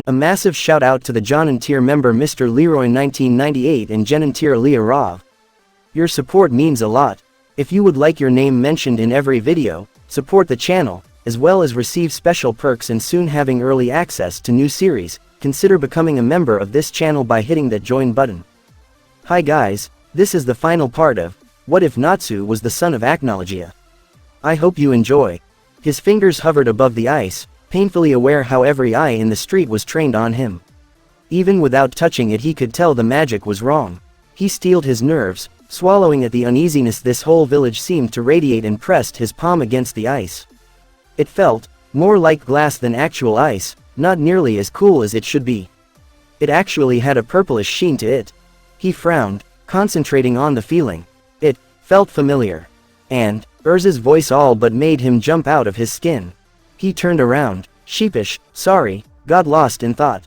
A massive shout out to the Jonin tier member Mr. Leroy 1998 and Jenin tier Leah Rov. Your support means a lot. If you would like your name mentioned in every video, support the channel, as well as receive special perks and soon having early access to new series, consider becoming a member of this channel by hitting that join button. Hi guys, this is the final part of What If Natsu Was the Son of Acnologia. I hope you enjoy. His fingers hovered above the ice, painfully aware how every eye in the street was trained on him. Even without touching it he could tell the magic was wrong. He steeled his nerves, swallowing at the uneasiness this whole village seemed to radiate, and pressed his palm against the ice. It felt more like glass than actual ice, not nearly as cool as it should be. It actually had a purplish sheen to it. He frowned, concentrating on the feeling. It felt familiar. And Urza's voice all but made him jump out of his skin. He turned around, sheepish, sorry, got lost in thought.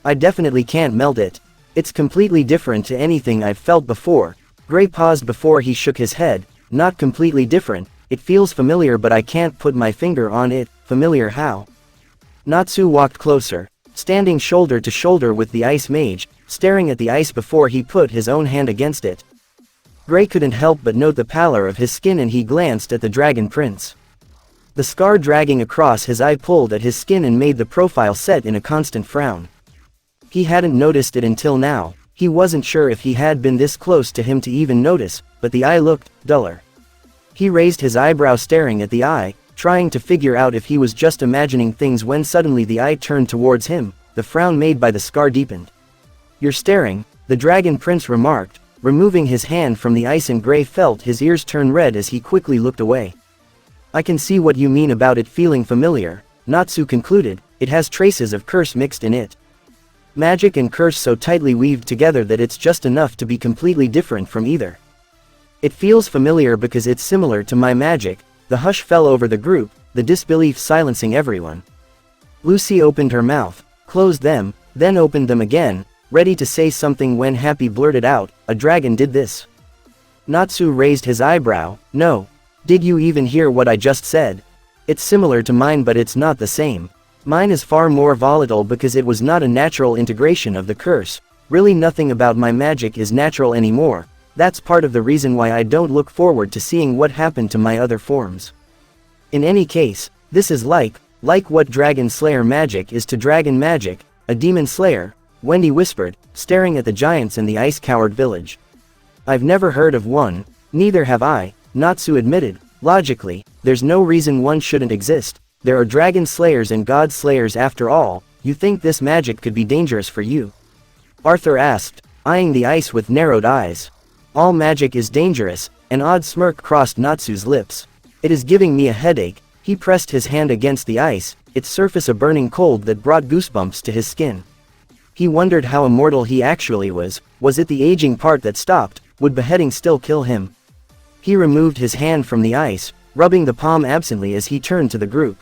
I definitely can't melt it. It's completely different to anything I've felt before. Gray paused before he shook his head. Not completely different, it feels familiar but I can't put my finger on it. Familiar how? Natsu walked closer, standing shoulder to shoulder with the ice mage, staring at the ice before he put his own hand against it. Gray couldn't help but note the pallor of his skin, and he glanced at the dragon prince. The scar dragging across his eye pulled at his skin and made the profile set in a constant frown. He hadn't noticed it until now. He wasn't sure if he had been this close to him to even notice, but the eye looked duller. He raised his eyebrow staring at the eye, trying to figure out if he was just imagining things, when suddenly the eye turned towards him. The frown made by the scar deepened. You're staring, the dragon prince remarked, removing his hand from the ice, and Gray felt his ears turn red as he quickly looked away. I can see what you mean about it feeling familiar, Natsu concluded. It has traces of curse mixed in it. Magic and curse so tightly weaved together that it's just enough to be completely different from either. It feels familiar because it's similar to my magic. The hush fell over the group, the disbelief silencing everyone. Lucy opened her mouth, closed them, then opened them again, ready to say something when Happy blurted out, "A dragon did this." Natsu raised his eyebrow. No. Did you even hear what I just said? It's similar to mine but it's not the same. Mine is far more volatile because it was not a natural integration of the curse. Really nothing about my magic is natural anymore. That's part of the reason why I don't look forward to seeing what happened to my other forms. In any case, this is like what Dragon Slayer magic is to dragon magic, a demon slayer, Wendy whispered, staring at the giants in the ice-covered village. I've never heard of one, neither have I, Natsu admitted. Logically, there's no reason one shouldn't exist. There are dragon slayers and god slayers after all. You think this magic could be dangerous for you? Arthur asked, eyeing the ice with narrowed eyes. All magic is dangerous. An odd smirk crossed Natsu's lips. It is giving me a headache. He pressed his hand against the ice, its surface a burning cold that brought goosebumps to his skin. He wondered how immortal he actually was. Was it the aging part that stopped? Would beheading still kill him? He removed his hand from the ice, rubbing the palm absently as he turned to the group.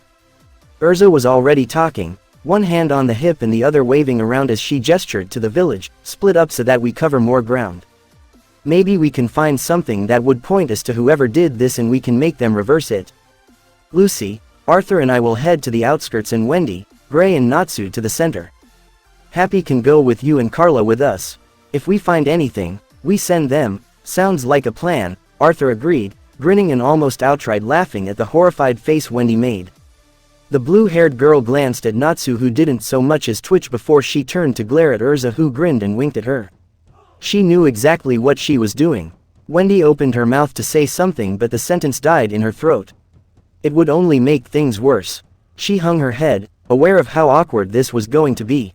Urza was already talking, one hand on the hip and the other waving around as she gestured to the village. Split up so that we cover more ground. Maybe we can find something that would point us to whoever did this and we can make them reverse it. Lucy, Arthur and I will head to the outskirts and Wendy, Gray and Natsu to the center. Happy can go with you and Carla with us. If we find anything, we send them. Sounds like a plan, Arthur agreed, grinning and almost outright laughing at the horrified face Wendy made. The blue-haired girl glanced at Natsu, who didn't so much as twitch before she turned to glare at Urza, who grinned and winked at her. She knew exactly what she was doing. Wendy opened her mouth to say something but the sentence died in her throat. It would only make things worse. She hung her head, aware of how awkward this was going to be.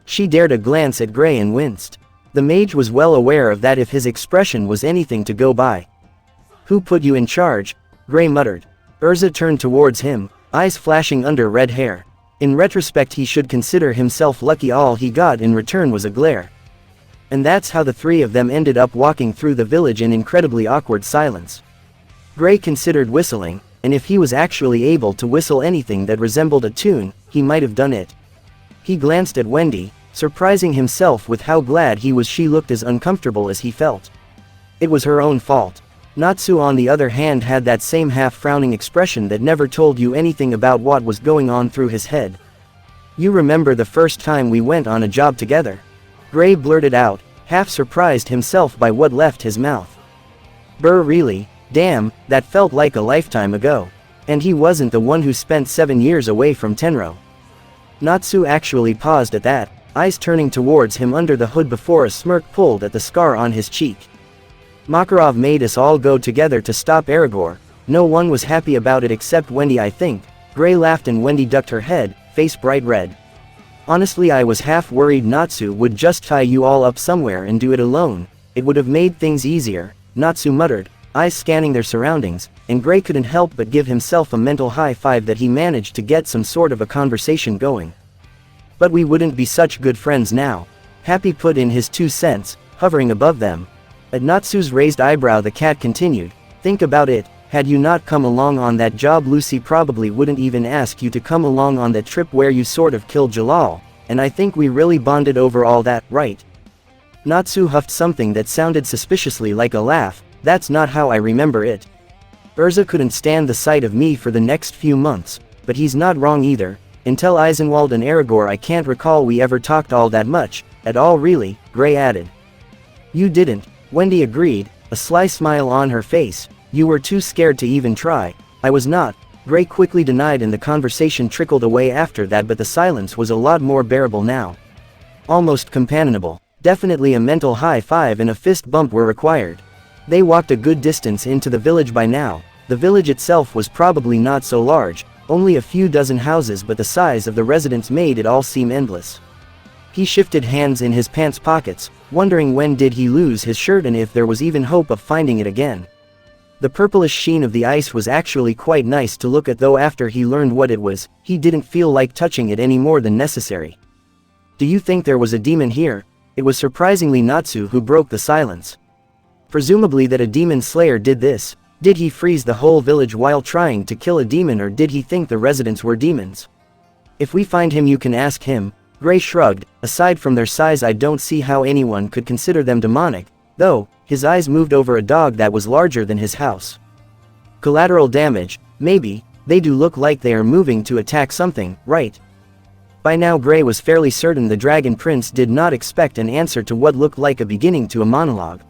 She dared a glance at Gray and winced. The mage was well aware of that if his expression was anything to go by. Who put you in charge? Gray muttered. Urza turned towards him, eyes flashing under red hair. In retrospect he should consider himself lucky. All he got in return was a glare. And that's how the three of them ended up walking through the village in incredibly awkward silence. Gray considered whistling, and if he was actually able to whistle anything that resembled a tune, he might have done it. He glanced at Wendy, surprising himself with how glad he was she looked as uncomfortable as he felt. It was her own fault. Natsu on the other hand had that same half-frowning expression that never told you anything about what was going on through his head. You remember the first time we went on a job together? Gray blurted out, half surprised himself by what left his mouth. Brr, really? Damn, that felt like a lifetime ago. And he wasn't the one who spent 7 years away from Tenro. Natsu actually paused at that, eyes turning towards him under the hood before a smirk pulled at the scar on his cheek. Makarov made us all go together to stop Aragorn. No one was happy about it except Wendy, I think. Gray laughed and Wendy ducked her head, face bright red. Honestly, I was half worried Natsu would just tie you all up somewhere and do it alone. It would have made things easier, Natsu muttered, eyes scanning their surroundings, and Gray couldn't help but give himself a mental high five that he managed to get some sort of a conversation going. But we wouldn't be such good friends now. Happy put in his 2 cents, hovering above them. At Natsu's raised eyebrow the cat continued, think about it, had you not come along on that job Lucy probably wouldn't even ask you to come along on that trip where you sort of killed Jellal, and I think we really bonded over all that, right? Natsu huffed something that sounded suspiciously like a laugh, that's not how I remember it. Urza couldn't stand the sight of me for the next few months, but he's not wrong either. Until Eisenwald and Aragorn I can't recall we ever talked all that much, at all really, Gray added. You didn't, Wendy agreed, a sly smile on her face. You were too scared to even try. I was not, Gray quickly denied, and the conversation trickled away after that, but the silence was a lot more bearable now. Almost companionable. Definitely a mental high five and a fist bump were required. They walked a good distance into the village by now. The village itself was probably not so large, only a few dozen houses, but the size of the residents made it all seem endless. He shifted hands in his pants pockets, wondering when did he lose his shirt and if there was even hope of finding it again. The purplish sheen of the ice was actually quite nice to look at, though after he learned what it was, he didn't feel like touching it any more than necessary. Do you think there was a demon here? It was surprisingly Natsu who broke the silence. Presumably that a demon slayer did this. Did he freeze the whole village while trying to kill a demon, or did he think the residents were demons? If we find him you can ask him. Gray shrugged, aside from their size I don't see how anyone could consider them demonic, though. His eyes moved over a dog that was larger than his house. Collateral damage, maybe. They do look like they are moving to attack something, right? By now Gray was fairly certain the Dragon Prince did not expect an answer to what looked like a beginning to a monologue.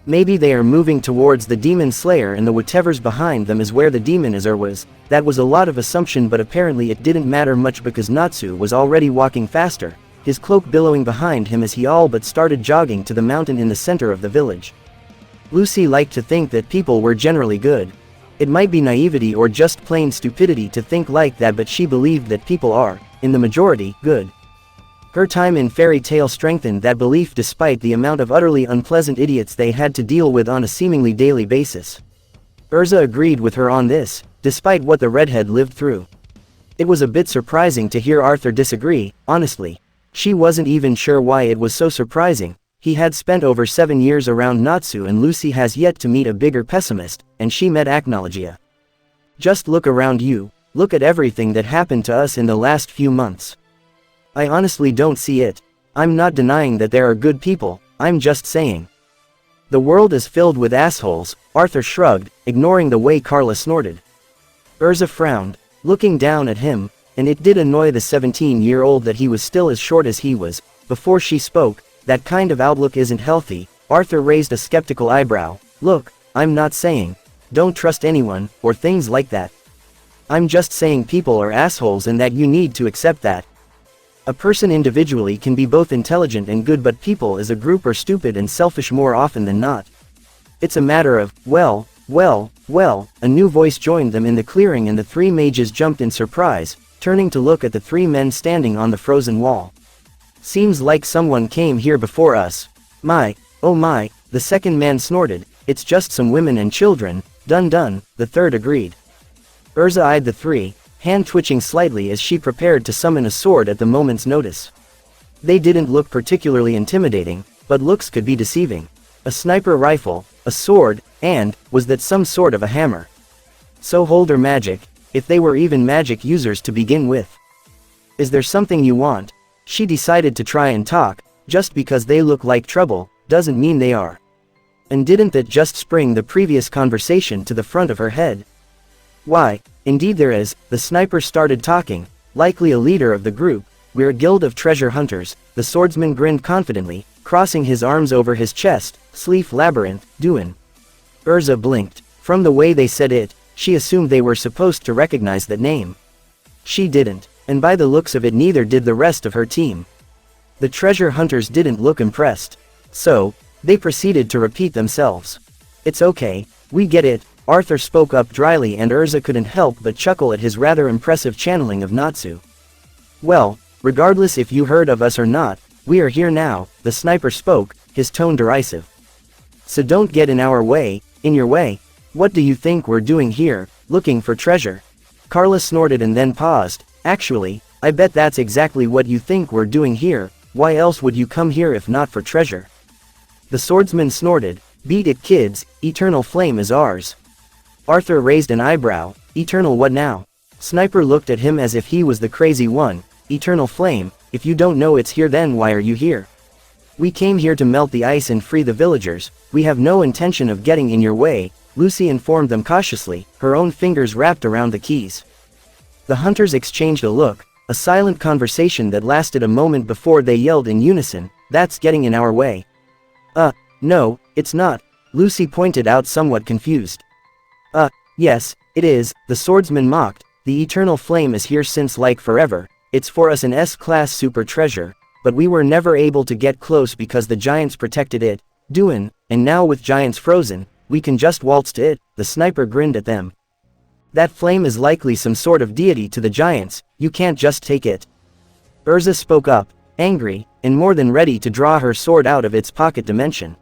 Maybe they are moving towards the Demon Slayer and the whatever's behind them is where the demon is or was. That was a lot of assumption, but apparently it didn't matter much because Natsu was already walking faster, his cloak billowing behind him as he all but started jogging to the mountain in the center of the village. Lucy liked to think that people were generally good. It might be naivety or just plain stupidity to think like that, but she believed that people are, in the majority, good. Her time in Fairy Tale strengthened that belief despite the amount of utterly unpleasant idiots they had to deal with on a seemingly daily basis. Urza agreed with her on this, despite what the redhead lived through. It was a bit surprising to hear Arthur disagree, honestly. She wasn't even sure why it was so surprising. He had spent over 7 years around Natsu and Lucy has yet to meet a bigger pessimist, and she met Acnologia. Just look around you, look at everything that happened to us in the last few months. I honestly don't see it. I'm not denying that there are good people, I'm just saying. The world is filled with assholes, Arthur shrugged, ignoring the way Carla snorted. Urza frowned, looking down at him, and it did annoy the 17-year-old that he was still as short as he was. Before she spoke, that kind of outlook isn't healthy. Arthur raised a skeptical eyebrow. Look, I'm not saying, don't trust anyone, or things like that. I'm just saying people are assholes and that you need to accept that. A person individually can be both intelligent and good, but people as a group are stupid and selfish more often than not. It's a matter of, well, a new voice joined them in the clearing and the 3 mages jumped in surprise, turning to look at the 3 men standing on the frozen wall. Seems like someone came here before us. My, oh my, the second man snorted, it's just some women and children, done, the third agreed. Urza eyed the 3, hand twitching slightly as she prepared to summon a sword at the moment's notice. They didn't look particularly intimidating, but looks could be deceiving. A sniper rifle, a sword, and, was that some sort of a hammer? So hold her magic, if they were even magic users to begin with. Is there something you want? She decided to try and talk. Just because they look like trouble, doesn't mean they are. And didn't that just spring the previous conversation to the front of her head? Why, indeed there is. The sniper started talking, likely a leader of the group. we're a guild of treasure hunters, the swordsman grinned confidently, crossing his arms over his chest, sleeve labyrinth, doin'. Urza blinked. From the way they said it, she assumed they were supposed to recognize that name. She didn't, and by the looks of it neither did the rest of her team. The treasure hunters didn't look impressed. So, they proceeded to repeat themselves. It's okay, we get it, Arthur spoke up dryly, and Urza couldn't help but chuckle at his rather impressive channeling of Natsu. Well, regardless if you heard of us or not, we are here now, the sniper spoke, his tone derisive. So don't get in our way, in your way. What do you think we're doing here, looking for treasure? Carla snorted and then paused. Actually, I bet that's exactly what you think we're doing here. Why else would you come here if not for treasure? The swordsman snorted. Beat it, kids, eternal flame is ours. Arthur raised an eyebrow. Eternal what now? Sniper looked at him as if he was the crazy one. Eternal flame, if you don't know it's here, then why are you here? We came here to melt the ice and free the villagers. We have no intention of getting in your way, Lucy informed them cautiously, her own fingers wrapped around the keys. The hunters exchanged a look, a silent conversation that lasted a moment before they yelled in unison, that's getting in our way. No, it's not, Lucy pointed out, somewhat confused. Yes, it is, the swordsman mocked, the eternal flame is here since like forever, it's for us an S-class super treasure, but we were never able to get close because the giants protected it, and now with giants frozen, we can just waltz to it, the sniper grinned at them. That flame is likely some sort of deity to the giants, you can't just take it. Urza spoke up, angry, and more than ready to draw her sword out of its pocket dimension.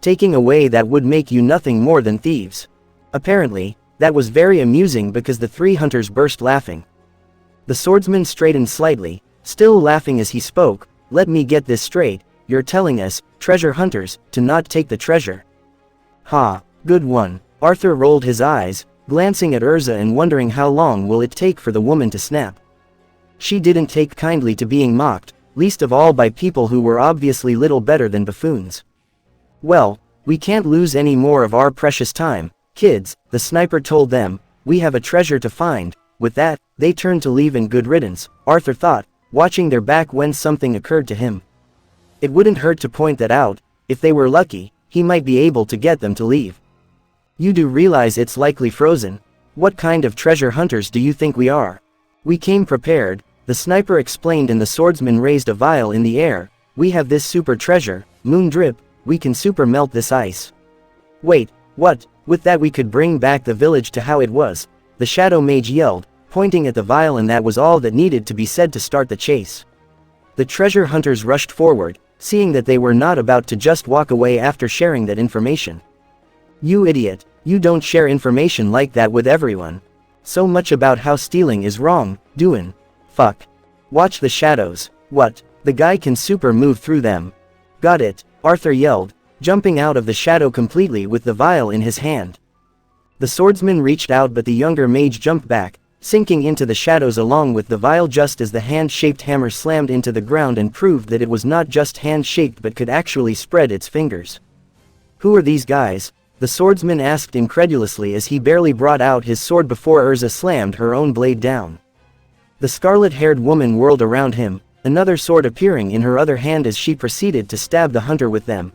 Taking away that would make you nothing more than thieves. Apparently, that was very amusing because the three hunters burst laughing. The swordsman straightened slightly, still laughing as he spoke, let me get this straight, you're telling us, treasure hunters, to not take the treasure. Ha, good one. Arthur rolled his eyes, glancing at Urza and wondering how long will it take for the woman to snap. She didn't take kindly to being mocked, least of all by people who were obviously little better than buffoons. Well, we can't lose any more of our precious time, kids, the sniper told them, we have a treasure to find. With that, they turned to leave in good riddance, Arthur thought, watching their back when something occurred to him. It wouldn't hurt to point that out, if they were lucky, he might be able to get them to leave. You do realize it's likely frozen? What kind of treasure hunters do you think we are? We came prepared, the sniper explained, and the swordsman raised a vial in the air. We have this super treasure, moon drip, we can super melt this ice. Wait, what? With that we could bring back the village to how it was, the shadow mage yelled, pointing at the vial, and that was all that needed to be said to start the chase. The treasure hunters rushed forward, seeing that they were not about to just walk away after sharing that information. You idiot, you don't share information like that with everyone. So much about how stealing is wrong, doin'. Fuck. Watch the shadows. What? The guy can super move through them. Got it, Arthur yelled, jumping out of the shadow completely with the vial in his hand. The swordsman reached out, but the younger mage jumped back, sinking into the shadows along with the vial just as the hand-shaped hammer slammed into the ground and proved that it was not just hand-shaped but could actually spread its fingers. Who are these guys? The swordsman asked incredulously as he barely brought out his sword before Urza slammed her own blade down. The scarlet-haired woman whirled around him, another sword appearing in her other hand as she proceeded to stab the hunter with them.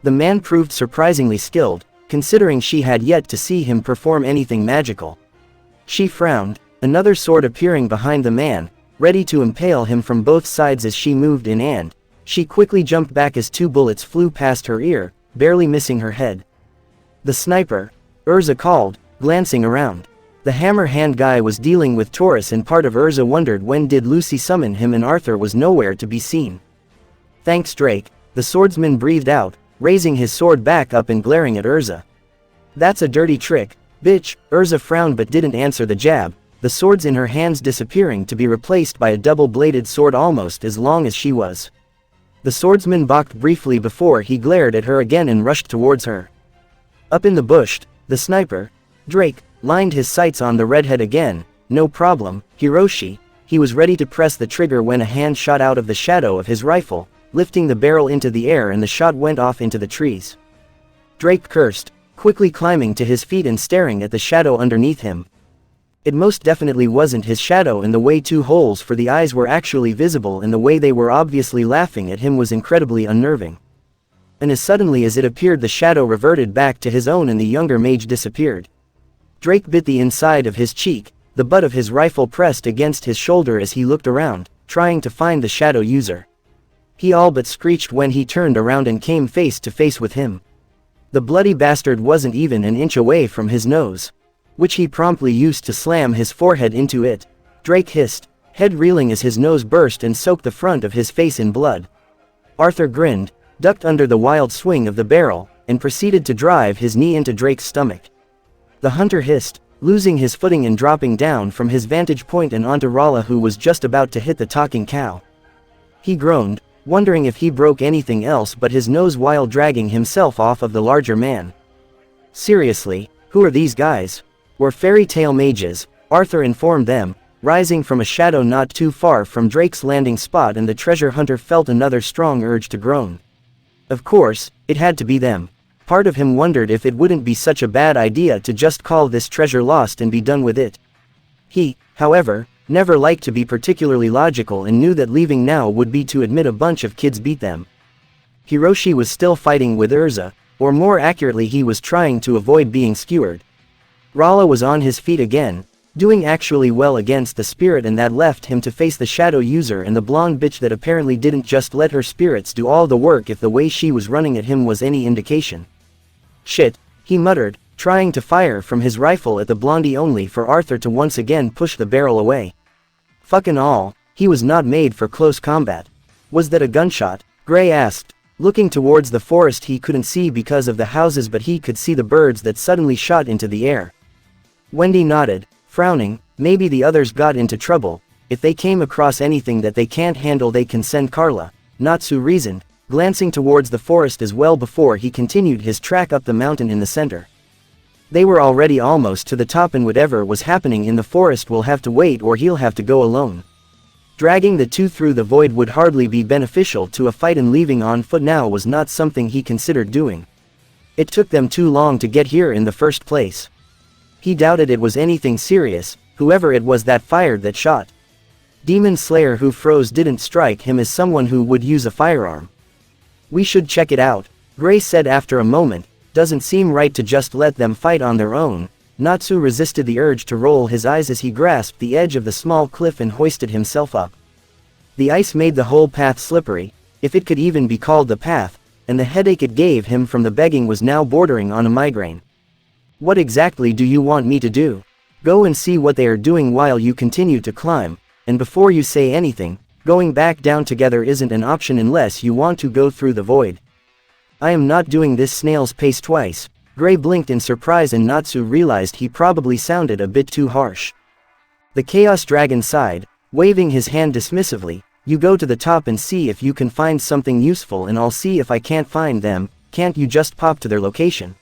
The man proved surprisingly skilled, considering she had yet to see him perform anything magical. She frowned, another sword appearing behind the man, ready to impale him from both sides as she moved in, and she quickly jumped back as two bullets flew past her ear, barely missing her head. The sniper, Urza called, glancing around. The hammer hand guy was dealing with Taurus, and part of Urza wondered when did Lucy summon him, and Arthur was nowhere to be seen. Thanks, Drake, the swordsman breathed out, raising his sword back up and glaring at Urza. That's a dirty trick, bitch. Urza frowned but didn't answer the jab, the swords in her hands disappearing to be replaced by a double-bladed sword almost as long as she was. The swordsman balked briefly before he glared at her again and rushed towards her. Up in the bush, the sniper, Drake, lined his sights on the redhead again. No problem, Hiroshi. He was ready to press the trigger when a hand shot out of the shadow of his rifle, lifting the barrel into the air, and the shot went off into the trees. Drake cursed, quickly climbing to his feet and staring at the shadow underneath him. It most definitely wasn't his shadow, and the way two holes for the eyes were actually visible and the way they were obviously laughing at him was incredibly unnerving. And as suddenly as it appeared, the shadow reverted back to his own and the younger mage disappeared. Drake bit the inside of his cheek, the butt of his rifle pressed against his shoulder as he looked around, trying to find the shadow user. He all but screeched when he turned around and came face to face with him. The bloody bastard wasn't even an inch away from his nose, which he promptly used to slam his forehead into it. Drake hissed, head reeling as his nose burst and soaked the front of his face in blood. Arthur grinned, ducked under the wild swing of the barrel, and proceeded to drive his knee into Drake's stomach. The hunter hissed, losing his footing and dropping down from his vantage point and onto Rala, who was just about to hit the talking cow. He groaned, wondering if he broke anything else but his nose while dragging himself off of the larger man. Seriously, who are these guys? We're fairy tale mages, Arthur informed them, rising from a shadow not too far from Drake's landing spot, and the treasure hunter felt another strong urge to groan. Of course, it had to be them. Part of him wondered if it wouldn't be such a bad idea to just call this treasure lost and be done with it. He, however, never liked to be particularly logical and knew that leaving now would be to admit a bunch of kids beat them. Hiroshi was still fighting with Urza, or more accurately he was trying to avoid being skewered. Rala was on his feet again, doing actually well against the spirit, and that left him to face the shadow user and the blonde bitch that apparently didn't just let her spirits do all the work if the way she was running at him was any indication. Shit, he muttered, trying to fire from his rifle at the blondie only for Arthur to once again push the barrel away. Fucking all, he was not made for close combat. Was that a gunshot? Gray asked, looking towards the forest. He couldn't see because of the houses, but he could see the birds that suddenly shot into the air. Wendy nodded, frowning. Maybe the others got into trouble. If they came across anything that they can't handle, they can send Carla, Natsu reasoned, glancing towards the forest as well before he continued his track up the mountain in the center. They were already almost to the top, and whatever was happening in the forest will have to wait, or he'll have to go alone. Dragging the two through the void would hardly be beneficial to a fight, and leaving on foot now was not something he considered doing. It took them too long to get here in the first place. He doubted it was anything serious, whoever it was that fired that shot. Demon Slayer who froze didn't strike him as someone who would use a firearm. We should check it out, Gray said after a moment. Doesn't seem right to just let them fight on their own. Natsu resisted the urge to roll his eyes as he grasped the edge of the small cliff and hoisted himself up. The ice made the whole path slippery, if it could even be called the path, and the headache it gave him from the begging was now bordering on a migraine. What exactly do you want me to do? Go and see what they are doing while you continue to climb, and before you say anything, going back down together isn't an option unless you want to go through the void. I am not doing this snail's pace twice. Gray blinked in surprise, and Natsu realized he probably sounded a bit too harsh. The Chaos Dragon sighed, waving his hand dismissively. You go to the top and see if you can find something useful, and I'll see if I can't find them. Can't you just pop to their location?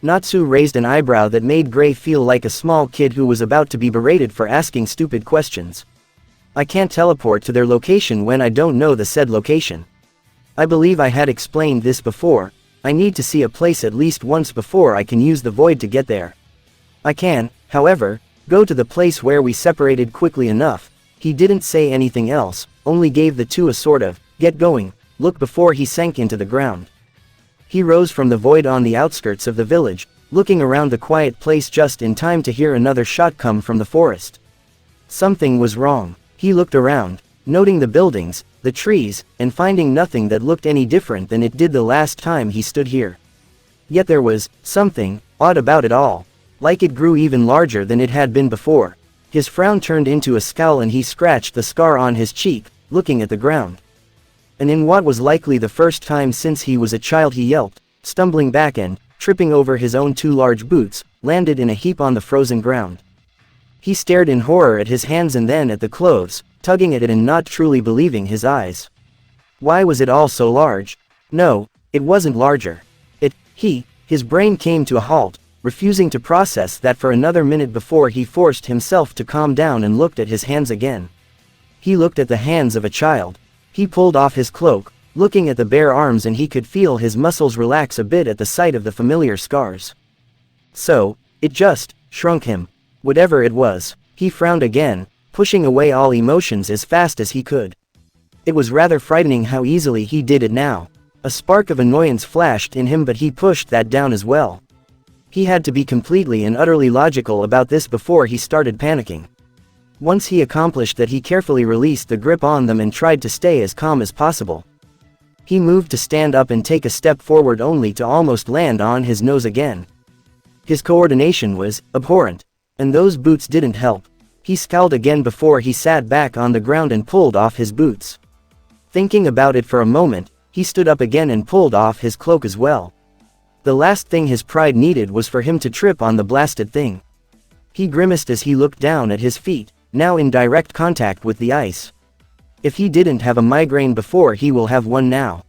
Natsu raised an eyebrow that made Gray feel like a small kid who was about to be berated for asking stupid questions. I can't teleport to their location when I don't know the said location. I believe I had explained this before. I need to see a place at least once before I can use the void to get there. I can, however, go to the place where we separated quickly enough. He didn't say anything else, only gave the two a sort of, get going, look before he sank into the ground. He rose from the void on the outskirts of the village, looking around the quiet place just in time to hear another shot come from the forest. Something was wrong. He looked around, noting the buildings, the trees, and finding nothing that looked any different than it did the last time he stood here. Yet there was something odd about it all, like it grew even larger than it had been before. His frown turned into a scowl and he scratched the scar on his cheek, looking at the ground. And in what was likely the first time since he was a child, he yelped, stumbling back and, tripping over his own two large boots, landed in a heap on the frozen ground. He stared in horror at his hands and then at the clothes, tugging at it and not truly believing his eyes. Why was it all so large? No, it wasn't larger. His brain came to a halt, refusing to process that for another minute before he forced himself to calm down and looked at his hands again. He looked at the hands of a child. He pulled off his cloak, looking at the bare arms, and he could feel his muscles relax a bit at the sight of the familiar scars. So, it just shrunk him. Whatever it was, he frowned again, pushing away all emotions as fast as he could. It was rather frightening how easily he did it now. A spark of annoyance flashed in him, but he pushed that down as well. He had to be completely and utterly logical about this before he started panicking. Once he accomplished that, he carefully released the grip on them and tried to stay as calm as possible. He moved to stand up and take a step forward, only to almost land on his nose again. His coordination was abhorrent, and those boots didn't help. He scowled again before he sat back on the ground and pulled off his boots. Thinking about it for a moment, he stood up again and pulled off his cloak as well. The last thing his pride needed was for him to trip on the blasted thing. He grimaced as he looked down at his feet, now in direct contact with the ice. If he didn't have a migraine before, he will have one now.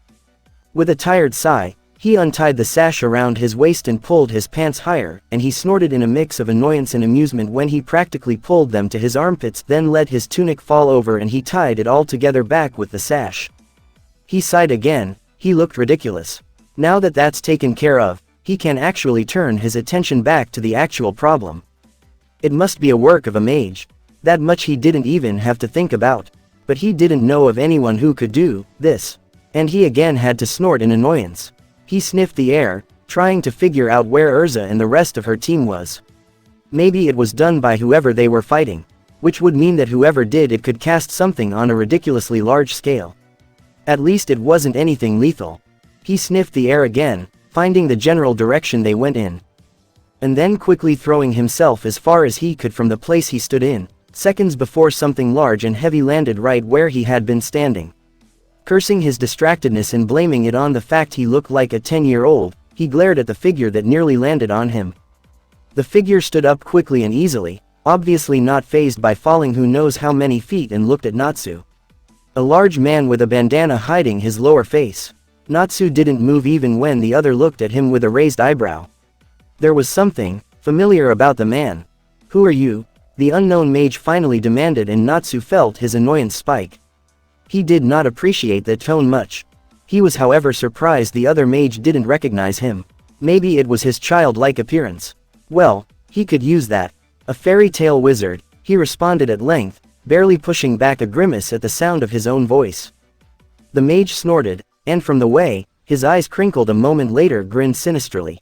With a tired sigh, he untied the sash around his waist and pulled his pants higher, and he snorted in a mix of annoyance and amusement when he practically pulled them to his armpits, then let his tunic fall over and he tied it all together back with the sash. He sighed again. He looked ridiculous. Now that that's taken care of, he can actually turn his attention back to the actual problem. It must be a work of a mage. That much he didn't even have to think about. But he didn't know of anyone who could do this. And he again had to snort in annoyance. He sniffed the air, trying to figure out where Urza and the rest of her team was. Maybe it was done by whoever they were fighting, which would mean that whoever did it could cast something on a ridiculously large scale. At least it wasn't anything lethal. He sniffed the air again, finding the general direction they went in. And then quickly throwing himself as far as he could from the place he stood in, seconds before something large and heavy landed right where he had been standing. Cursing his distractedness and blaming it on the fact he looked like a 10-year-old, he glared at the figure that nearly landed on him. The figure stood up quickly and easily, obviously not fazed by falling who knows how many feet, and looked at Natsu. A large man with a bandana hiding his lower face. Natsu didn't move even when the other looked at him with a raised eyebrow. There was something familiar about the man. "Who are you?" the unknown mage finally demanded, and Natsu felt his annoyance spike. He did not appreciate that tone much. He was however surprised the other mage didn't recognize him. Maybe it was his childlike appearance. Well, he could use that. A fairy tale wizard, he responded at length, barely pushing back a grimace at the sound of his own voice. The mage snorted, and from the way, his eyes crinkled a moment later, grinned sinisterly.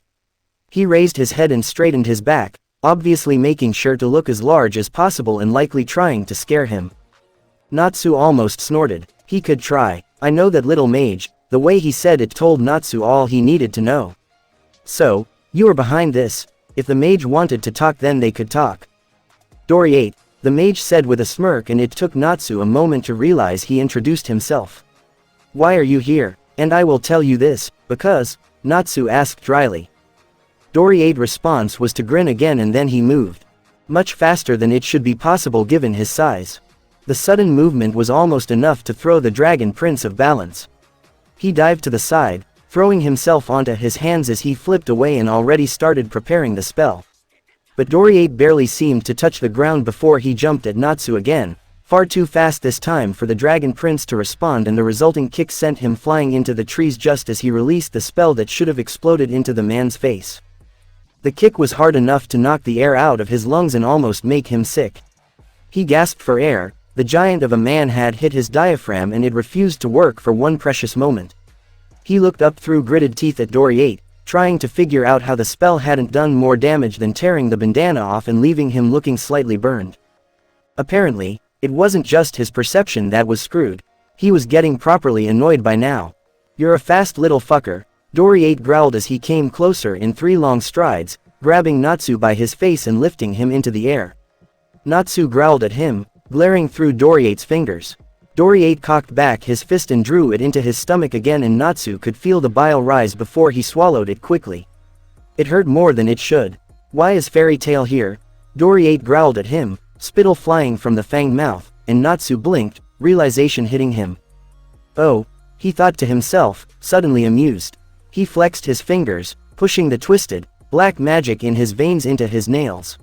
He raised his head and straightened his back, obviously making sure to look as large as possible and likely trying to scare him. Natsu almost snorted. He could try. I know that little mage. The way he said it told Natsu all he needed to know. So, you are behind this. If the mage wanted to talk, then they could talk. Doriate, the mage said with a smirk, and it took Natsu a moment to realize he introduced himself. Why are you here? And I will tell you this, because, Natsu asked dryly. Doriate's response was to grin again, and then he moved. Much faster than it should be possible given his size. The sudden movement was almost enough to throw the dragon prince off balance. He dived to the side, throwing himself onto his hands as he flipped away and already started preparing the spell. But Doriate barely seemed to touch the ground before he jumped at Natsu again, far too fast this time for the dragon prince to respond, and the resulting kick sent him flying into the trees just as he released the spell that should have exploded into the man's face. The kick was hard enough to knock the air out of his lungs and almost make him sick. He gasped for air. The giant of a man had hit his diaphragm and it refused to work for one precious moment. He looked up through gritted teeth at Doriate, trying to figure out how the spell hadn't done more damage than tearing the bandana off and leaving him looking slightly burned. Apparently, it wasn't just his perception that was screwed. He was getting properly annoyed by now. You're a fast little fucker, Doriate growled as he came closer in 3 long strides, grabbing Natsu by his face and lifting him into the air. Natsu growled at him, glaring through Doriate's fingers. Doriate cocked back his fist and drew it into his stomach again, and Natsu could feel the bile rise before he swallowed it quickly. It hurt more than it should. Why is Fairy Tail here? Doriate growled at him, spittle flying from the fanged mouth, and Natsu blinked, realization hitting him. Oh, he thought to himself, suddenly amused. He flexed his fingers, pushing the twisted, black magic in his veins into his nails.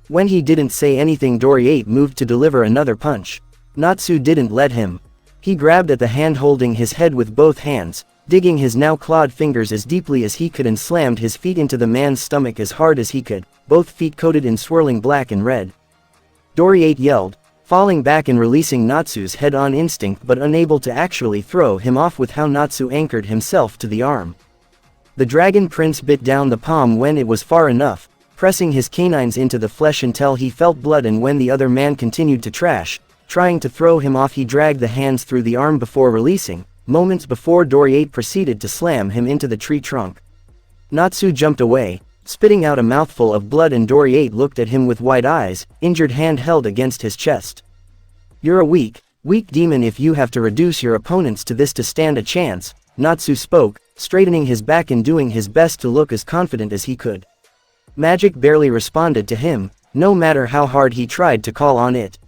When he didn't say anything, Doriate moved to deliver another punch. Natsu didn't let him. He grabbed at the hand holding his head with both hands, digging his now clawed fingers as deeply as he could and slammed his feet into the man's stomach as hard as he could, both feet coated in swirling black and red. Doriate yelled, falling back and releasing Natsu's head on instinct but unable to actually throw him off with how Natsu anchored himself to the arm. The dragon prince bit down the palm when it was far enough, pressing his canines into the flesh until he felt blood, and when the other man continued to trying to throw him off, he dragged the hands through the arm before releasing, moments before Doriate proceeded to slam him into the tree trunk. Natsu jumped away, spitting out a mouthful of blood, and Doriate looked at him with wide eyes, injured hand held against his chest. "You're a weak demon if you have to reduce your opponents to this to stand a chance," Natsu spoke, straightening his back and doing his best to look as confident as he could. Magic barely responded to him, no matter how hard he tried to call on it.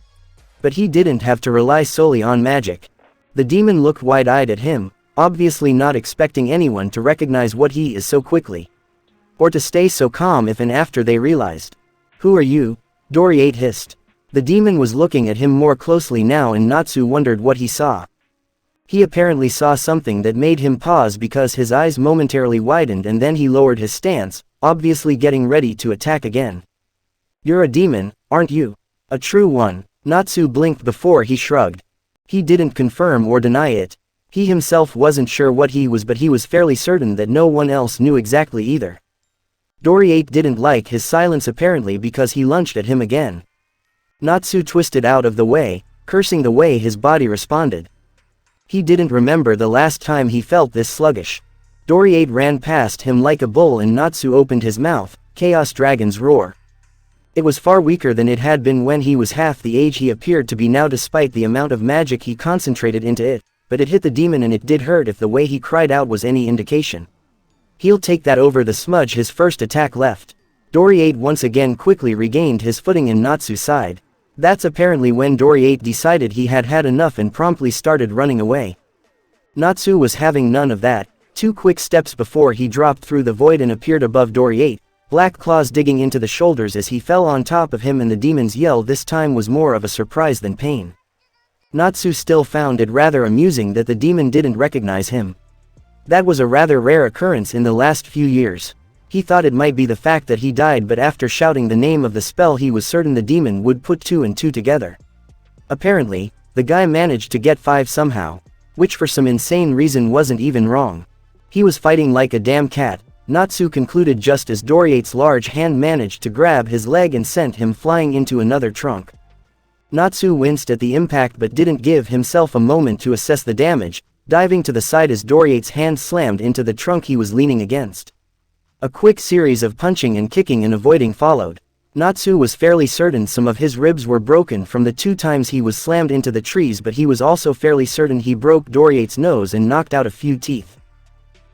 But he didn't have to rely solely on magic. The demon looked wide-eyed at him, obviously not expecting anyone to recognize what he is so quickly. Or to stay so calm if and after they realized. "Who are you?" Doriate hissed. The demon was looking at him more closely now, and Natsu wondered what he saw. He apparently saw something that made him pause because his eyes momentarily widened, and then he lowered his stance, obviously getting ready to attack again. "You're a demon, aren't you? A true one?" Natsu blinked before he shrugged. He didn't confirm or deny it. He himself wasn't sure what he was, but he was fairly certain that no one else knew exactly either. Doriate didn't like his silence apparently because he lunged at him again. Natsu twisted out of the way, cursing the way his body responded. He didn't remember the last time he felt this sluggish. Doriate ran past him like a bull, and Natsu opened his mouth, Chaos Dragon's roar. It was far weaker than it had been when he was half the age he appeared to be now, despite the amount of magic he concentrated into it, but it hit the demon, and it did hurt if the way he cried out was any indication. "He'll take that over the smudge." His first attack left. Doriate once again quickly regained his footing in Natsu's side. That's apparently when Doriate decided he had had enough and promptly started running away. Natsu was having none of that. 2 quick steps before he dropped through the void and appeared above Doriate, black claws digging into the shoulders as he fell on top of him, and the demon's yell this time was more of a surprise than pain. Natsu still found it rather amusing that the demon didn't recognize him. That was a rather rare occurrence in the last few years. He thought it might be the fact that he died, but after shouting the name of the spell he was certain the demon would put 2 and 2 together. Apparently, the guy managed to get 5 somehow, which for some insane reason wasn't even wrong. He was fighting like a damn cat, Natsu concluded just as Doriate's large hand managed to grab his leg and sent him flying into another trunk. Natsu winced at the impact but didn't give himself a moment to assess the damage, diving to the side as Doriate's hand slammed into the trunk he was leaning against. A quick series of punching and kicking and avoiding followed. Natsu was fairly certain some of his ribs were broken from the 2 times he was slammed into the trees, but he was also fairly certain he broke Doriate's nose and knocked out a few teeth.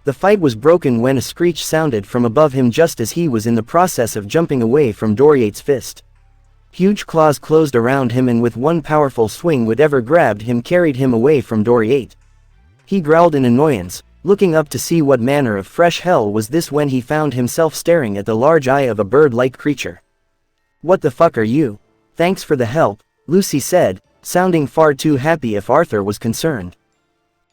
The fight was broken when a screech sounded from above him just as he was in the process of jumping away from Doriate's fist. Huge claws closed around him, and with one powerful swing whatever grabbed him carried him away from Doriate. He growled in annoyance, looking up to see what manner of fresh hell was this when he found himself staring at the large eye of a bird-like creature. "What the fuck are you?" "Thanks for the help," Lucy said, sounding far too happy if Arthur was concerned.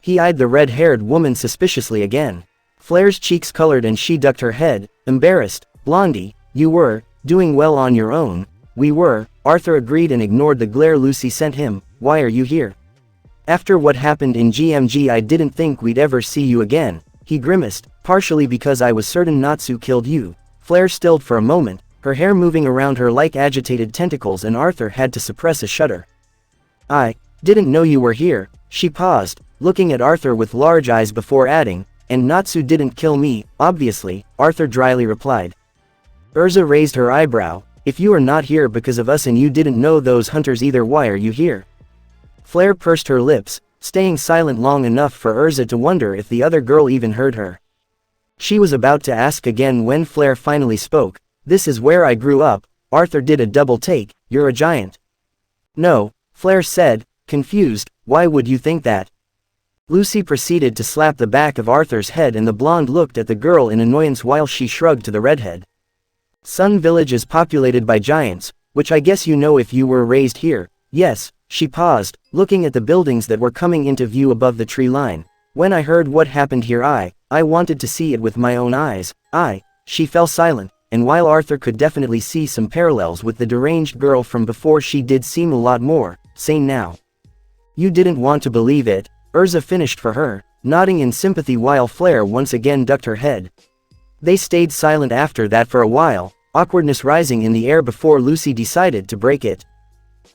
He eyed the red-haired woman suspiciously again. Flair's cheeks colored and she ducked her head, embarrassed. "Blondie, you were doing well on your own." "We were," Arthur agreed and ignored the glare Lucy sent him. "Why are you here?" "After what happened in GMG I didn't think we'd ever see you again," he grimaced, "partially because I was certain Natsu killed you." Flair stilled for a moment, her hair moving around her like agitated tentacles, and Arthur had to suppress a shudder. "I didn't know you were here." She paused, looking at Arthur with large eyes before adding, "And Natsu didn't kill me, obviously," Arthur dryly replied. Urza raised her eyebrow. "If you are not here because of us and you didn't know those hunters either, why are you here?" Flair pursed her lips, staying silent long enough for Urza to wonder if the other girl even heard her. She was about to ask again when Flair finally spoke. "This is where I grew up." Arthur did a double take. "You're a giant." "No," Flair said, confused. "Why would you think that?" Lucy proceeded to slap the back of Arthur's head, and the blonde looked at the girl in annoyance while she shrugged to the redhead. "Sun Village is populated by giants, which I guess you know if you were raised here." "Yes." She paused, looking at the buildings that were coming into view above the tree line. When I heard what happened here I wanted to see it with my own eyes. She fell silent, and while Arthur could definitely see some parallels with the deranged girl from before, she did seem a lot more sane now. You didn't want to believe it, Urza finished for her, nodding in sympathy while Flare once again ducked her head. They stayed silent after that for a while, awkwardness rising in the air before Lucy decided to break it.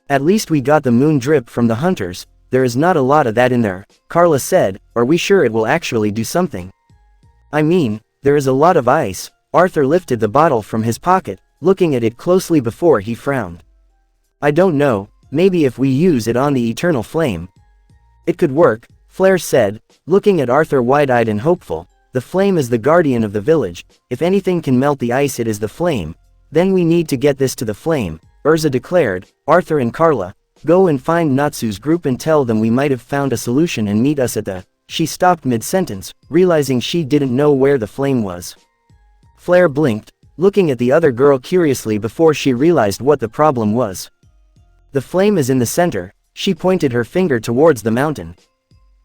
At least we got the moon drip from the hunters. There is not a lot of that in there, Carla said. Are we sure it will actually do something? I mean, there is a lot of ice. Arthur lifted the bottle from his pocket, looking at it closely before he frowned. I don't know, maybe if we use it on the eternal flame. It could work, Flare said, looking at Arthur wide-eyed and hopeful. The flame is the guardian of the village. If anything can melt the ice, it is the flame. Then we need to get this to the flame, Urza declared. Arthur and Carla, go and find Natsu's group and tell them we might have found a solution and meet us at the... She stopped mid-sentence, realizing she didn't know where the flame was. Flare blinked, looking at the other girl curiously before she realized what the problem was. The flame is in the center. She pointed her finger towards the mountain.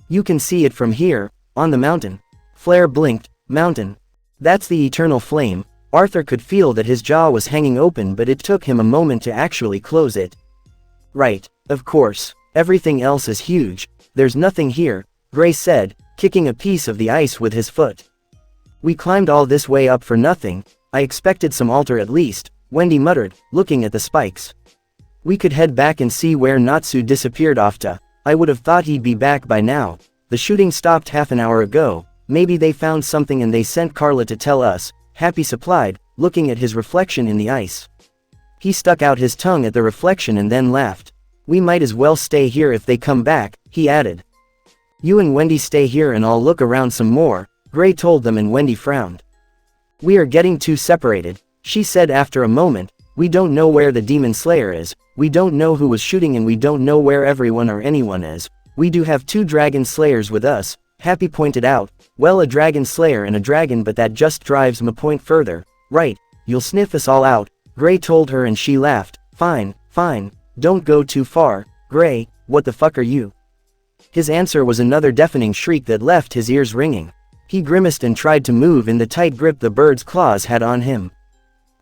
You can see it from here, on the mountain. Flare blinked. Mountain. That's the eternal flame. Arthur could feel that his jaw was hanging open, but it took him a moment to actually close it. Right, of course. Everything else is huge. There's nothing here, Gray said, kicking a piece of the ice with his foot. We climbed all this way up for nothing. I expected some altar at least, Wendy muttered, looking at the spikes. We could head back and see where Natsu disappeared off to. I would have thought he'd be back by now. The shooting stopped half an hour ago. Maybe they found something and they sent Carla to tell us, Happy supplied, looking at his reflection in the ice. He stuck out his tongue at the reflection and then laughed. We might as well stay here if they come back, he added. You and Wendy stay here and I'll look around some more, Gray told them, and Wendy frowned. We are getting too separated, she said after a moment. We don't know where the Demon Slayer is, we don't know who was shooting, and we don't know where everyone or anyone is. We do have 2 Dragon Slayers with us, Happy pointed out. Well, a Dragon Slayer and a dragon, but that just drives my point further. Right, you'll sniff us all out, Gray told her, and she laughed. Fine, don't go too far, Gray. What the fuck are you? His answer was another deafening shriek that left his ears ringing. He grimaced and tried to move in the tight grip the bird's claws had on him.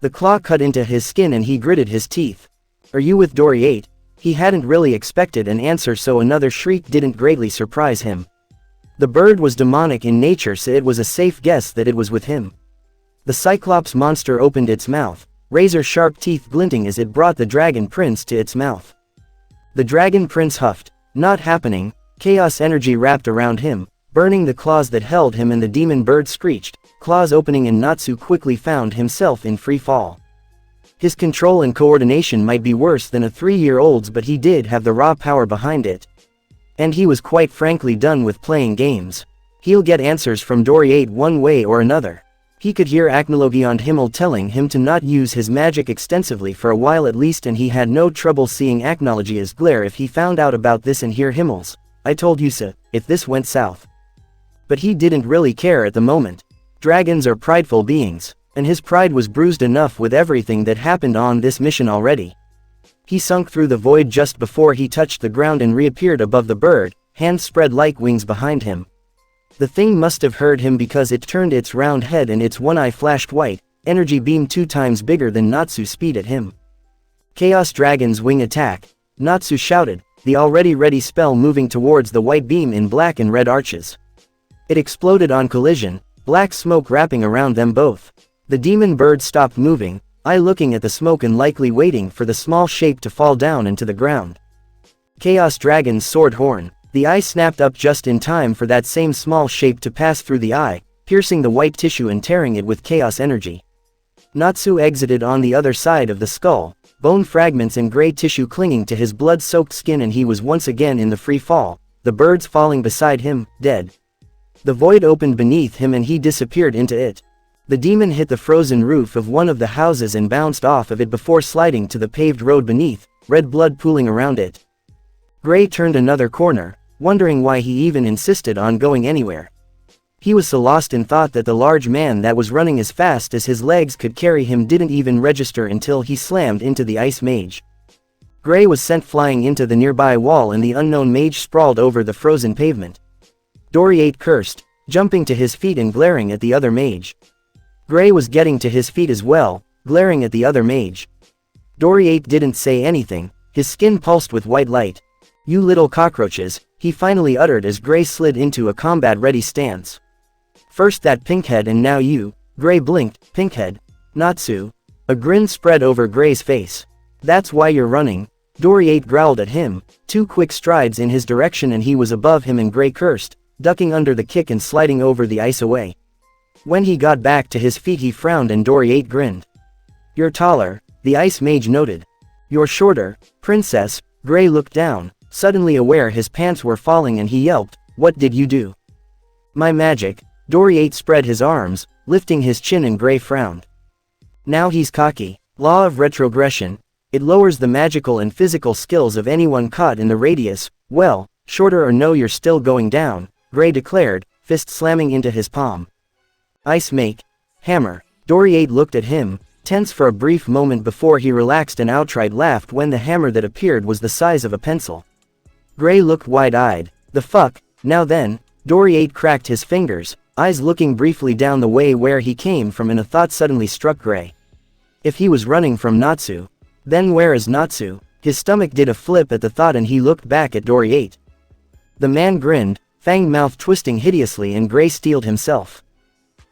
The claw cut into his skin and he gritted his teeth. Are you with Doriate? He hadn't really expected an answer, so another shriek didn't greatly surprise him. The bird was demonic in nature, so it was a safe guess that it was with him. The Cyclops monster opened its mouth, razor-sharp teeth glinting as it brought the Dragon Prince to its mouth. The Dragon Prince huffed. Not happening. Chaos energy wrapped around him, burning the claws that held him, and the demon bird screeched, claws opening, and Natsu quickly found himself in free fall. His control and coordination might be worse than a 3-year-old's, but he did have the raw power behind it. And he was quite frankly done with playing games. He'll get answers from Doriate one way or another. He could hear Acnologia and Himmel telling him to not use his magic extensively for a while at least, and he had no trouble seeing Acnologia's glare if he found out about this and hear Himmel's, I told you so, if this went south. But he didn't really care at the moment. Dragons are prideful beings, and his pride was bruised enough with everything that happened on this mission already. He sunk through the void just before he touched the ground and reappeared above the bird, hands spread like wings behind him. The thing must have heard him because it turned its round head and its one eye flashed white, energy beam 2 times bigger than Natsu's speed at him. Chaos Dragon's wing attack, Natsu shouted, the already ready spell moving towards the white beam in black and red arches. It exploded on collision, black smoke wrapping around them both. The demon bird stopped moving, eye looking at the smoke and likely waiting for the small shape to fall down into the ground. Chaos Dragon's sword horn. The eye snapped up just in time for that same small shape to pass through the eye, piercing the white tissue and tearing it with chaos energy. Natsu exited on the other side of the skull, bone fragments and gray tissue clinging to his blood-soaked skin, and he was once again in the free fall, the birds falling beside him, dead. The void opened beneath him and he disappeared into it. The demon hit the frozen roof of one of the houses and bounced off of it before sliding to the paved road beneath, red blood pooling around it. Gray turned another corner, wondering why he even insisted on going anywhere. He was so lost in thought that the large man that was running as fast as his legs could carry him didn't even register until he slammed into the ice mage. Gray was sent flying into the nearby wall and the unknown mage sprawled over the frozen pavement. Doriate cursed, jumping to his feet and glaring at the other mage. Gray was getting to his feet as well, glaring at the other mage. Doriate didn't say anything, his skin pulsed with white light. "You little cockroaches," he finally uttered as Gray slid into a combat-ready stance. "First that pinkhead and now you." Gray blinked. "Pinkhead? Natsu?" A grin spread over Gray's face. "That's why you're running?" Doriate growled at him, 2 quick strides in his direction and he was above him and Gray cursed, ducking under the kick and sliding over the ice away. When he got back to his feet he frowned and Doriate grinned. "You're taller," the ice mage noted. "You're shorter, princess." Gray looked down, suddenly aware his pants were falling and he yelped, "What did you do?" "My magic." Doriate spread his arms, lifting his chin and Gray frowned. Now he's cocky. Law of retrogression. It lowers the magical and physical skills of anyone caught in the radius. "Well, shorter or no, you're still going down," Gray declared, fist slamming into his palm. "Ice make. Hammer." Doriate looked at him, tense for a brief moment before he relaxed and outright laughed when the hammer that appeared was the size of a pencil. Gray looked wide-eyed. "The fuck, now then?" Doriate cracked his fingers, eyes looking briefly down the way where he came from, and a thought suddenly struck Gray. If he was running from Natsu, then where is Natsu? His stomach did a flip at the thought and he looked back at Doriate. The man grinned, fanged mouth twisting hideously, and Gray steeled himself.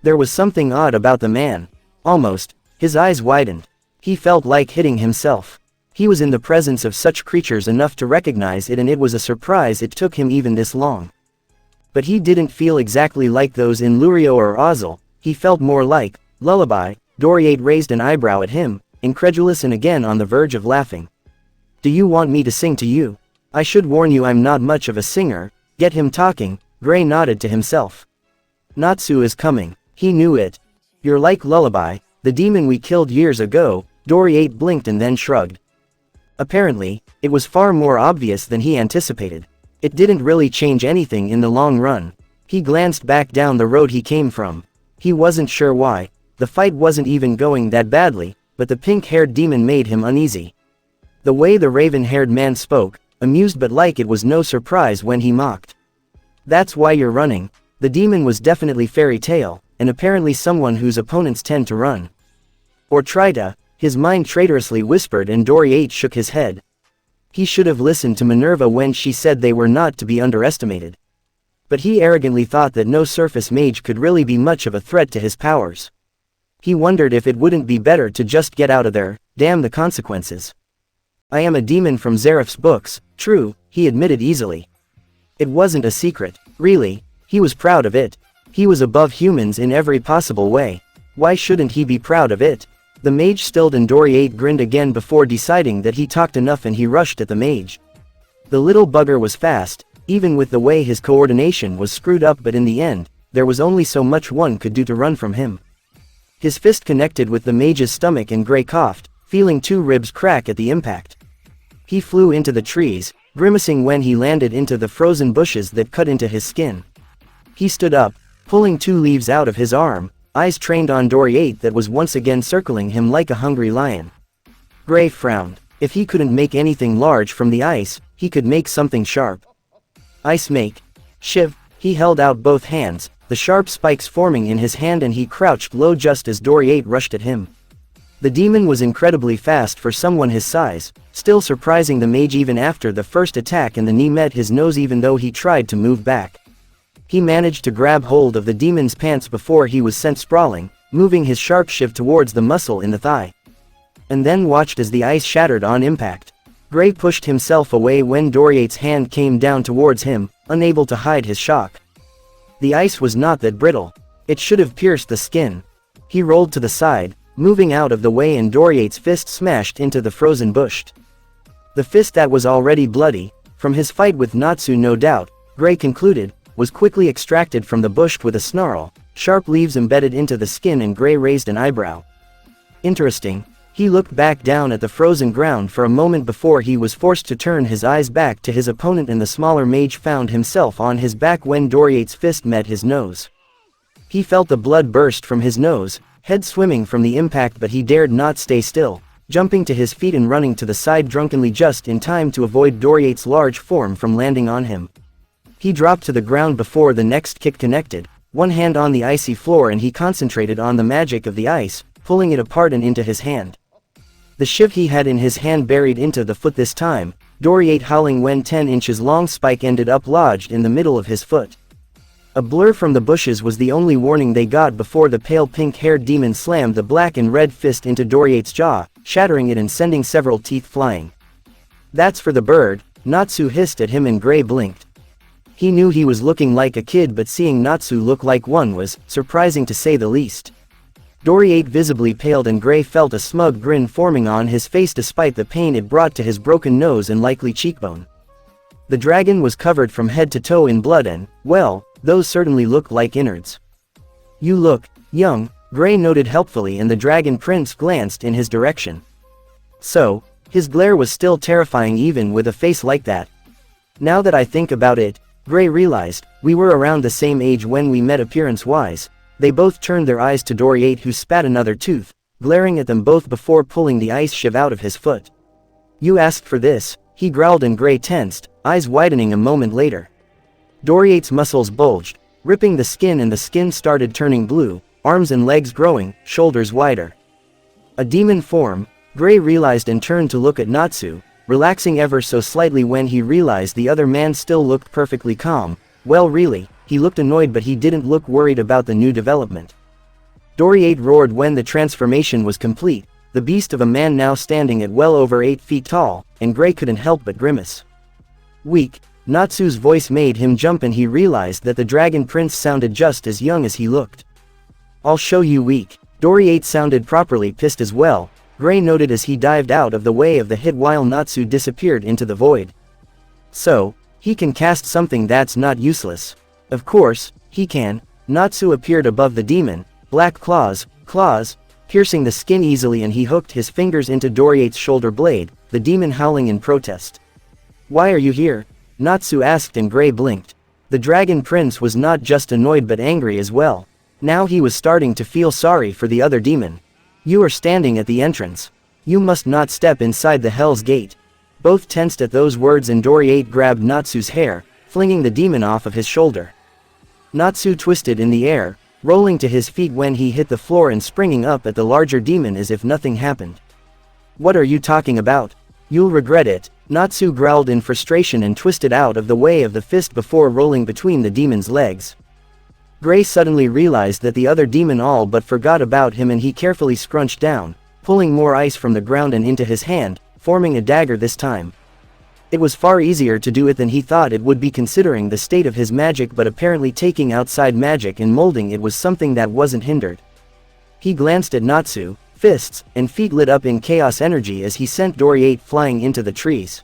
There was something odd about the man. Almost, his eyes widened. He felt like hitting himself. He was in the presence of such creatures enough to recognize it, and it was a surprise it took him even this long. But he didn't feel exactly like those in Lurio or Ozil, he felt more like lullaby. Doriate raised an eyebrow at him, incredulous and again on the verge of laughing. "Do you want me to sing to you? I should warn you I'm not much of a singer." "Get him talking." Gray nodded to himself. "Natsu is coming." He knew it. "You're like Lullaby, the demon we killed years ago." Doriate blinked and then shrugged. Apparently, it was far more obvious than he anticipated. It didn't really change anything in the long run. He glanced back down the road he came from. He wasn't sure why. The fight wasn't even going that badly, but the pink-haired demon made him uneasy. The way the raven-haired man spoke, amused but like it was no surprise when he mocked. "That's why you're running." The demon was definitely fairy tale, and apparently someone whose opponents tend to run. Or try to, his mind traitorously whispered, and Doriate shook his head. He should have listened to Minerva when she said they were not to be underestimated. But he arrogantly thought that no surface mage could really be much of a threat to his powers. He wondered if it wouldn't be better to just get out of there, damn the consequences. "I am a demon from Zeref's books." "True," he admitted easily. It wasn't a secret, really. He was proud of it. He was above humans in every possible way. Why shouldn't he be proud of it? The mage stilled and Doriate grinned again before deciding that he talked enough, and he rushed at the mage. The little bugger was fast, even with the way his coordination was screwed up, but in the end, there was only so much one could do to run from him. His fist connected with the mage's stomach and Gray coughed, feeling 2 ribs crack at the impact. He flew into the trees, grimacing when he landed into the frozen bushes that cut into his skin. He stood up, pulling 2 leaves out of his arm, eyes trained on Doriate that was once again circling him like a hungry lion. Gray frowned. If he couldn't make anything large from the ice, he could make something sharp. "Ice make." Shiv. He held out both hands, the sharp spikes forming in his hand, and he crouched low just as Doriate rushed at him. The demon was incredibly fast for someone his size, still surprising the mage even after the first attack, and the knee met his nose even though he tried to move back. He managed to grab hold of the demon's pants before he was sent sprawling, moving his sharp shiv towards the muscle in the thigh. And then watched as the ice shattered on impact. Gray pushed himself away when Doriate's hand came down towards him, unable to hide his shock. The ice was not that brittle. It should have pierced the skin. He rolled to the side, moving out of the way, and Doriate's fist smashed into the frozen bush. The fist that was already bloody, from his fight with Natsu no doubt, Gray concluded, was quickly extracted from the bush with a snarl, sharp leaves embedded into the skin, and Gray raised an eyebrow. Interesting. He looked back down at the frozen ground for a moment before he was forced to turn his eyes back to his opponent, and the smaller mage found himself on his back when Doriate's fist met his nose. He felt the blood burst from his nose, head swimming from the impact, but he dared not stay still, jumping to his feet and running to the side drunkenly just in time to avoid Doriate's large form from landing on him. He dropped to the ground before the next kick connected, one hand on the icy floor, and he concentrated on the magic of the ice, pulling it apart and into his hand. The shiv he had in his hand buried into the foot this time, Doriate howling when 10 inches long spike ended up lodged in the middle of his foot. A blur from the bushes was the only warning they got before the pale pink-haired demon slammed the black and red fist into Doriate's jaw, shattering it and sending several teeth flying. "That's for the bird," Natsu hissed at him and Gray blinked. He knew he was looking like a kid, but seeing Natsu look like one was surprising to say the least. Doriate visibly paled and Gray felt a smug grin forming on his face despite the pain it brought to his broken nose and likely cheekbone. The dragon was covered from head to toe in blood and, well, those certainly looked like innards. "You look young," Gray noted helpfully, and the dragon prince glanced in his direction. So, his glare was still terrifying even with a face like that. Now that I think about it, Gray realized, we were around the same age when we met appearance-wise. They both turned their eyes to Doriate, who spat another tooth, glaring at them both before pulling the ice shiv out of his foot. "You asked for this," he growled, and Gray tensed, eyes widening a moment later. Doriate's muscles bulged, ripping the skin, and the skin started turning blue, arms and legs growing, shoulders wider. A demon form, Gray realized, and turned to look at Natsu, relaxing ever so slightly when he realized the other man still looked perfectly calm. Well, really, he looked annoyed, but he didn't look worried about the new development. Doriate roared when the transformation was complete, the beast of a man now standing at well over 8 feet tall, and Gray couldn't help but grimace. "Weak," Natsu's voice made him jump, and he realized that the dragon prince sounded just as young as he looked. "I'll show you weak." Doriate sounded properly pissed as well, Gray noted as he dived out of the way of the hit while Natsu disappeared into the void. "So, he can cast something that's not useless." "Of course, he can." Natsu appeared above the demon, black claws, piercing the skin easily, and he hooked his fingers into Doriate's shoulder blade, the demon howling in protest. "Why are you here?" Natsu asked, and Gray blinked. The dragon prince was not just annoyed but angry as well. Now he was starting to feel sorry for the other demon. "You are standing at the entrance. You must not step inside the Hell's Gate." Both tensed at those words, and Doriate grabbed Natsu's hair, flinging the demon off of his shoulder. Natsu twisted in the air, rolling to his feet when he hit the floor and springing up at the larger demon as if nothing happened. "What are you talking about? You'll regret it," Natsu growled in frustration and twisted out of the way of the fist before rolling between the demon's legs. Gray suddenly realized that the other demon all but forgot about him, and he carefully scrunched down, pulling more ice from the ground and into his hand, forming a dagger this time. It was far easier to do it than he thought it would be considering the state of his magic, but apparently taking outside magic and molding it was something that wasn't hindered. He glanced at Natsu, fists and feet lit up in chaos energy as he sent Doriate flying into the trees.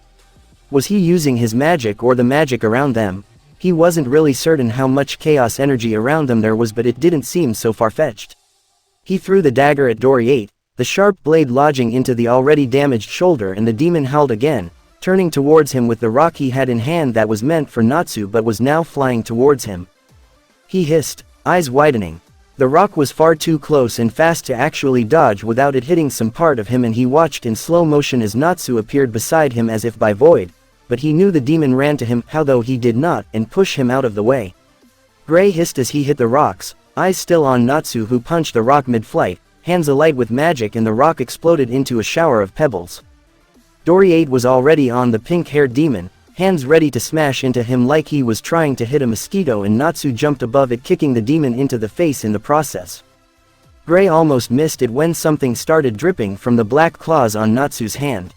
Was he using his magic or the magic around them? He wasn't really certain how much chaos energy around them there was, but it didn't seem so far-fetched. He threw the dagger at Doriate, the sharp blade lodging into the already damaged shoulder, and the demon howled again, turning towards him with the rock he had in hand that was meant for Natsu but was now flying towards him. He hissed, eyes widening. The rock was far too close and fast to actually dodge without it hitting some part of him, and he watched in slow motion as Natsu appeared beside him as if by void. But he knew the demon ran to him, how though he did not, and push him out of the way. Gray hissed as he hit the rocks, eyes still on Natsu, who punched the rock mid-flight, hands alight with magic, and the rock exploded into a shower of pebbles. Doriate was already on the pink-haired demon, hands ready to smash into him like he was trying to hit a mosquito, and Natsu jumped above it, kicking the demon into the face in the process. Gray almost missed it when something started dripping from the black claws on Natsu's hand.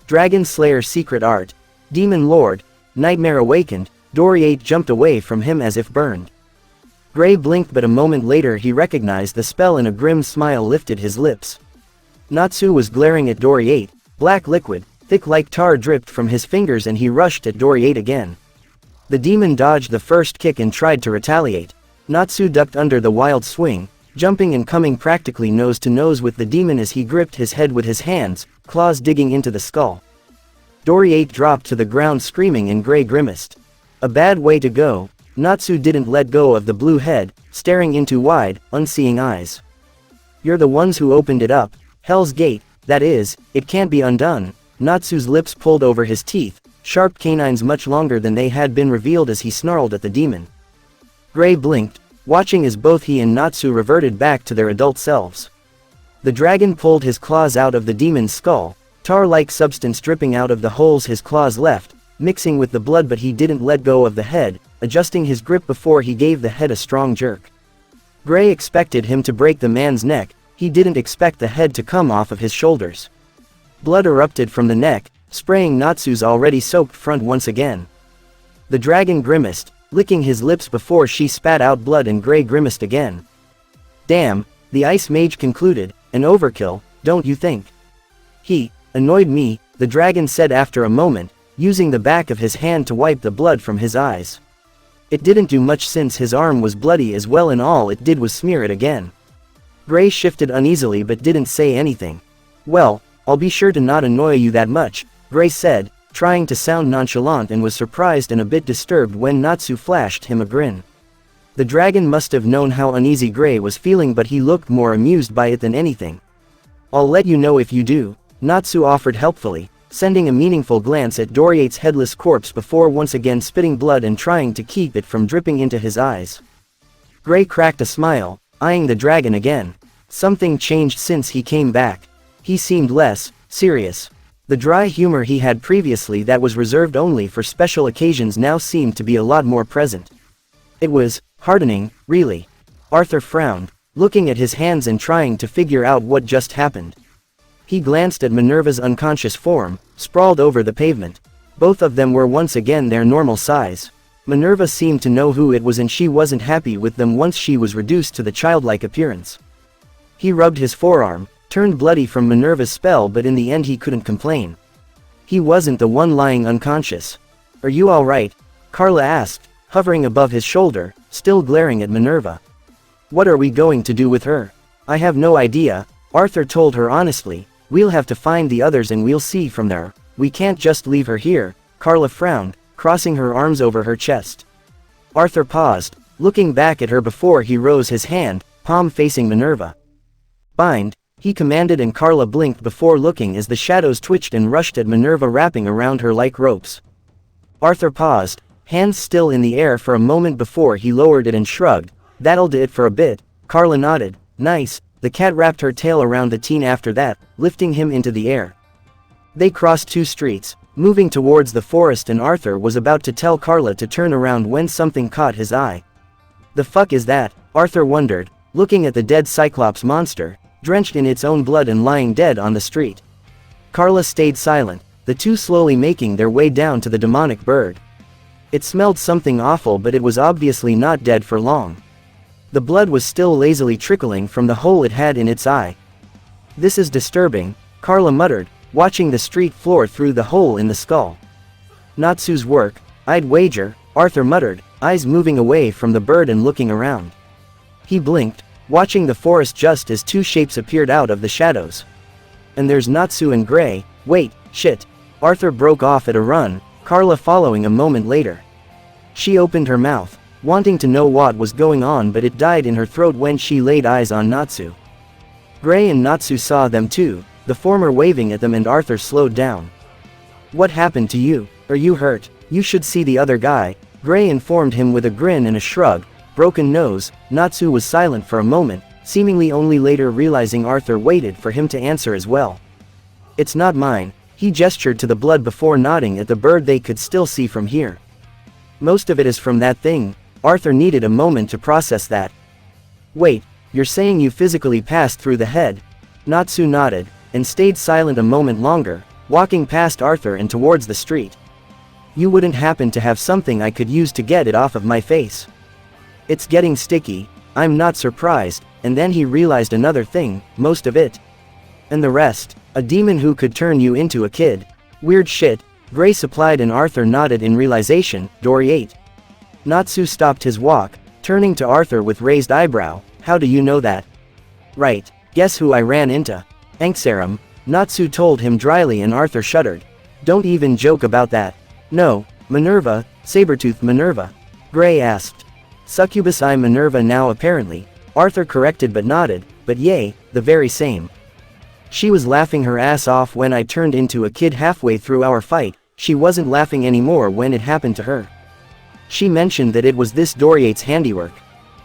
Dragon Slayer Secret Art. Demon Lord, Nightmare awakened. Doriate jumped away from him as if burned. Gray blinked, but a moment later he recognized the spell, and a grim smile lifted his lips. Natsu was glaring at Doriate, black liquid, thick like tar dripped from his fingers, and he rushed at Doriate again. The demon dodged the first kick and tried to retaliate. Natsu ducked under the wild swing, jumping and coming practically nose to nose with the demon as he gripped his head with his hands, claws digging into the skull. Doriate dropped to the ground screaming, and Gray grimaced. A bad way to go. Natsu didn't let go of the blue head, staring into wide, unseeing eyes. "You're the ones who opened it up. Hell's Gate, that is, it can't be undone." Natsu's lips pulled over his teeth, sharp canines much longer than they had been revealed as he snarled at the demon. Gray blinked, watching as both he and Natsu reverted back to their adult selves. The dragon pulled his claws out of the demon's skull, tar-like substance dripping out of the holes his claws left, mixing with the blood, but he didn't let go of the head, adjusting his grip before he gave the head a strong jerk. Gray expected him to break the man's neck, he didn't expect the head to come off of his shoulders. Blood erupted from the neck, spraying Natsu's already soaked front once again. The dragon grimaced, licking his lips before she spat out blood, and Gray grimaced again. Damn, the ice mage concluded, an overkill, don't you think? He annoyed me, the dragon said after a moment, using the back of his hand to wipe the blood from his eyes. It didn't do much since his arm was bloody as well, and all it did was smear it again. Gray shifted uneasily but didn't say anything. Well, I'll be sure to not annoy you that much, Gray said, trying to sound nonchalant, and was surprised and a bit disturbed when Natsu flashed him a grin. The dragon must have known how uneasy Gray was feeling, but he looked more amused by it than anything. I'll let you know if you do, Natsu offered helpfully, sending a meaningful glance at Doriate's headless corpse before once again spitting blood and trying to keep it from dripping into his eyes. Gray cracked a smile, eyeing the dragon again. Something changed since he came back. He seemed less serious. The dry humor he had previously that was reserved only for special occasions now seemed to be a lot more present. It was heartening, really. Arthur frowned, looking at his hands and trying to figure out what just happened. He glanced at Minerva's unconscious form, sprawled over the pavement. Both of them were once again their normal size. Minerva seemed to know who it was, and she wasn't happy with them once she was reduced to the childlike appearance. He rubbed his forearm, turned bloody from Minerva's spell, but in the end he couldn't complain. He wasn't the one lying unconscious. Are you all right? Carla asked, hovering above his shoulder, still glaring at Minerva. What are we going to do with her? I have no idea, Arthur told her honestly. We'll have to find the others and we'll see from there. We can't just leave her here. Carla frowned, crossing her arms over her chest. Arthur paused, looking back at her before he rose his hand, palm facing Minerva. Bind, he commanded, and Carla blinked before looking as the shadows twitched and rushed at Minerva, wrapping around her like ropes. Arthur paused, hands still in the air for a moment before he lowered it and shrugged. That'll do it for a bit. Carla nodded. Nice. The cat wrapped her tail around the teen after that, lifting him into the air. They crossed two streets, moving towards the forest, and Arthur was about to tell Carla to turn around when something caught his eye. The fuck is that? Arthur wondered, looking at the dead Cyclops monster, drenched in its own blood and lying dead on the street. Carla stayed silent, the two slowly making their way down to the demonic bird. It smelled something awful, but it was obviously not dead for long. The blood was still lazily trickling from the hole it had in its eye. This is disturbing, Carla muttered, watching the street floor through the hole in the skull. Natsu's work, I'd wager, Arthur muttered, eyes moving away from the bird and looking around. He blinked, watching the forest just as two shapes appeared out of the shadows. And there's Natsu and Gray. Wait, shit. Arthur broke off at a run, Carla following a moment later. She opened her mouth, wanting to know what was going on, but it died in her throat when she laid eyes on Natsu. Gray and Natsu saw them too, the former waving at them, and Arthur slowed down. What happened to you? Are you hurt? You should see the other guy, Gray informed him with a grin and a shrug. Broken nose. Natsu was silent for a moment, seemingly only later realizing Arthur waited for him to answer as well. It's not mine. He gestured to the blood before nodding at the bird they could still see from here. Most of it is from that thing. Arthur needed a moment to process that. Wait, you're saying you physically passed through the head? Natsu nodded, and stayed silent a moment longer, walking past Arthur and towards the street. You wouldn't happen to have something I could use to get it off of my face? It's getting sticky. I'm not surprised. And then he realized another thing, most of it. And the rest, a demon who could turn you into a kid. Weird shit, Gray supplied, and Arthur nodded in realization. Doriate. Natsu stopped his walk, turning to Arthur with raised eyebrow. How do you know that? Right. Guess who I ran into? Anksarum, Natsu told him dryly, and Arthur shuddered. Don't even joke about that. No, Minerva, Sabertooth Minerva. Gray asked. Succubus I Minerva now apparently, Arthur corrected but nodded, but yay, the very same. She was laughing her ass off when I turned into a kid halfway through our fight, She wasn't laughing anymore when it happened to her. She mentioned that it was this Doriate's handiwork.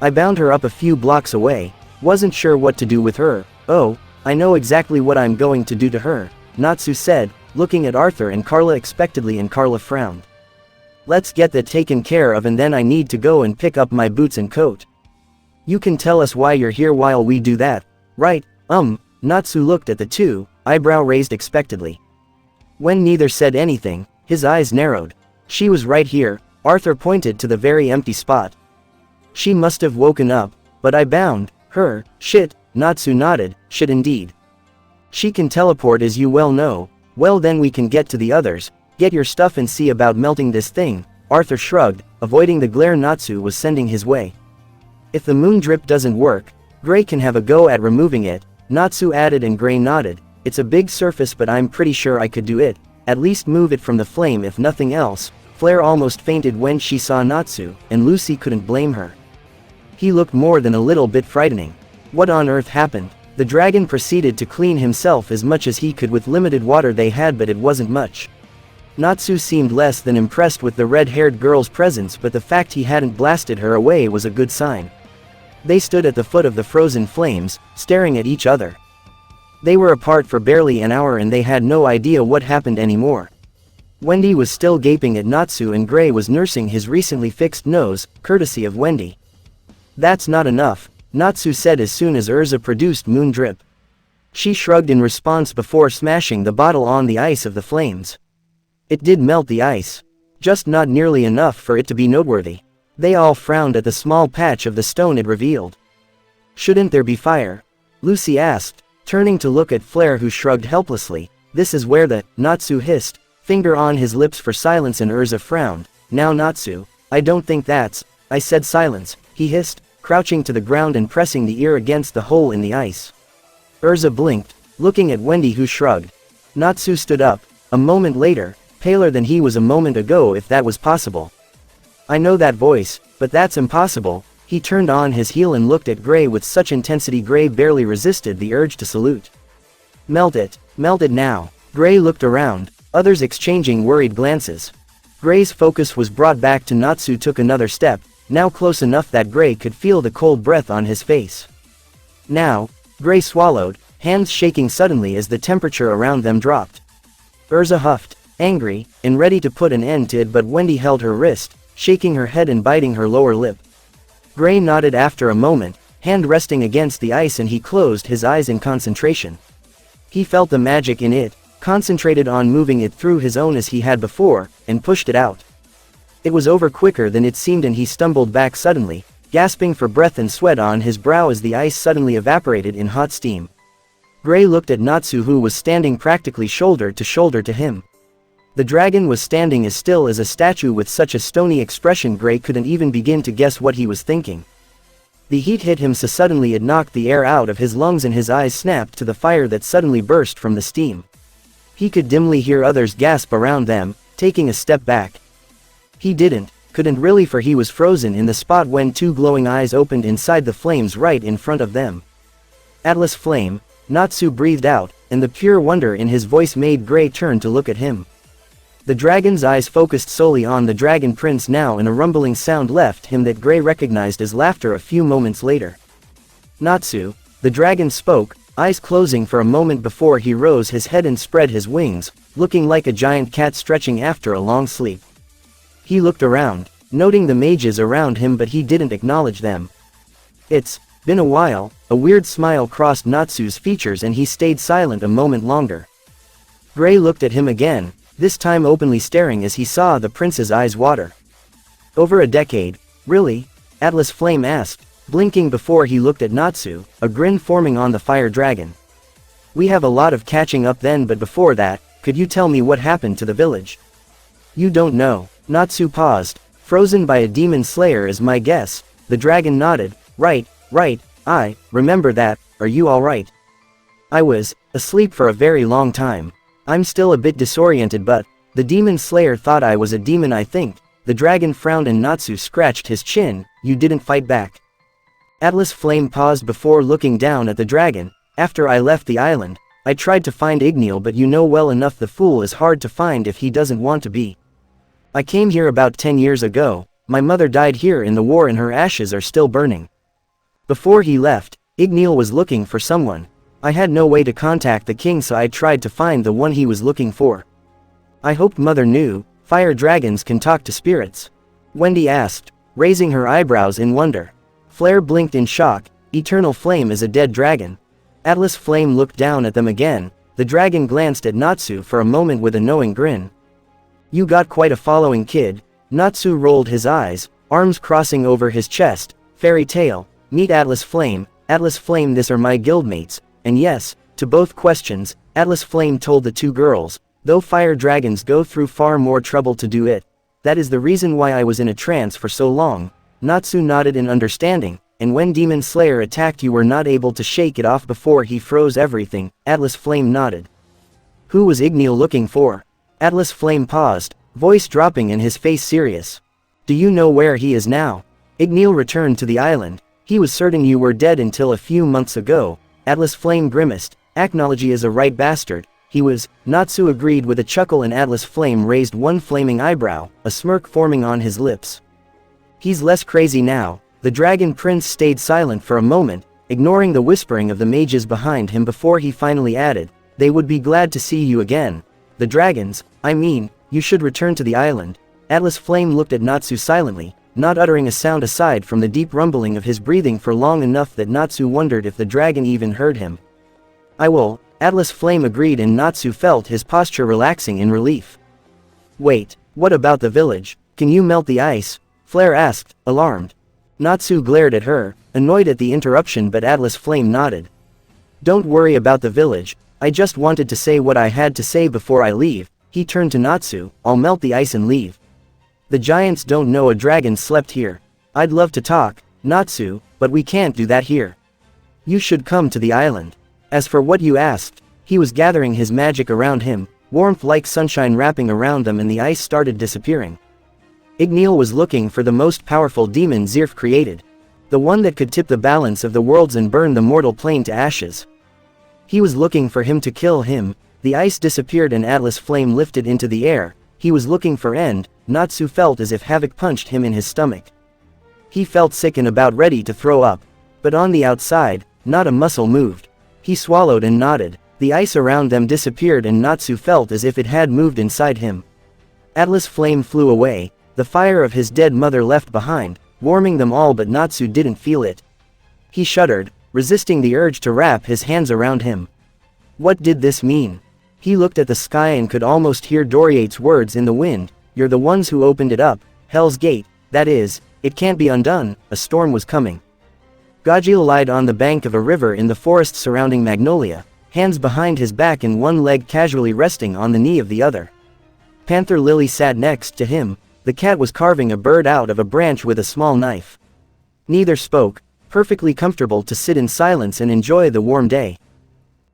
I bound her up a few blocks away, wasn't sure what to do with her. Oh, I know exactly what I'm going to do to her, Natsu said, looking at Arthur and Carla expectantly, and Carla frowned. Let's get that taken care of, and then I need to go and pick up my boots and coat. You can tell us why you're here while we do that, right? Natsu looked at the two, eyebrow raised expectantly. When neither said anything, his eyes narrowed. She was right here, Arthur pointed to the very empty spot. She must have woken up, but I bound her. Shit, Natsu nodded, shit indeed. She can teleport, as you well know. Well, then we can get to the others, get your stuff and see about melting this thing. Arthur shrugged, avoiding the glare Natsu was sending his way. If the moon drip doesn't work, Gray can have a go at removing it, Natsu added, and Gray nodded. It's a big surface, but I'm pretty sure I could do it, at least move it from the flame if nothing else. Flair almost fainted when she saw Natsu, and Lucy couldn't blame her. He looked more than a little bit frightening. What on earth happened? The dragon proceeded to clean himself as much as he could with limited water they had, but it wasn't much. Natsu seemed less than impressed with the red-haired girl's presence, but the fact he hadn't blasted her away was a good sign. They stood at the foot of the frozen flames, staring at each other. They were apart for barely an hour and they had no idea what happened anymore. Wendy was still gaping at Natsu and Gray was nursing his recently fixed nose, courtesy of Wendy. That's not enough, Natsu said as soon as Urza produced moon drip. She shrugged in response before smashing the bottle on the ice of the flames. It did melt the ice. Just not nearly enough for it to be noteworthy. They all frowned at the small patch of the stone it revealed. Shouldn't there be fire? Lucy asked, turning to look at Flair, who shrugged helplessly. This is where the, Natsu hissed, finger on his lips for silence, and Urza frowned. Now Natsu, I don't think that's, I said silence, he hissed, crouching to the ground and pressing the ear against the hole in the ice. Urza blinked, looking at Wendy, who shrugged. Natsu stood up, a moment later, paler than he was a moment ago, if that was possible. I know that voice, but that's impossible. He turned on his heel and looked at Gray with such intensity Gray barely resisted the urge to salute. Melt it now. Gray looked around, others exchanging worried glances. Gray's focus was brought back to Natsu, took another step, now close enough that Gray could feel the cold breath on his face. Now, Gray swallowed, hands shaking suddenly as the temperature around them dropped. Urza huffed, angry, and ready to put an end to it, but Wendy held her wrist, shaking her head and biting her lower lip. Gray nodded after a moment, hand resting against the ice, and he closed his eyes in concentration. He felt the magic in it, concentrated on moving it through his own as he had before, and pushed it out. It was over quicker than it seemed, and he stumbled back suddenly, gasping for breath and sweat on his brow as the ice suddenly evaporated in hot steam. Gray looked at Natsu, who was standing practically shoulder to him. The dragon was standing as still as a statue with such a stony expression Gray couldn't even begin to guess what he was thinking. The heat hit him so suddenly it knocked the air out of his lungs and his eyes snapped to the fire that suddenly burst from the steam. He could dimly hear others gasp around them, taking a step back. He couldn't really, for he was frozen in the spot when two glowing eyes opened inside the flames right in front of them. Atlas flame, Natsu breathed out, and the pure wonder in his voice made Gray turn to look at him. The dragon's eyes focused solely on the dragon prince now, and a rumbling sound left him that Gray recognized as laughter a few moments later. Natsu, the dragon spoke, eyes closing for a moment before he rose his head and spread his wings, looking like a giant cat stretching after a long sleep. He looked around, noting the mages around him, but he didn't acknowledge them. It's been a while. A weird smile crossed Natsu's features and he stayed silent a moment longer. Gray looked at him again, this time openly staring as he saw the prince's eyes water. Over a decade, really? Atlas Flame asked, blinking before he looked at Natsu, a grin forming on the fire dragon. We have a lot of catching up then, but before that, could you tell me what happened to the village? You don't know. Natsu paused, frozen by a demon slayer is my guess. The dragon nodded. Right, I remember that. Are you alright? I was asleep for a very long time. I'm still a bit disoriented, but the demon slayer thought I was a demon, I think. The dragon frowned and Natsu scratched his chin. You didn't fight back. Atlas Flame paused before looking down at the dragon. After I left the island, I tried to find Igneel, but you know well enough the fool is hard to find if he doesn't want to be. I came here about 10 years ago, my mother died here in the war and her ashes are still burning. Before he left, Igneel was looking for someone. I had no way to contact the king, so I tried to find the one he was looking for. I hoped mother knew, fire dragons can talk to spirits. Wendy asked, raising her eyebrows in wonder. Flare blinked in shock. Eternal Flame is a dead dragon. Atlas Flame looked down at them again. The dragon glanced at Natsu for a moment with a knowing grin. You got quite a following, kid. Natsu rolled his eyes, arms crossing over his chest. Fairy tale, meet Atlas Flame. Atlas Flame, this are my guildmates. And yes, to both questions, Atlas Flame told the two girls, though fire dragons go through far more trouble to do it. That is the reason why I was in a trance for so long. Natsu nodded in understanding, and when Demon Slayer attacked you were not able to shake it off before he froze everything. Atlas Flame nodded. Who was Igneel looking for? Atlas Flame paused, voice dropping and his face serious. Do you know where he is now? Igneel returned to the island. He was certain you were dead until a few months ago. Atlas Flame grimaced. Acnologia is a right bastard. He was. Natsu agreed with a chuckle and Atlas Flame raised one flaming eyebrow, a smirk forming on his lips. He's less crazy now. The Dragon Prince stayed silent for a moment, ignoring the whispering of the mages behind him before he finally added, they would be glad to see you again. The dragons, I mean, you should return to the island. Atlas Flame looked at Natsu silently, not uttering a sound aside from the deep rumbling of his breathing for long enough that Natsu wondered if the dragon even heard him. I will, Atlas Flame agreed and Natsu felt his posture relaxing in relief. Wait, what about the village? Can you melt the ice? Flare asked, alarmed. Natsu glared at her, annoyed at the interruption, but Atlas Flame nodded. Don't worry about the village, I just wanted to say what I had to say before I leave. He turned to Natsu, I'll melt the ice and leave. The giants don't know a dragon slept here. I'd love to talk, Natsu, but we can't do that here. You should come to the island. As for what you asked, he was gathering his magic around him, warmth like sunshine wrapping around them and the ice started disappearing. Igneel was looking for the most powerful demon Zirf created. The one that could tip the balance of the worlds and burn the mortal plane to ashes. He was looking for him to kill him. The ice disappeared and Atlas Flame lifted into the air. He was looking for end. Natsu felt as if havoc punched him in his stomach. He felt sick and about ready to throw up. But on the outside, not a muscle moved. He swallowed and nodded. The ice around them disappeared and Natsu felt as if it had moved inside him. Atlas Flame flew away. The fire of his dead mother left behind, warming them all, but Natsu didn't feel it. He shuddered, resisting the urge to wrap his hands around him. What did this mean? He looked at the sky and could almost hear Doriate's words in the wind. You're the ones who opened it up, Hell's Gate, that is, it can't be undone. A storm was coming. Jackal lied on the bank of a river in the forest surrounding Magnolia, hands behind his back and one leg casually resting on the knee of the other. Panther Lily sat next to him. The cat was carving a bird out of a branch with a small knife. Neither spoke, perfectly comfortable to sit in silence and enjoy the warm day.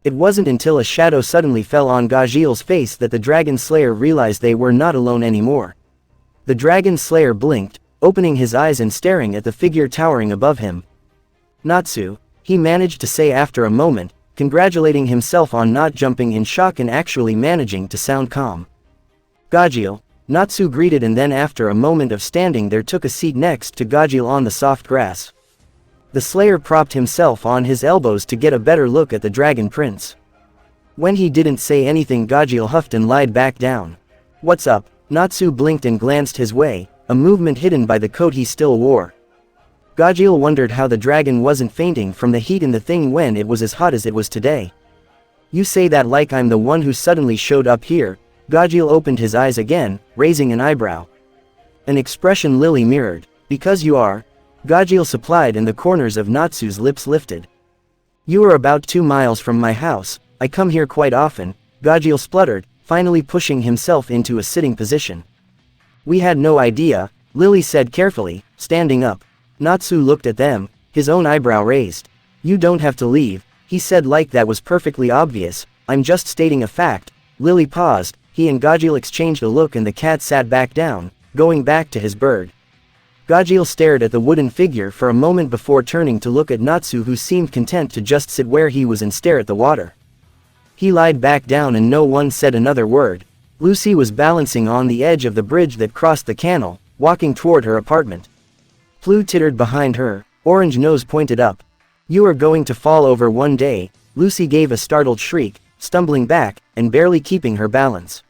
It wasn't until a shadow suddenly fell on Gajiel's face that the Dragon Slayer realized they were not alone anymore. The Dragon Slayer blinked, opening his eyes and staring at the figure towering above him. Natsu, he managed to say after a moment, congratulating himself on not jumping in shock and actually managing to sound calm. Gajiel, Natsu greeted and then after a moment of standing there took a seat next to Gajiel on the soft grass. The Slayer propped himself on his elbows to get a better look at the Dragon Prince. When he didn't say anything, Gajiel huffed and lied back down. What's up? Natsu blinked and glanced his way, a movement hidden by the coat he still wore. Gajiel wondered how the dragon wasn't fainting from the heat in the thing when it was as hot as it was today. You say that like I'm the one who suddenly showed up here. Gajiel opened his eyes again, raising an eyebrow. An expression Lily mirrored. Because you are. Gajiel supplied and the corners of Natsu's lips lifted. You are about 2 miles from my house. I come here quite often. Gajiel spluttered, finally pushing himself into a sitting position. We had no idea, Lily said carefully, standing up. Natsu looked at them, his own eyebrow raised. You don't have to leave, he said like that was perfectly obvious. I'm just stating a fact. Lily paused. He and Gajiel exchanged a look and the cat sat back down, going back to his bird. Gajiel stared at the wooden figure for a moment before turning to look at Natsu, who seemed content to just sit where he was and stare at the water. He lied back down and no one said another word. Lucy was balancing on the edge of the bridge that crossed the canal, walking toward her apartment. Plu tittered behind her, orange nose pointed up. You are going to fall over one day. Lucy gave a startled shriek, stumbling back, and barely keeping her balance.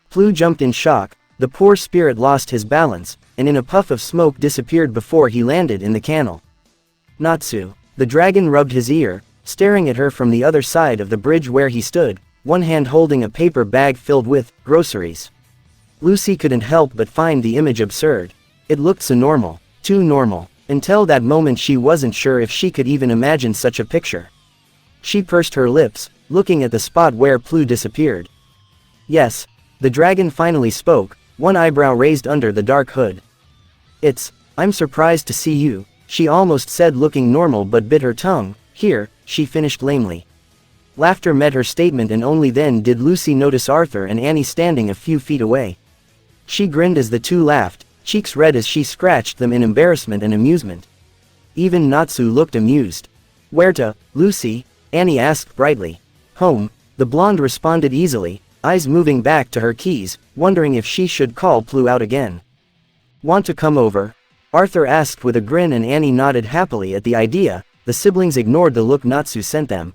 Plu jumped in shock, the poor spirit lost his balance, and in a puff of smoke disappeared before he landed in the canal. Natsu. The dragon rubbed his ear, staring at her from the other side of the bridge where he stood, one hand holding a paper bag filled with groceries. Lucy couldn't help but find the image absurd. It looked so normal, too normal. Until that moment she wasn't sure if she could even imagine such a picture. She pursed her lips, looking at the spot where Plu disappeared. Yes. The dragon finally spoke, one eyebrow raised under the dark hood. I'm surprised to see you, she almost said, looking normal, but bit her tongue. Here, she finished lamely. Laughter met her statement, and only then did Lucy notice Arthur and Annie standing a few feet away. She grinned as the two laughed, cheeks red as she scratched them in embarrassment and amusement. Even Natsu looked amused. Where to, Lucy? Annie asked brightly. Home, the blonde responded easily, eyes moving back to her keys, wondering if she should call Plu out again. Want to come over? Arthur asked with a grin, and Annie nodded happily at the idea. The siblings ignored the look Natsu sent them.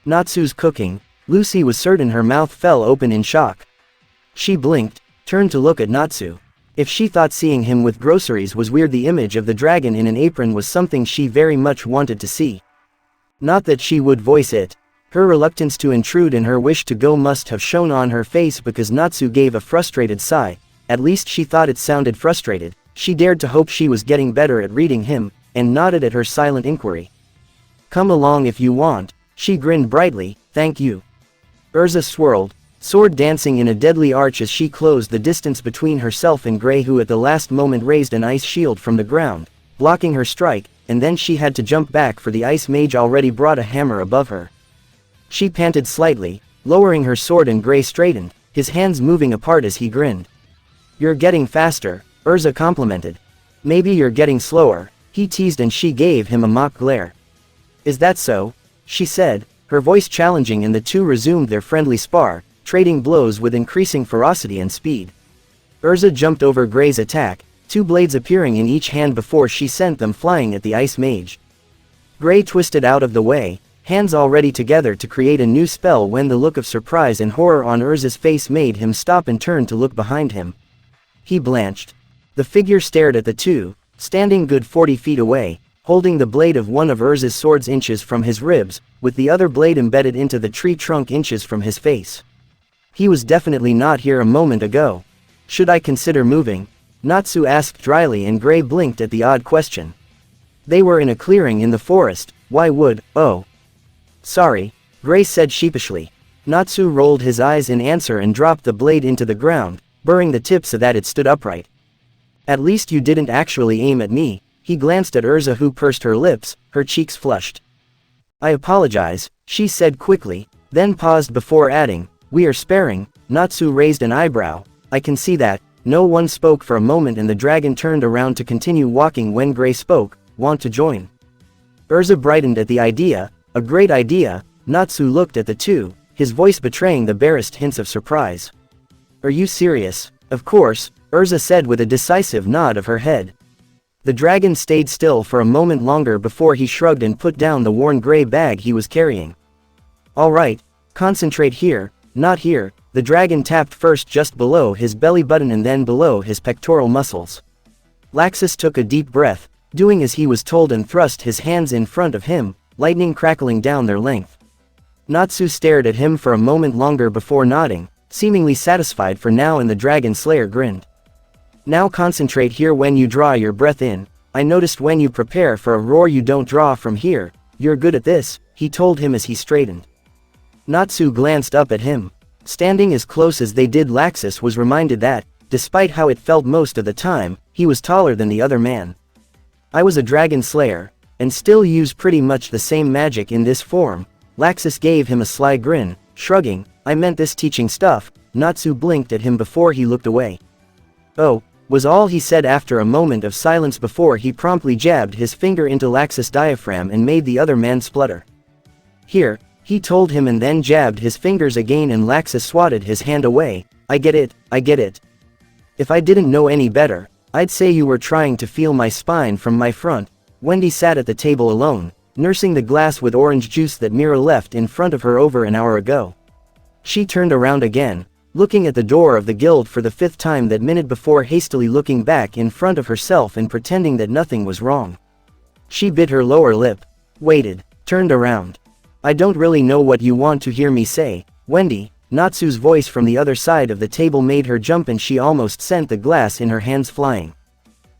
Natsu's cooking, Lucy was certain. Her mouth fell open in shock. She blinked, turned to look at Natsu. If she thought seeing him with groceries was weird, the image of the dragon in an apron was something she very much wanted to see. Not that she would voice it. Her reluctance to intrude and her wish to go must have shown on her face, because Natsu gave a frustrated sigh. At least she thought it sounded frustrated. She dared to hope she was getting better at reading him, and nodded at her silent inquiry. Come along if you want. She grinned brightly, thank you. Urza swirled, sword dancing in a deadly arch as she closed the distance between herself and Gray, who at the last moment raised an ice shield from the ground, blocking her strike, and then she had to jump back, for the ice mage already brought a hammer above her. She panted slightly, lowering her sword, and Gray straightened, his hands moving apart as he grinned. You're getting faster, Urza complimented. Maybe you're getting slower, he teased, and she gave him a mock glare. Is that so? She said, her voice challenging, and the two resumed their friendly spar, trading blows with increasing ferocity and speed. Urza jumped over Gray's attack, two blades appearing in each hand before she sent them flying at the ice mage. Gray twisted out of the way, hands already together to create a new spell, when the look of surprise and horror on Urza's face made him stop and turn to look behind him. He blanched. The figure stared at the two, standing good 40 feet away, holding the blade of one of Urza's swords inches from his ribs, with the other blade embedded into the tree trunk inches from his face. He was definitely not here a moment ago. Should I consider moving? Natsu asked dryly, and Gray blinked at the odd question. They were in a clearing in the forest, why would, oh. Sorry, Gray said sheepishly. Natsu rolled his eyes in answer and dropped the blade into the ground, burring the tip so that it stood upright. At least you didn't actually aim at me. He glanced at Urza, who pursed her lips, her cheeks flushed. I apologize, she said quickly, then paused before adding, we are sparing. Natsu raised an eyebrow. I can see that. No one spoke for a moment, and the dragon turned around to continue walking when Gray spoke. Want to join? Urza brightened at the idea. A great idea. Natsu looked at the two, his voice betraying the barest hints of surprise. Are you serious? Of course, Urza said with a decisive nod of her head. The dragon stayed still for a moment longer before he shrugged and put down the worn gray bag he was carrying. All right, concentrate here, not here. The dragon tapped first just below his belly button and then below his pectoral muscles. Laxus took a deep breath, doing as he was told, and thrust his hands in front of him, lightning crackling down their length. Natsu stared at him for a moment longer before nodding, seemingly satisfied for now, and the dragon slayer grinned. Now concentrate here when you draw your breath in. I noticed when you prepare for a roar you don't draw from here. You're good at this, he told him as he straightened. Natsu glanced up at him. Standing as close as they did, Laxus was reminded that, despite how it felt most of the time, he was taller than the other man. I was a dragon slayer, and still use pretty much the same magic in this form. Laxus gave him a sly grin, shrugging. I meant this teaching stuff. Natsu blinked at him before he looked away. Oh, was all he said after a moment of silence before he promptly jabbed his finger into Laxus' diaphragm and made the other man splutter. Here, He told him and then jabbed his fingers again and Laxus swatted his hand away. I get it, I get it. If I didn't know any better, I'd say you were trying to feel my spine from my front. Wendy sat at the table alone, nursing the glass with orange juice that Mira left in front of her over an hour ago. She turned around again, looking at the door of the guild for the 5th time that minute before hastily looking back in front of herself and pretending that nothing was wrong. She bit her lower lip, waited, turned around. I don't really know what you want to hear me say, Wendy. Natsu's voice from the other side of the table made her jump and she almost sent the glass in her hands flying.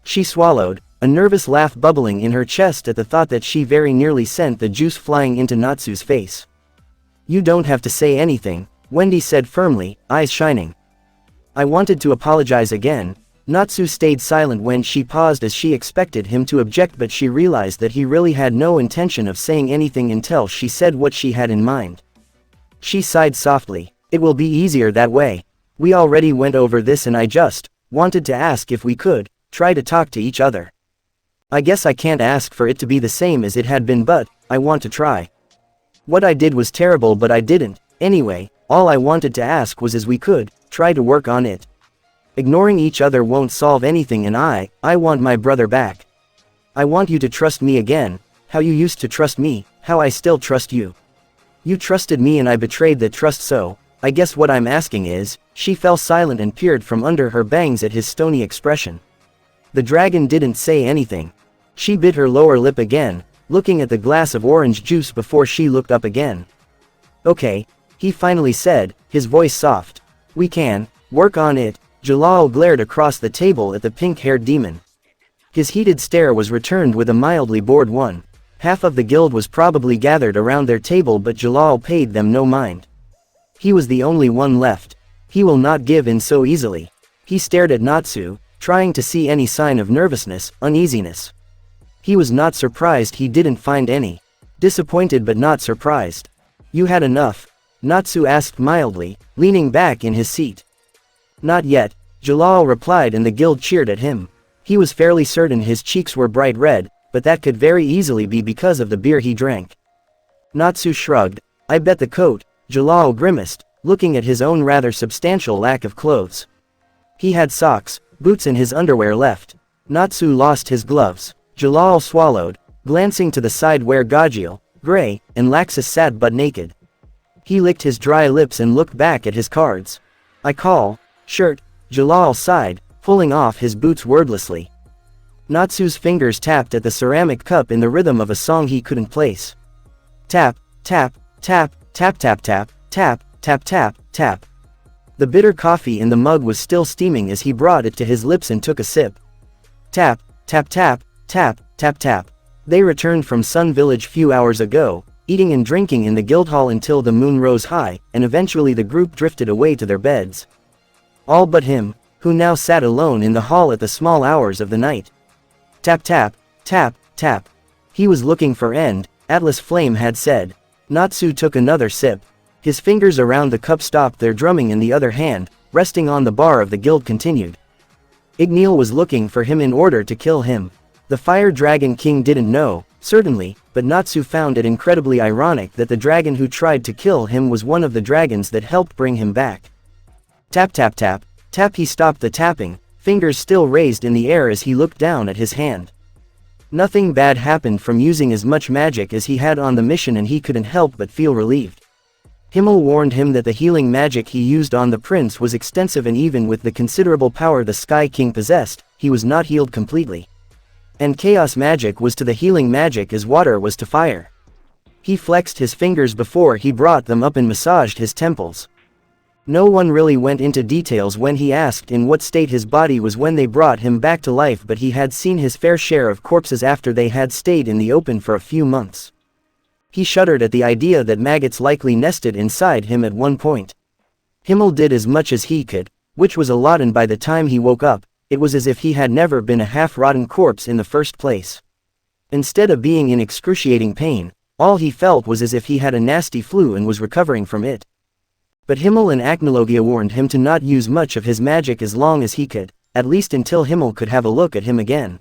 She swallowed, a nervous laugh bubbling in her chest at the thought that she very nearly sent the juice flying into Natsu's face. You don't have to say anything, Wendy said firmly, eyes shining. I wanted to apologize again. Natsu stayed silent when she paused as she expected him to object, but she realized that he really had no intention of saying anything until she said what she had in mind. She sighed softly. It will be easier that way. We already went over this and I just wanted to ask if we could try to talk to each other. I guess I can't ask for it to be the same as it had been, but I want to try. What I did was terrible, but I didn't. Anyway, all I wanted to ask was as we could try to work on it. Ignoring each other won't solve anything and I want my brother back. I want you to trust me again, how you used to trust me, how I still trust you. You trusted me and I betrayed that trust, so I guess what I'm asking is, she fell silent and peered from under her bangs at his stony expression. The dragon didn't say anything. She bit her lower lip again, looking at the glass of orange juice before she looked up again. Okay, he finally said, his voice soft. We can work on it. Jellal glared across the table at the pink-haired demon. His heated stare was returned with a mildly bored one. Half of the guild was probably gathered around their table, but Jellal paid them no mind. He was the only one left. He will not give in so easily. He stared at Natsu, trying to see any sign of nervousness, uneasiness. He was not surprised he didn't find any. Disappointed but not surprised. You had enough? Natsu asked mildly, leaning back in his seat. Not yet, Jellal replied, and the guild cheered at him. He was fairly certain his cheeks were bright red, but that could very easily be because of the beer he drank. Natsu shrugged. I bet the coat. Jellal grimaced, looking at his own rather substantial lack of clothes. He had socks, boots and his underwear left. Natsu lost his gloves. Jellal swallowed, glancing to the side where Gajil, Gray, and Laxus sat butt naked. He licked his dry lips and looked back at his cards. I call shirt, Jellal sighed, pulling off his boots wordlessly. Natsu's fingers tapped at the ceramic cup in the rhythm of a song he couldn't place. Tap, tap, tap, tap tap tap, tap, tap tap, tap. The bitter coffee in the mug was still steaming as he brought it to his lips and took a sip. Tap, tap tap, tap, tap tap. They returned from Sun Village few hours ago, eating and drinking in the guildhall until the moon rose high, and eventually the group drifted away to their beds. All but him, who now sat alone in the hall at the small hours of the night. Tap tap, tap, tap. He was looking for End, Atlas Flame had said. Natsu took another sip. His fingers around the cup stopped their drumming and the other hand, resting on the bar of the guild, continued. Igneel was looking for him in order to kill him. The Fire Dragon King didn't know, certainly, but Natsu found it incredibly ironic that the dragon who tried to kill him was one of the dragons that helped bring him back. Tap tap tap, tap. He stopped the tapping, fingers still raised in the air as he looked down at his hand. Nothing bad happened from using as much magic as he had on the mission, and he couldn't help but feel relieved. Himmel warned him that the healing magic he used on the prince was extensive, and even with the considerable power the Sky King possessed, he was not healed completely. And chaos magic was to the healing magic as water was to fire. He flexed his fingers before he brought them up and massaged his temples. No one really went into details when he asked in what state his body was when they brought him back to life, but he had seen his fair share of corpses after they had stayed in the open for a few months. He shuddered at the idea that maggots likely nested inside him at one point. Himmel did as much as he could, which was a lot, and by the time he woke up, it was as if he had never been a half-rotten corpse in the first place. Instead of being in excruciating pain, all he felt was as if he had a nasty flu and was recovering from it. But Himmel and Acnologia warned him to not use much of his magic as long as he could, at least until Himmel could have a look at him again.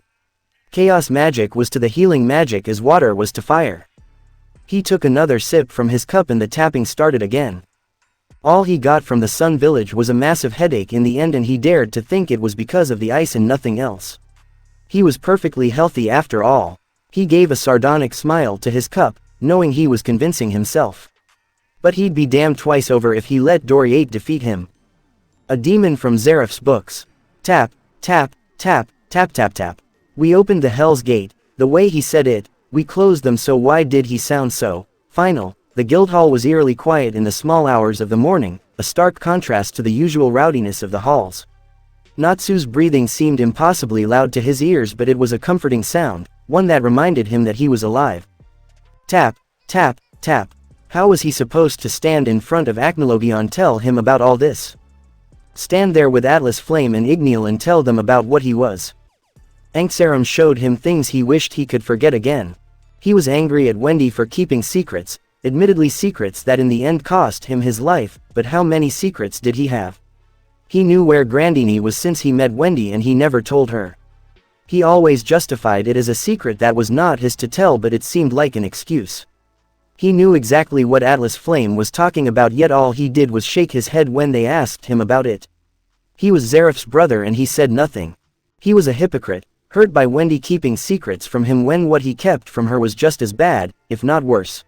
Chaos magic was to the healing magic as water was to fire. He took another sip from his cup and the tapping started again. All he got from the Sun Village was a massive headache in the end, and he dared to think it was because of the ice and nothing else. He was perfectly healthy after all. He gave a sardonic smile to his cup, knowing he was convincing himself. But he'd be damned twice over if he let Doriate defeat him. A demon from Zeref's books. Tap, tap, tap, tap tap tap. We opened the Hell's Gate. The way he said it, we closed them, so why did he sound so final? The Guildhall was eerily quiet in the small hours of the morning, a stark contrast to the usual rowdiness of the halls. Natsu's breathing seemed impossibly loud to his ears, but it was a comforting sound, one that reminded him that he was alive. Tap, tap, tap. How was he supposed to stand in front of Acnologia and tell him about all this? Stand there with Atlas Flame and Igneal and tell them about what he was? Anxarum showed him things he wished he could forget again. He was angry at Wendy for keeping secrets, admittedly secrets that in the end cost him his life, but how many secrets did he have? He knew where Grandini was since he met Wendy, and he never told her. He always justified it as a secret that was not his to tell, but it seemed like an excuse. He knew exactly what Atlas Flame was talking about, yet all he did was shake his head when they asked him about it. He was Zeref's brother and he said nothing. He was a hypocrite, hurt by Wendy keeping secrets from him when what he kept from her was just as bad, if not worse.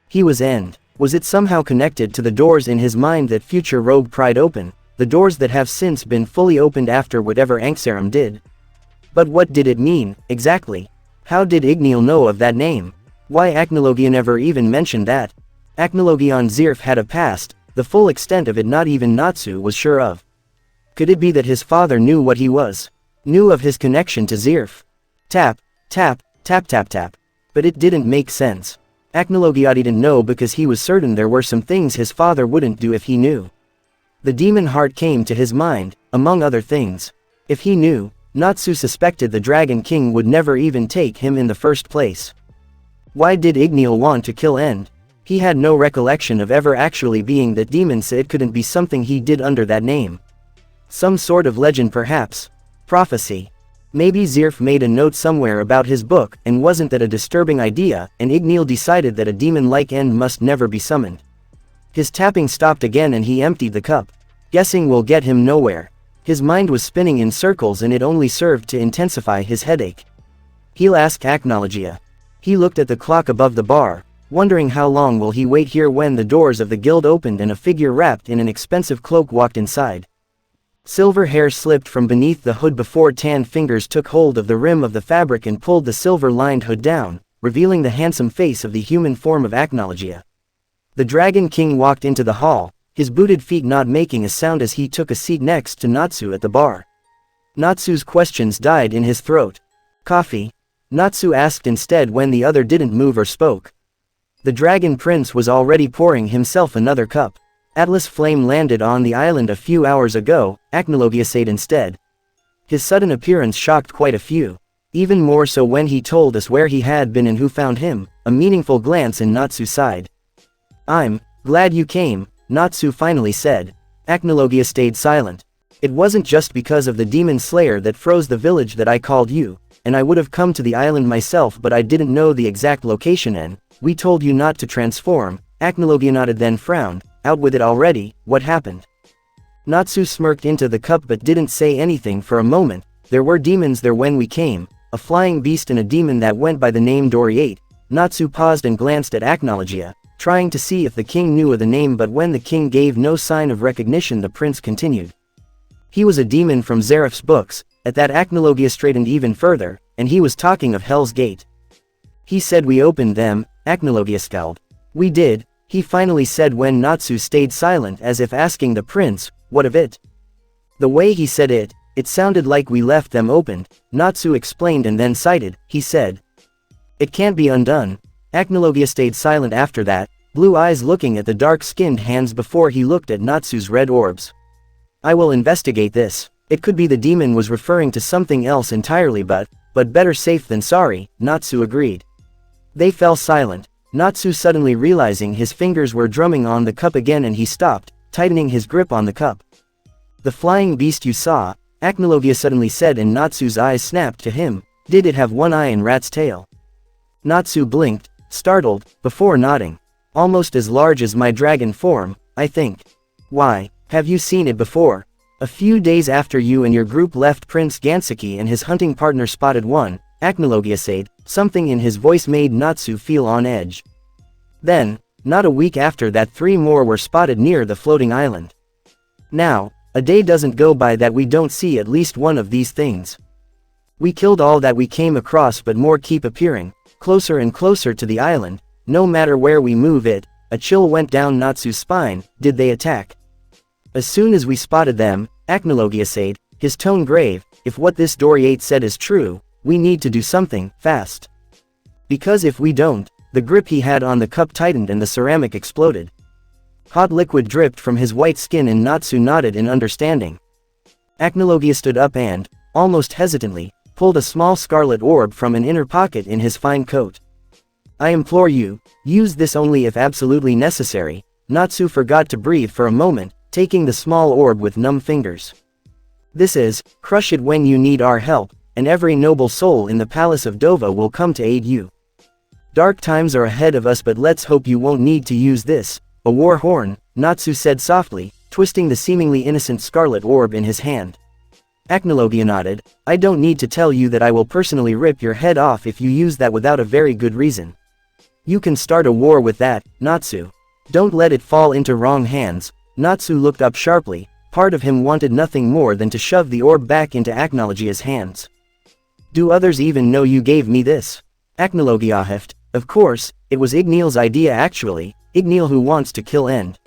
He was end. Was it somehow connected to the doors in his mind that future Rogue pried open, the doors that have since been fully opened after whatever Anxarum did? But what did it mean, exactly? How did Igneal know of that name? Why Acnologia never even mentioned that? Acnologia and Zeref had a past, the full extent of it not even Natsu was sure of. Could it be that his father knew what he was? Knew of his connection to Zeref? Tap, tap, tap tap tap. But it didn't make sense. Acnologia didn't know because he was certain there were some things his father wouldn't do if he knew. The demon heart came to his mind, among other things. If he knew, Natsu suspected the Dragon King would never even take him in the first place. Why did Igneal want to kill End? He had no recollection of ever actually being that demon, so it couldn't be something he did under that name. Some sort of legend perhaps. Prophecy. Maybe Zeref made a note somewhere about his book, and wasn't that a disturbing idea, and Igneal decided that a demon like End must never be summoned. His tapping stopped again and he emptied the cup. Guessing will get him nowhere. His mind was spinning in circles and it only served to intensify his headache. He'll ask Acnologia. He looked at the clock above the bar, wondering how long will he wait here when the doors of the guild opened and a figure wrapped in an expensive cloak walked inside. Silver hair slipped from beneath the hood before tan fingers took hold of the rim of the fabric and pulled the silver-lined hood down, revealing the handsome face of the human form of Acnologia. The Dragon King walked into the hall, his booted feet not making a sound as he took a seat next to Natsu at the bar. Natsu's questions died in his throat. Coffee? Natsu asked instead when the other didn't move or spoke. The Dragon Prince was already pouring himself another cup. Atlas Flame landed on the island a few hours ago, Acnologia said instead. His sudden appearance shocked quite a few. Even more so when he told us where he had been and who found him, a meaningful glance in Natsu's side. I'm glad you came, Natsu finally said. Acnologia stayed silent. It wasn't just because of the demon slayer that froze the village that I called you, and I would have come to the island myself, but I didn't know the exact location and we told you not to transform. Acnologia nodded then frowned. Out with it already, what happened? Natsu smirked into the cup but didn't say anything for a moment. There were demons there when we came, a flying beast and a demon that went by the name Doriate. Natsu paused and glanced at Acnologia, trying to see if the king knew of the name, but when the king gave no sign of recognition the prince continued. He was a demon from Zeref's books. At that Acnologia straightened even further, and he was talking of Hell's Gate. He said we opened them, Acnologia scowled. We did, he finally said when Natsu stayed silent as if asking the prince, what of it? The way he said it, it sounded like we left them opened, Natsu explained and then cited, he said. It can't be undone. Acnologia stayed silent after that, blue eyes looking at the dark-skinned hands before he looked at Natsu's red orbs. I will investigate this. It could be the demon was referring to something else entirely, but better safe than sorry, Natsu agreed. They fell silent. Natsu suddenly realizing his fingers were drumming on the cup again and he stopped, tightening his grip on the cup. The flying beast you saw, Acnologia suddenly said and Natsu's eyes snapped to him. Did it have one eye and rat's tail? Natsu blinked. startled, before nodding. Almost as large as my dragon form, I think. Why, have you seen it before? A few days after you and your group left, Prince Gansaki and his hunting partner spotted one, Acnologia said. Something in his voice made Natsu feel on edge. Then, not a week after that, 3 more were spotted near the floating island. Now, a day doesn't go by that we don't see at least one of these things. We killed all that we came across, but more keep appearing, closer and closer to the island. No matter where we move it. A chill went down Natsu's spine. Did they attack? As soon as we spotted them, Acnologia said, his tone grave, if what this Doriate said is true, we need to do something, fast. Because if we don't, the grip he had on the cup tightened and the ceramic exploded. Hot liquid dripped from his white skin and Natsu nodded in understanding. Acnologia stood up and, almost hesitantly, pulled a small scarlet orb from an inner pocket in his fine coat. I implore you, use this only if absolutely necessary. Natsu forgot to breathe for a moment, taking the small orb with numb fingers. This is, crush it when you need our help, and every noble soul in the palace of Dova will come to aid you. Dark times are ahead of us, but let's hope you won't need to use this. A war horn, Natsu said softly, twisting the seemingly innocent scarlet orb in his hand. Acnologia nodded. I don't need to tell you that I will personally rip your head off if you use that without a very good reason. You can start a war with that, Natsu. Don't let it fall into wrong hands. Natsu looked up sharply. Part of him wanted nothing more than to shove the orb back into Acnologia's hands. Do others even know you gave me this? Acnologia heft. Of course, it was Ignil's idea actually. Ignil who wants to kill End.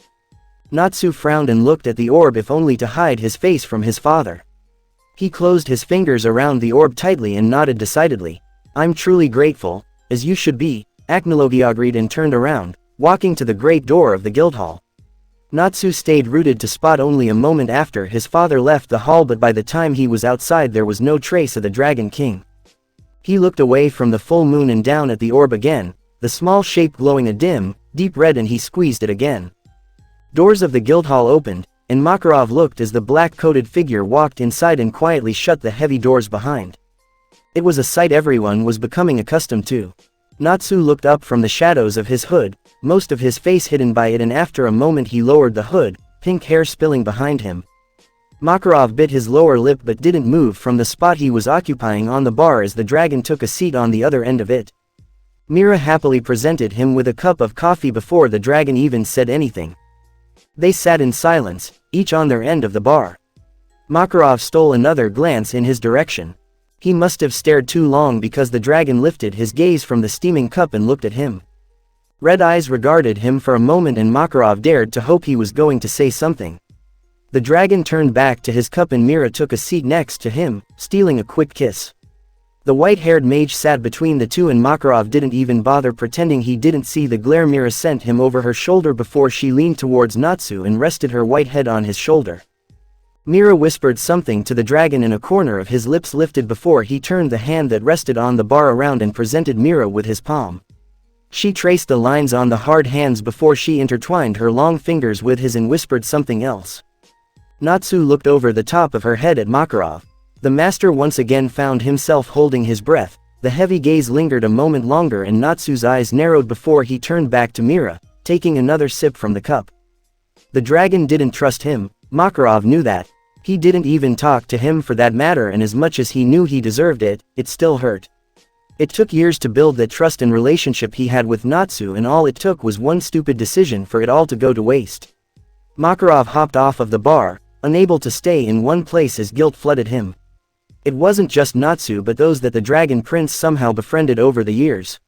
Natsu frowned and looked at the orb, if only to hide his face from his father. He closed his fingers around the orb tightly and nodded decidedly. I'm truly grateful, as you should be. Acnologia agreed and turned around, walking to the great door of the guildhall. Natsu stayed rooted to spot only a moment after his father left the hall, but by the time he was outside there was no trace of the Dragon King. He looked away from the full moon and down at the orb again, the small shape glowing a dim, deep red, and he squeezed it again. Doors of the guildhall opened, and Makarov looked as the black-coated figure walked inside and quietly shut the heavy doors behind. It was a sight everyone was becoming accustomed to. Natsu looked up from the shadows of his hood, most of his face hidden by it, and after a moment he lowered the hood, pink hair spilling behind him. Makarov bit his lower lip but didn't move from the spot he was occupying on the bar as the dragon took a seat on the other end of it. Mira happily presented him with a cup of coffee before the dragon even said anything. They sat in silence, each on their end of the bar. Makarov stole another glance in his direction. He must have stared too long because the dragon lifted his gaze from the steaming cup and looked at him. Red eyes regarded him for a moment and Makarov dared to hope he was going to say something. The dragon turned back to his cup and Mira took a seat next to him, stealing a quick kiss. The white-haired mage sat between the two and Makarov didn't even bother pretending he didn't see the glare Mira sent him over her shoulder before she leaned towards Natsu and rested her white head on his shoulder. Mira whispered something to the dragon and a corner of his lips lifted before he turned the hand that rested on the bar around and presented Mira with his palm. She traced the lines on the hard hands before she intertwined her long fingers with his and whispered something else. Natsu looked over the top of her head at Makarov. The master once again found himself holding his breath. The heavy gaze lingered a moment longer and Natsu's eyes narrowed before he turned back to Mira, taking another sip from the cup. The dragon didn't trust him. Makarov knew that. He didn't even talk to him for that matter, and as much as he knew he deserved it, it still hurt. It took years to build that trust and relationship he had with Natsu, and all it took was one stupid decision for it all to go to waste. Makarov hopped off of the bar, unable to stay in one place as guilt flooded him. It wasn't just Natsu but those that the Dragon Prince somehow befriended over the years.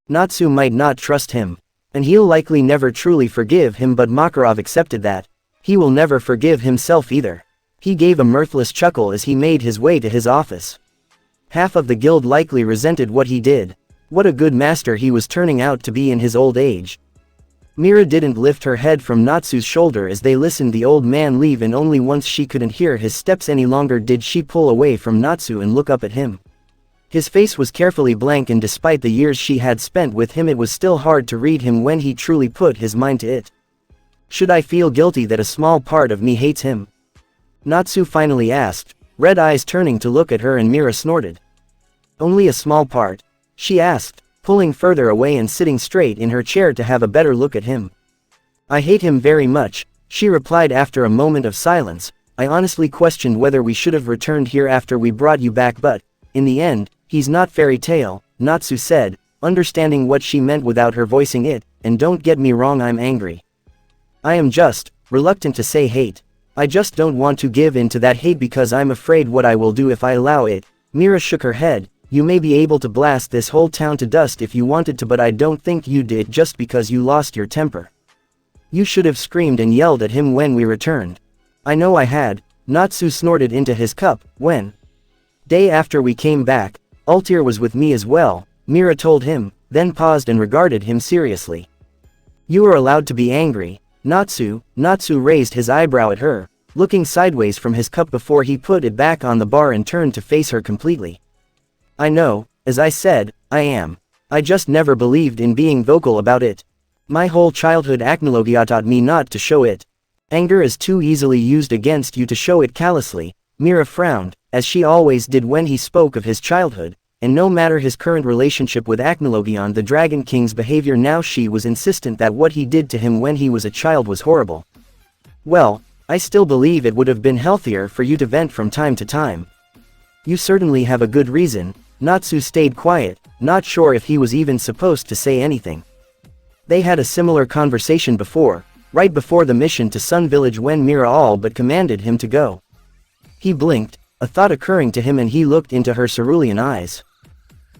Natsu might not trust him. And he'll likely never truly forgive him, but Makarov accepted that. He will never forgive himself either. He gave a mirthless chuckle as he made his way to his office. Half of the guild likely resented what he did. What a good master he was turning out to be in his old age. Mira didn't lift her head from Natsu's shoulder as they listened the old man leave, and only once she couldn't hear his steps any longer did she pull away from Natsu and look up at him. His face was carefully blank, and despite the years she had spent with him it was still hard to read him when he truly put his mind to it. Should I feel guilty that a small part of me hates him? Natsu finally asked, red eyes turning to look at her, and Mira snorted. Only a small part? She asked. pulling further away and sitting straight in her chair to have a better look at him. I hate him very much, she replied after a moment of silence. I honestly questioned whether we should have returned here after we brought you back, but, in the end, he's not fairy tale, Natsu said, understanding what she meant without her voicing it, and don't get me wrong, I'm angry. I am just, reluctant to say hate. I just don't want to give in to that hate because I'm afraid what I will do if I allow it. Mira shook her head. You may be able to blast this whole town to dust if you wanted to, but I don't think you did just because you lost your temper. You should have screamed and yelled at him when we returned. I know I had, Natsu snorted into his cup. When? Day after we came back, Altair was with me as well, Mira told him, then paused and regarded him seriously. You are allowed to be angry, Natsu. Natsu raised his eyebrow at her, looking sideways from his cup before he put it back on the bar and turned to face her completely. I know, as I said, I am. I just never believed in being vocal about it. My whole childhood Acnologia taught me not to show it. Anger is too easily used against you to show it callously. Mira frowned, as she always did when he spoke of his childhood, and no matter his current relationship with Acnologion the Dragon King's behavior now, she was insistent that what he did to him when he was a child was horrible. Well, I still believe it would have been healthier for you to vent from time to time. You certainly have a good reason. Natsu stayed quiet, not sure if he was even supposed to say anything. They had a similar conversation before, right before the mission to Sun Village when Mira all but commanded him to go. He blinked, a thought occurring to him, and he looked into her cerulean eyes.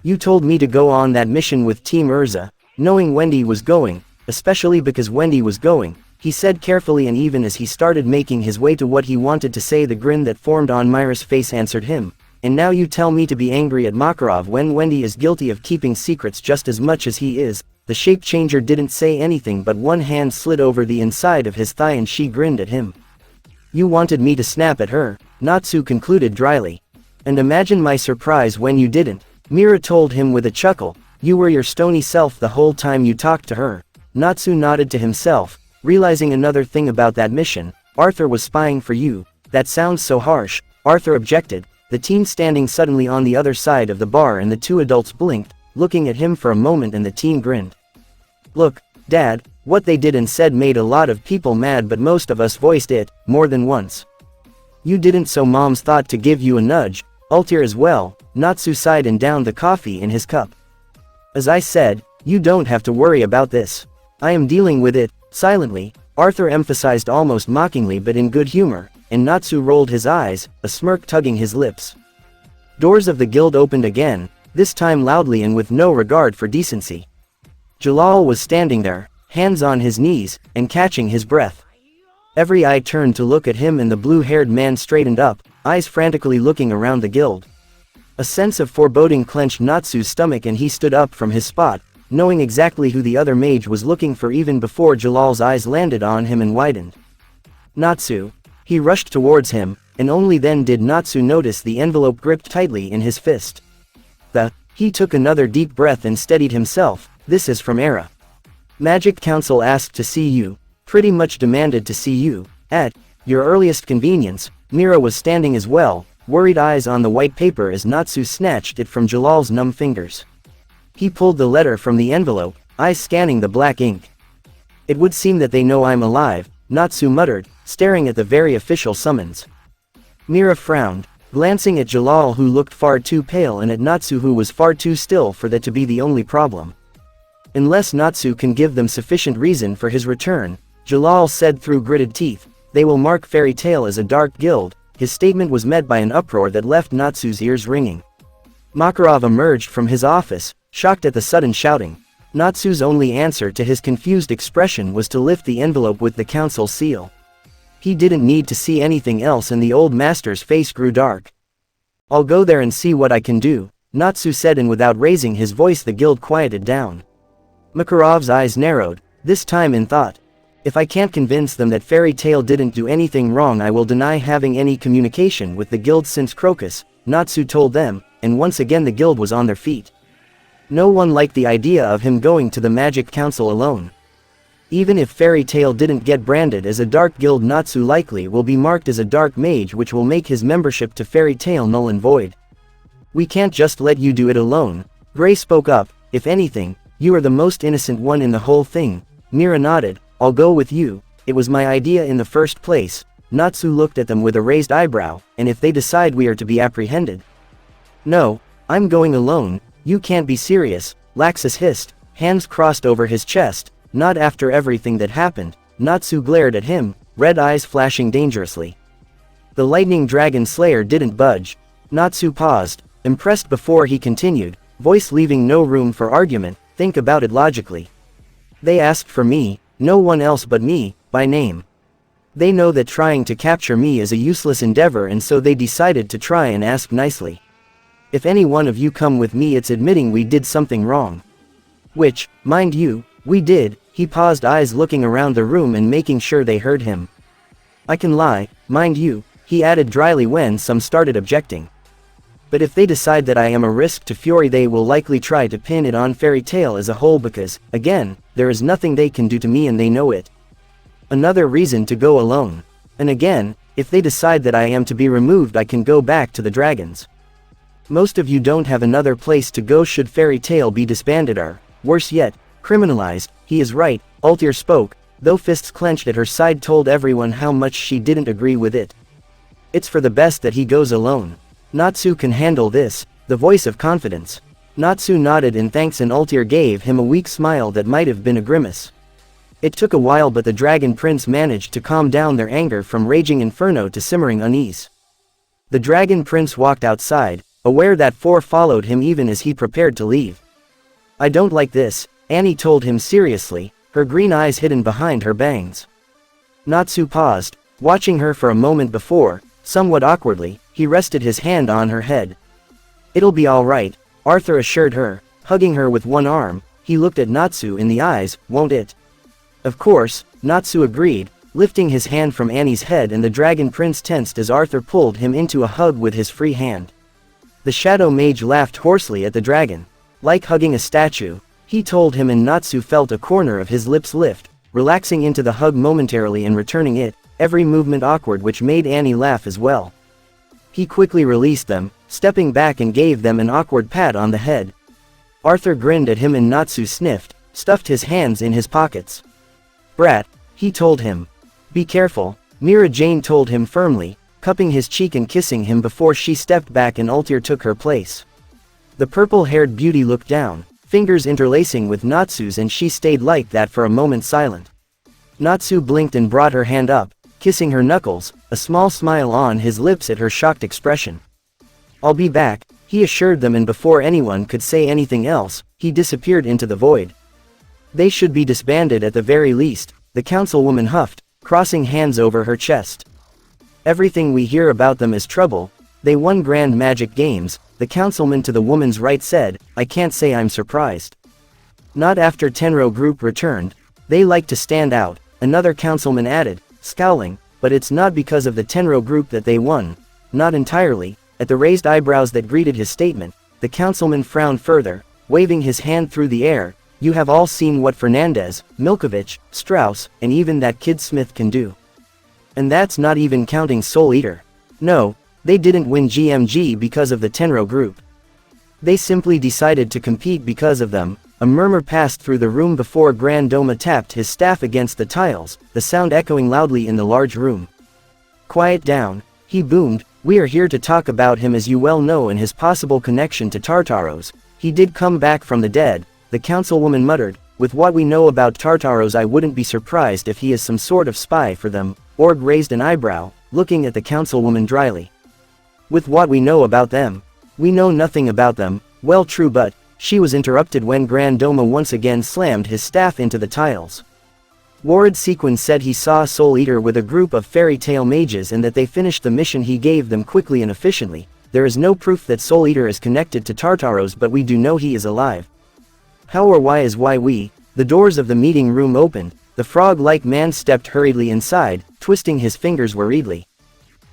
You told me to go on that mission with Team Urza, knowing Wendy was going, especially because Wendy was going, he said carefully, and even as he started making his way to what he wanted to say, the grin that formed on Myra's face answered him. And now you tell me to be angry at Makarov when Wendy is guilty of keeping secrets just as much as he is. The shape changer didn't say anything, but one hand slid over the inside of his thigh and she grinned at him. You wanted me to snap at her, Natsu concluded dryly. And imagine my surprise when you didn't, Mira told him with a chuckle. You were your stony self the whole time you talked to her. Natsu nodded to himself, realizing another thing about that mission. Arthur was spying for you. That sounds so harsh, Arthur objected. The teen standing suddenly on the other side of the bar, and the two adults blinked, looking at him for a moment, and the teen grinned. Look, Dad, what they did and said made a lot of people mad, but most of us voiced it, more than once. You didn't, so Mom's thought to give you a nudge. Altair as well, Natsu sighed and downed the coffee in his cup. As I said, you don't have to worry about this. I am dealing with it, silently, Arthur emphasized almost mockingly but in good humor, and Natsu rolled his eyes, a smirk tugging his lips. Doors of the guild opened again, this time loudly and with no regard for decency. Jellal was standing there, hands on his knees, and catching his breath. Every eye turned to look at him, and the blue-haired man straightened up, eyes frantically looking around the guild. A sense of foreboding clenched Natsu's stomach, and he stood up from his spot, knowing exactly who the other mage was looking for even before Jallal's eyes landed on him and widened. Natsu. He rushed towards him, and only then did Natsu notice the envelope gripped tightly in his fist. He took another deep breath and steadied himself. This is from Era. Magic Council asked to see you, pretty much demanded to see you, at your earliest convenience. Mira was standing as well, worried eyes on the white paper as Natsu snatched it from Jallal's numb fingers. He pulled the letter from the envelope, eyes scanning the black ink. It would seem that they know I'm alive, Natsu muttered, staring at the very official summons. Mira frowned, glancing at Jellal, who looked far too pale, and at Natsu, who was far too still for that to be the only problem. Unless Natsu can give them sufficient reason for his return, Jellal said through gritted teeth, they will mark Fairy Tail as a dark guild. His statement was met by an uproar that left Natsu's ears ringing. Makarov emerged from his office, shocked at the sudden shouting. Natsu's only answer to his confused expression was to lift the envelope with the council seal. He didn't need to see anything else, and the old master's face grew dark. I'll go there and see what I can do, Natsu said, and without raising his voice the guild quieted down. Makarov's eyes narrowed, this time in thought. If I can't convince them that Fairy Tail didn't do anything wrong, I will deny having any communication with the guild since Crocus, Natsu told them, and once again the guild was on their feet. No one liked the idea of him going to the Magic Council alone. Even if Fairy Tail didn't get branded as a dark guild, Natsu likely will be marked as a dark mage, which will make his membership to Fairy Tail null and void. We can't just let you do it alone, Gray spoke up, if anything, you are the most innocent one in the whole thing. Mira nodded. I'll go with you, it was my idea in the first place. Natsu looked at them with a raised eyebrow, and if they decide we are to be apprehended. No, I'm going alone, you can't be serious, Laxus hissed, hands crossed over his chest. Not after everything that happened. Natsu glared at him, red eyes flashing dangerously. The lightning dragon slayer didn't budge. Natsu paused, impressed before he continued, voice leaving no room for argument. Think about it logically. They asked for me, no one else but me, by name. They know that trying to capture me is a useless endeavor, and so they decided to try and ask nicely. If any one of you come with me, it's admitting we did something wrong. Which, mind you, we did. He paused, eyes looking around the room and making sure they heard him. I can lie, mind you, he added dryly when some started objecting. But if they decide that I am a risk to Fury, they will likely try to pin it on Fairy Tail as a whole because, again, there is nothing they can do to me and they know it. Another reason to go alone. And again, if they decide that I am to be removed, I can go back to the dragons. Most of you don't have another place to go should Fairy Tail be disbanded or, worse yet, criminalized. He is right, Altair spoke, though fists clenched at her side told everyone how much she didn't agree with it. It's for the best that he goes alone. Natsu can handle this, the voice of confidence. Natsu nodded in thanks and Altair gave him a weak smile that might have been a grimace. It took a while, but the Dragon Prince managed to calm down their anger from raging inferno to simmering unease. The Dragon Prince walked outside, aware that four followed him even as he prepared to leave. I don't like this, Annie told him seriously, her green eyes hidden behind her bangs. Natsu paused, watching her for a moment before, somewhat awkwardly, he rested his hand on her head. It'll be all right, Arthur assured her, hugging her with one arm. He looked at Natsu in the eyes, won't it? Of course, Natsu agreed, lifting his hand from Annie's head, and the Dragon Prince tensed as Arthur pulled him into a hug with his free hand. The Shadow Mage laughed hoarsely at the dragon. Like hugging a statue, he told him, and Natsu felt a corner of his lips lift, relaxing into the hug momentarily and returning it, every movement awkward, which made Annie laugh as well. He quickly released them, stepping back and gave them an awkward pat on the head. Arthur grinned at him and Natsu sniffed, stuffed his hands in his pockets. Brat, he told him. Be careful, Mira Jane told him firmly, cupping his cheek and kissing him before she stepped back and Altair took her place. The purple-haired beauty looked down, fingers interlacing with Natsu's, and she stayed like that for a moment silent. Natsu blinked and brought her hand up, kissing her knuckles, a small smile on his lips at her shocked expression. I'll be back, he assured them, and before anyone could say anything else, he disappeared into the void. They should be disbanded at the very least, the councilwoman huffed, crossing hands over her chest. Everything we hear about them is trouble. They won Grand Magic Games, the councilman to the woman's right said. I can't say I'm surprised. Not after Tenro Group returned. They like to stand out, another councilman added, scowling, but it's not because of the Tenro Group that they won. Not entirely. At the raised eyebrows that greeted his statement, the councilman frowned further, waving his hand through the air. You have all seen what Fernandez, Milkovich, Strauss, and even that kid Smith can do. And that's not even counting Souleater. No, they didn't win GMG because of the Tenro Group. They simply decided to compete because of them. A murmur passed through the room before Grand Doma tapped his staff against the tiles, the sound echoing loudly in the large room. Quiet down, he boomed. We are here to talk about him, as you well know, and his possible connection to Tartaros. He did come back from the dead, the councilwoman muttered. With what we know about Tartaros, I wouldn't be surprised if he is some sort of spy for them. Org raised an eyebrow, looking at the councilwoman dryly. With what we know about them? We know nothing about them. Well, true, but she was interrupted when Grand Doma once again slammed his staff into the tiles. Warred Sequin said he saw Souleater with a group of fairy tale mages and that they finished the mission he gave them quickly and efficiently. There is no proof that Souleater is connected to Tartaros, but we do know he is alive. How or why is why we. The doors of the meeting room opened. The frog-like man stepped hurriedly inside, twisting his fingers worriedly.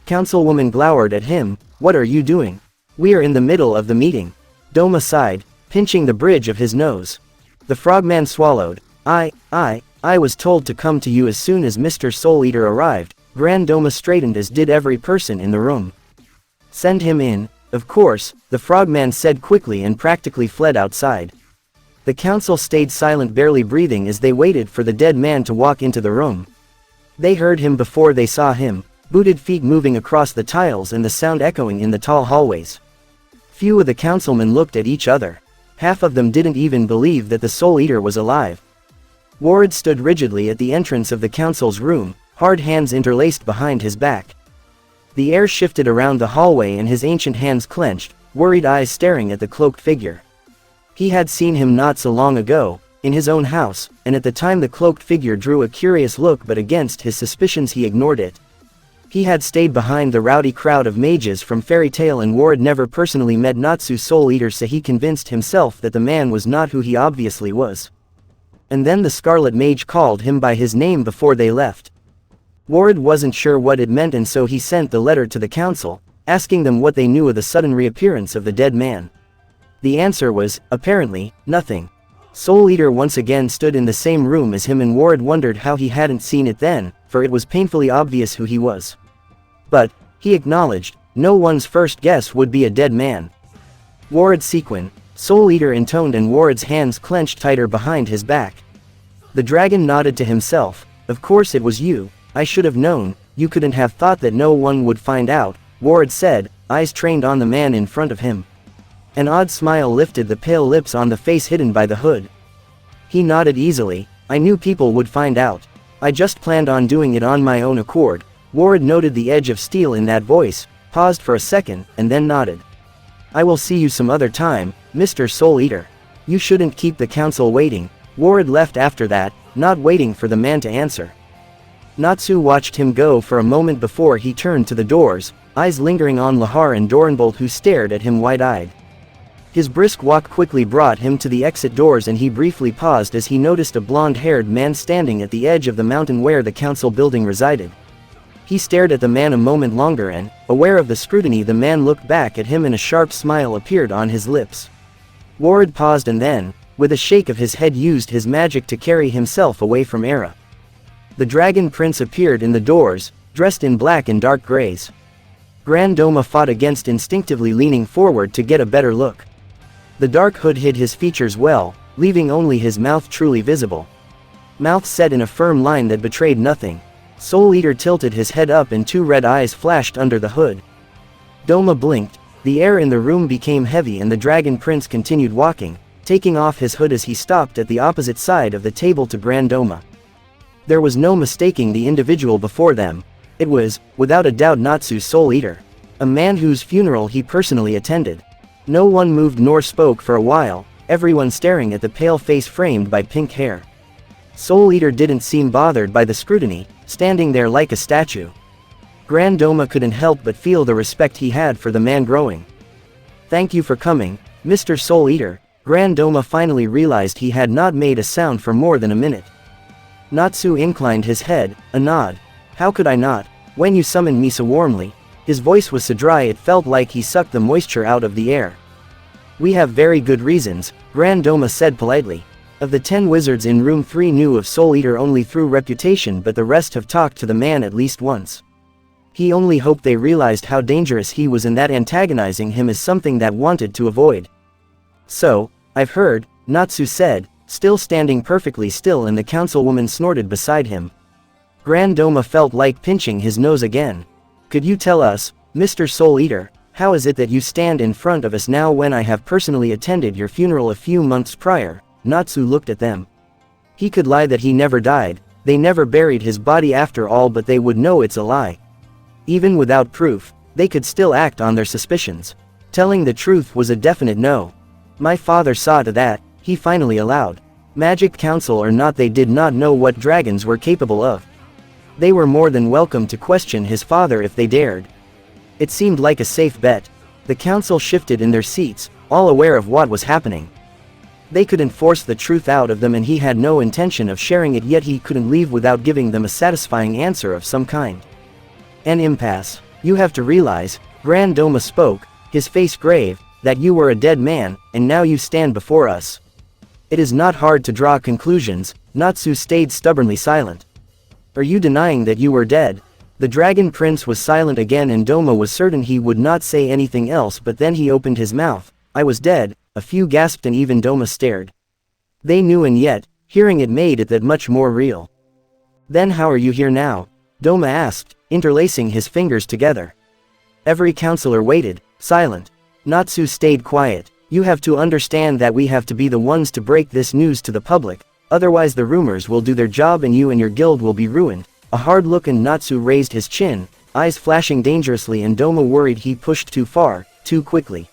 Councilwoman glowered at him. What are you doing? We are in the middle of the meeting. Doma sighed, pinching the bridge of his nose. The frogman swallowed. I was told to come to you as soon as Mr. Souleater arrived. Grand Doma straightened, as did every person in the room. Send him in. Of course, the frogman said quickly and practically fled outside. The council stayed silent, barely breathing as they waited for the dead man to walk into the room. They heard him before they saw him, booted feet moving across the tiles and the sound echoing in the tall hallways. Few of the councilmen looked at each other. Half of them didn't even believe that the Soul Eater was alive. Ward stood rigidly at the entrance of the council's room, hard hands interlaced behind his back. The air shifted around the hallway and his ancient hands clenched, worried eyes staring at the cloaked figure. He had seen him not so long ago, in his own house, and at the time the cloaked figure drew a curious look, but against his suspicions he ignored it. He had stayed behind the rowdy crowd of mages from Fairy Tail, and Ward never personally met Natsu Souleater, so he convinced himself that the man was not who he obviously was. And then the Scarlet Mage called him by his name before they left. Ward wasn't sure what it meant, and so he sent the letter to the council, asking them what they knew of the sudden reappearance of the dead man. The answer was, apparently, nothing. Souleater once again stood in the same room as him, and Ward wondered how he hadn't seen it then, for it was painfully obvious who he was. But, he acknowledged, no one's first guess would be a dead man. Ward Sequin, Souleater intoned, and Ward's hands clenched tighter behind his back. The dragon nodded to himself. Of course it was you. I should have known. You couldn't have thought that no one would find out, Ward said, eyes trained on the man in front of him. An odd smile lifted the pale lips on the face hidden by the hood. He nodded easily. I knew people would find out. I just planned on doing it on my own accord. Ward noted the edge of steel in that voice, paused for a second, and then nodded. I will see you some other time, Mr. Souleater. You shouldn't keep the council waiting. Ward left after that, not waiting for the man to answer. Natsu watched him go for a moment before he turned to the doors, eyes lingering on Lahar and Doranbolt, who stared at him wide-eyed. His brisk walk quickly brought him to the exit doors, and he briefly paused as he noticed a blonde-haired man standing at the edge of the mountain where the council building resided. He stared at the man a moment longer and, aware of the scrutiny, the man looked back at him and a sharp smile appeared on his lips. Ward paused and then, with a shake of his head, used his magic to carry himself away from Era. The Dragon Prince appeared in the doors, dressed in black and dark grays. Grand Doma fought against instinctively leaning forward to get a better look. The dark hood hid his features well, leaving only his mouth truly visible. Mouth set in a firm line that betrayed nothing. Souleater tilted his head up and two red eyes flashed under the hood. Doma blinked. The air in the room became heavy and the Dragon Prince continued walking, taking off his hood as he stopped at the opposite side of the table to Grand Doma. There was no mistaking the individual before them. It was, without a doubt, Natsu Souleater, a man whose funeral he personally attended. No one moved nor spoke for a while, everyone staring at the pale face framed by pink hair. Souleater didn't seem bothered by the scrutiny, standing there like a statue. Grand Doma couldn't help but feel the respect he had for the man growing. Thank you for coming, Mr. Souleater. Grand Doma finally realized he had not made a sound for more than a minute. Natsu inclined his head, a nod. How could I not, when you summoned me so warmly? His voice was so dry it felt like he sucked the moisture out of the air. We have very good reasons, Grand Doma said politely. Of the 10 wizards in room 3 knew of Souleater only through reputation, but the rest have talked to the man at least once. He only hoped they realized how dangerous he was and that antagonizing him is something that wanted to avoid. So, I've heard, Natsu said, still standing perfectly still, and the councilwoman snorted beside him. Grand Doma felt like pinching his nose again. Could you tell us, Mr. Souleater, how is it that you stand in front of us now when I have personally attended your funeral a few months prior? Natsu looked at them. He could lie that he never died, they never buried his body after all, but they would know it's a lie. Even without proof, they could still act on their suspicions. Telling the truth was a definite no. My father saw to that, he finally allowed. Magic Council or not, they did not know what dragons were capable of. They were more than welcome to question his father if they dared. It seemed like a safe bet. The council shifted in their seats, all aware of what was happening. They couldn't force the truth out of them, and he had no intention of sharing it, yet he couldn't leave without giving them a satisfying answer of some kind. An impasse. You have to realize, Grand Doma spoke, his face grave, that you were a dead man, and now you stand before us. It is not hard to draw conclusions. Natsu stayed stubbornly silent. Are you denying that you were dead? The Dragon Prince was silent again, and Doma was certain he would not say anything else, but then he opened his mouth. I was dead. A few gasped and even Doma stared. They knew, and yet, hearing it made it that much more real. Then how are you here now? Doma asked, interlacing his fingers together. Every counselor waited, silent. Natsu stayed quiet. You have to understand that we have to be the ones to break this news to the public, otherwise the rumors will do their job and you and your guild will be ruined. A hard look, and Natsu raised his chin, eyes flashing dangerously, and Doma worried he pushed too far, too quickly.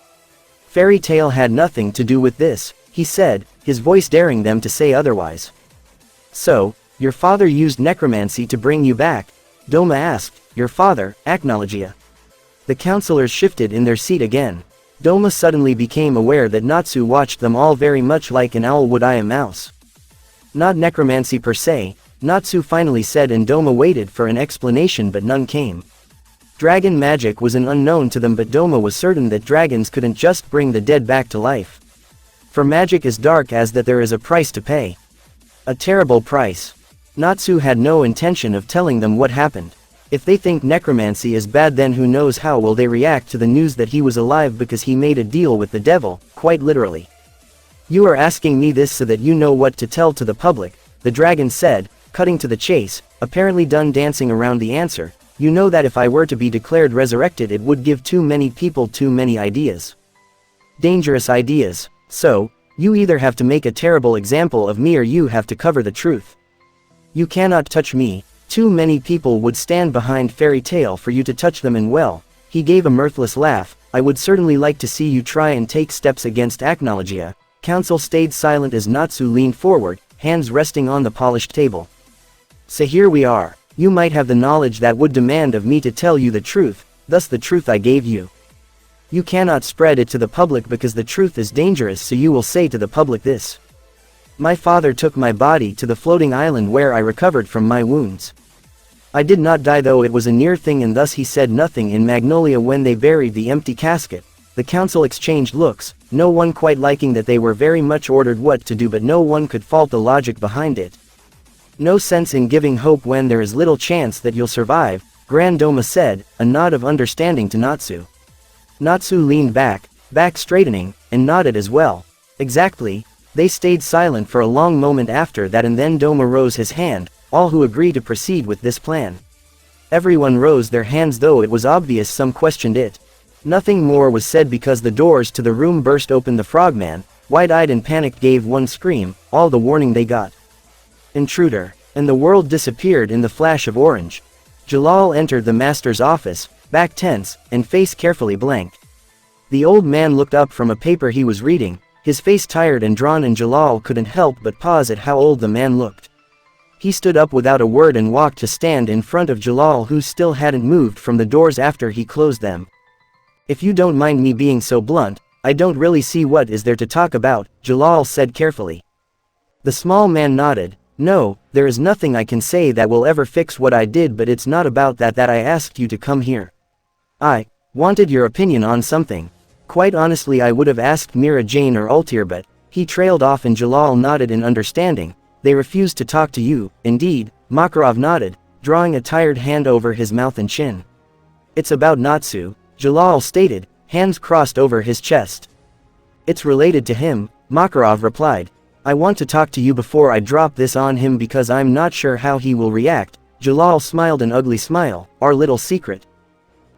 Fairy tale had nothing to do with this, he said, his voice daring them to say otherwise. So, your father used necromancy to bring you back? Doma asked. Your father, Acnologia. The counselors shifted in their seat again. Doma suddenly became aware that Natsu watched them all very much like an owl would eye a mouse. Not necromancy per se, Natsu finally said, and Doma waited for an explanation but none came. Dragon magic was an unknown to them, but Doma was certain that dragons couldn't just bring the dead back to life. For magic is dark as that there is a price to pay. A terrible price. Natsu had no intention of telling them what happened. If they think necromancy is bad, then who knows how will they react to the news that he was alive because he made a deal with the devil, quite literally. You are asking me this so that you know what to tell to the public, the dragon said, cutting to the chase, apparently done dancing around the answer. You know that if I were to be declared resurrected, it would give too many people too many ideas. Dangerous ideas. So, you either have to make a terrible example of me or you have to cover the truth. You cannot touch me. Too many people would stand behind fairy tale for you to touch them, and well, he gave a mirthless laugh. I would certainly like to see you try and take steps against Acnologia. Council stayed silent as Natsu leaned forward, hands resting on the polished table. So here we are. You might have the knowledge that would demand of me to tell you the truth, thus the truth I gave you. You cannot spread it to the public because the truth is dangerous, so you will say to the public this. My father took my body to the floating island where I recovered from my wounds. I did not die, though it was a near thing, and thus he said nothing. In Magnolia, when they buried the empty casket, the council exchanged looks, no one quite liking that they were very much ordered what to do, but no one could fault the logic behind it. No sense in giving hope when there is little chance that you'll survive, Grand Doma said, a nod of understanding to Natsu. Natsu leaned back straightening, and nodded as well. Exactly. They stayed silent for a long moment after that, and then Doma rose his hand, all who agree to proceed with this plan. Everyone rose their hands, though it was obvious some questioned it. Nothing more was said because the doors to the room burst open. The frogman, wide-eyed and panicked, gave one scream, all the warning they got. Intruder. And the world disappeared in the flash of orange. Jellal entered the master's office, back tense, and face carefully blank. The old man looked up from a paper he was reading, his face tired and drawn, and Jellal couldn't help but pause at how old the man looked. He stood up without a word and walked to stand in front of Jellal, who still hadn't moved from the doors after he closed them. If you don't mind me being so blunt, I don't really see what is there to talk about, Jellal said carefully. The small man nodded. No, there is nothing I can say that will ever fix what I did, but it's not about that I asked you to come here. I wanted your opinion on something. Quite honestly, I would have asked Mira Jane or Altair, but he trailed off, and Jellal nodded in understanding. They refused to talk to you, indeed, Makarov nodded, drawing a tired hand over his mouth and chin. It's about Natsu, Jellal stated, hands crossed over his chest. It's related to him, Makarov replied. I want to talk to you before I drop this on him because I'm not sure how he will react. Jellal smiled an ugly smile. Our little secret.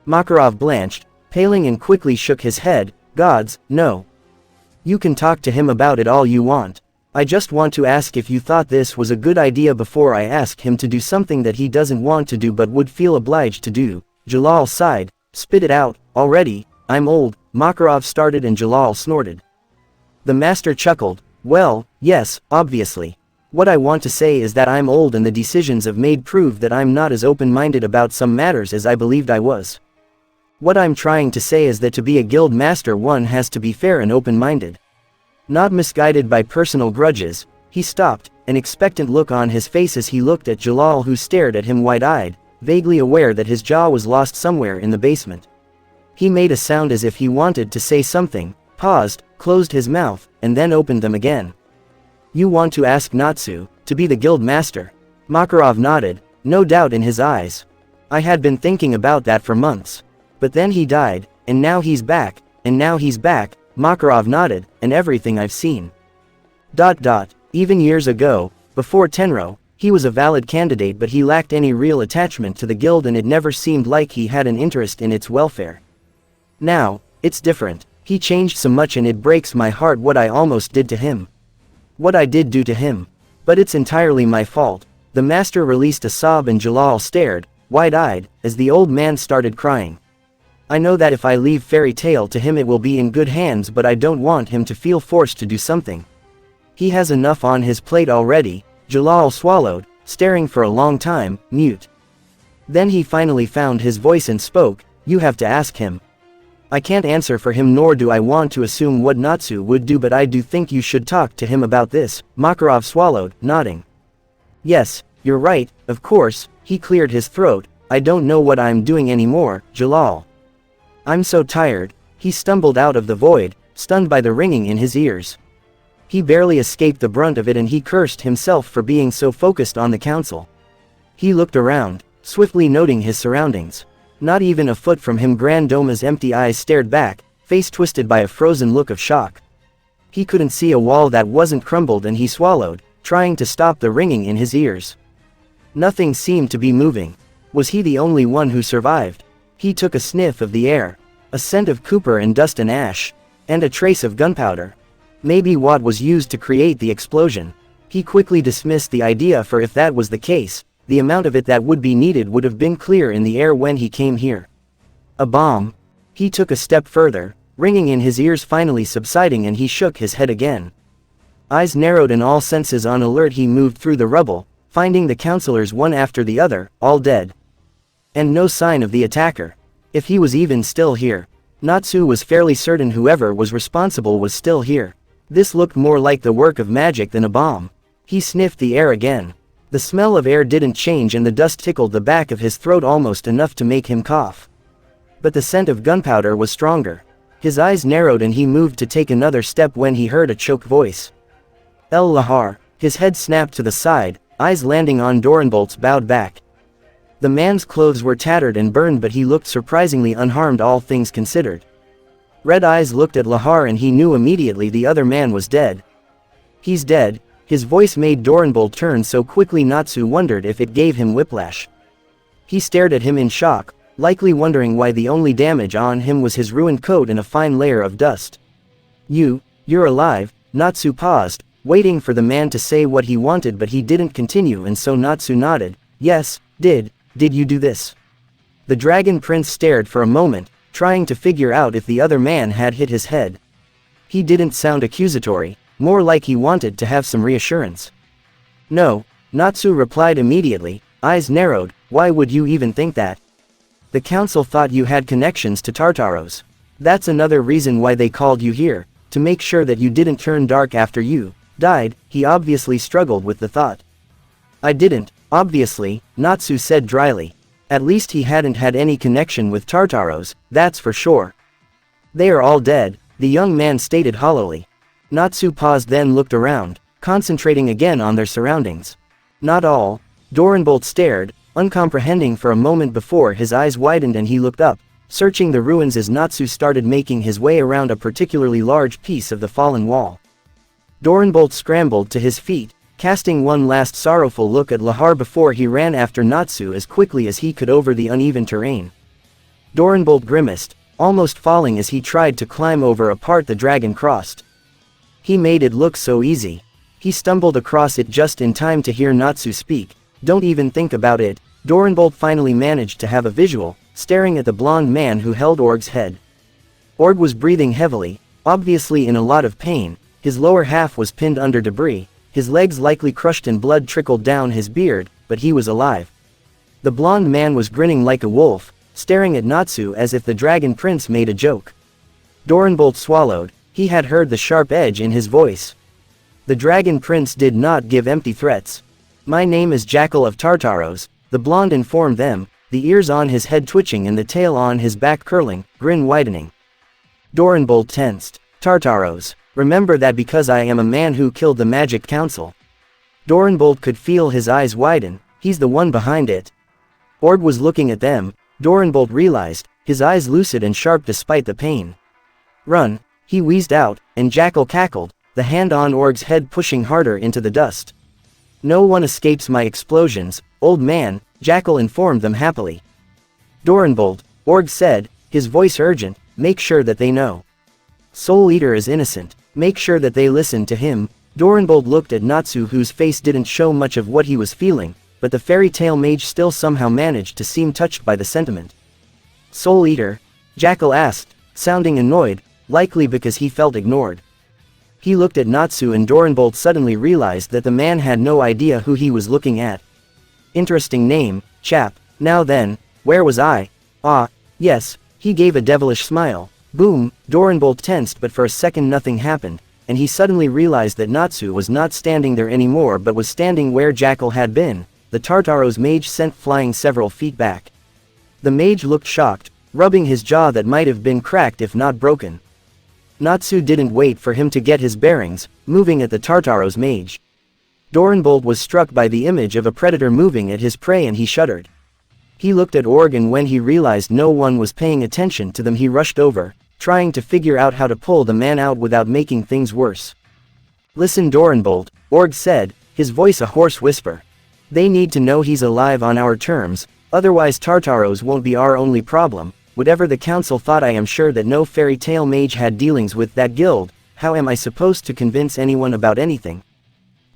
Makarov blanched, paling, and quickly shook his head. Gods, no. You can talk to him about it all you want. I just want to ask if you thought this was a good idea before I ask him to do something that he doesn't want to do but would feel obliged to do. Jellal sighed. Spit it out, already. I'm old, Makarov started, and Jellal snorted. The master chuckled. Well, yes, obviously. What I want to say is that I'm old, and the decisions I've made prove that I'm not as open-minded about some matters as I believed I was. What I'm trying to say is that to be a guild master, one has to be fair and open-minded. Not misguided by personal grudges. He stopped, an expectant look on his face as he looked at Jellal, who stared at him wide-eyed, vaguely aware that his jaw was lost somewhere in the basement. He made a sound as if he wanted to say something, paused, closed his mouth, and then opened them again. You want to ask Natsu to be the guild master? Makarov nodded, no doubt in his eyes. I had been thinking about that for months. But then he died, and now he's back, and now he's back, Makarov nodded, and everything I've seen. Even years ago, before Tenro, he was a valid candidate, but he lacked any real attachment to the guild and it never seemed like he had an interest in its welfare. Now, it's different. He changed so much and it breaks my heart what I almost did to him. What I did do to him. But it's entirely my fault. The master released a sob and Jellal stared, wide-eyed, as the old man started crying. I know that if I leave Fairy Tail to him it will be in good hands, but I don't want him to feel forced to do something. He has enough on his plate already. Jellal swallowed, staring for a long time, mute. Then he finally found his voice and spoke, "You have to ask him. I can't answer for him nor do I want to assume what Natsu would do, but I do think you should talk to him about this." Makarov swallowed, nodding. "Yes, you're right, of course." He cleared his throat. "I don't know what I'm doing anymore, Jellal. I'm so tired." He stumbled out of the void, stunned by the ringing in his ears. He barely escaped the brunt of it and he cursed himself for being so focused on the council. He looked around, swiftly noting his surroundings. Not even a foot from him Grand Doma's empty eyes stared back, face twisted by a frozen look of shock. He couldn't see a wall that wasn't crumbled and he swallowed, trying to stop the ringing in his ears. Nothing seemed to be moving. Was he the only one who survived? He took a sniff of the air. A scent of copper and dust and ash. And a trace of gunpowder. Maybe what was used to create the explosion. He quickly dismissed the idea, for if that was the case, the amount of it that would be needed would have been clear in the air when he came here. A bomb. He took a step further, ringing in his ears finally subsiding, and he shook his head again. Eyes narrowed and all senses on alert, he moved through the rubble, finding the counselors one after the other, all dead. And no sign of the attacker. If he was even still here. Natsu was fairly certain whoever was responsible was still here. This looked more like the work of magic than a bomb. He sniffed the air again. The smell of air didn't change and the dust tickled the back of his throat almost enough to make him cough. But the scent of gunpowder was stronger. His eyes narrowed and he moved to take another step when he heard a choked voice. El Lahar. His head snapped to the side, eyes landing on Doranbolt's bowed back. The man's clothes were tattered and burned, but he looked surprisingly unharmed, all things considered. Red eyes looked at Lahar and he knew immediately the other man was dead. He's dead. His voice made Doranbolt turn so quickly Natsu wondered if it gave him whiplash. He stared at him in shock, likely wondering why the only damage on him was his ruined coat and a fine layer of dust. You're alive." Natsu paused, waiting for the man to say what he wanted, but he didn't continue, and so Natsu nodded. "Yes, did you do this?" The Dragon Prince stared for a moment, trying to figure out if the other man had hit his head. He didn't sound accusatory, more like he wanted to have some reassurance. "No," Natsu replied immediately, eyes narrowed. "Why would you even think that? The council thought you had connections to Tartaros. That's another reason why they called you here, to make sure that you didn't turn dark after you died." He obviously struggled with the thought. "I didn't, obviously," Natsu said dryly. "At least he hadn't had any connection with Tartaros, that's for sure." "They are all dead," the young man stated hollowly. Natsu paused, then looked around, concentrating again on their surroundings. "Not all." Doranbolt stared, uncomprehending for a moment before his eyes widened and he looked up, searching the ruins as Natsu started making his way around a particularly large piece of the fallen wall. Doranbolt scrambled to his feet, casting one last sorrowful look at Lahar before he ran after Natsu as quickly as he could over the uneven terrain. Doranbolt grimaced, almost falling as he tried to climb over a part the dragon crossed. He made it look so easy. He stumbled across it just in time to hear Natsu speak. "Don't even think about it." Doranbolt finally managed to have a visual, staring at the blonde man who held Org's head. Org was breathing heavily, obviously in a lot of pain. His lower half was pinned under debris, his legs likely crushed and blood trickled down his beard, but he was alive. The blonde man was grinning like a wolf, staring at Natsu as if the Dragon Prince made a joke. Doranbolt swallowed. He had heard the sharp edge in his voice. The Dragon Prince did not give empty threats. "My name is Jackal of Tartaros," the blonde informed them, the ears on his head twitching and the tail on his back curling, grin widening. Doranbolt tensed. "Tartaros. Remember that, because I am a man who killed the Magic Council." Doranbolt could feel his eyes widen. "He's the one behind it." Org was looking at them, Doranbolt realized, his eyes lucid and sharp despite the pain. "Run," he wheezed out, and Jackal cackled, the hand on Org's head pushing harder into the dust. "No one escapes my explosions, old man," Jackal informed them happily. "Doranbolt," Org said, his voice urgent, "make sure that they know. Souleater is innocent. Make sure that they listen to him." Doranbolt looked at Natsu, whose face didn't show much of what he was feeling, but the fairy tale mage still somehow managed to seem touched by the sentiment. "Souleater?" Jackal asked, sounding annoyed, likely because he felt ignored. He looked at Natsu, and Doranbolt suddenly realized that the man had no idea who he was looking at. "Interesting name, chap. Now then, where was I?" "Ah, yes," he gave a devilish smile. Boom, Doranbolt tensed, but for a second nothing happened, and he suddenly realized that Natsu was not standing there anymore but was standing where Jackal had been. The Tartaros mage sent flying several feet back. The mage looked shocked, rubbing his jaw that might have been cracked if not broken. Natsu didn't wait for him to get his bearings, moving at the Tartaros mage. Doranbolt was struck by the image of a predator moving at his prey, and he shuddered. He looked at Org, and when he realized no one was paying attention to them, he rushed over, trying to figure out how to pull the man out without making things worse. "Listen, Doranbolt," Org said, his voice a hoarse whisper. "They need to know he's alive on our terms, otherwise Tartaros won't be our only problem. Whatever the council thought, I am sure that no fairy tale mage had dealings with that guild. How am I supposed to convince anyone about anything?"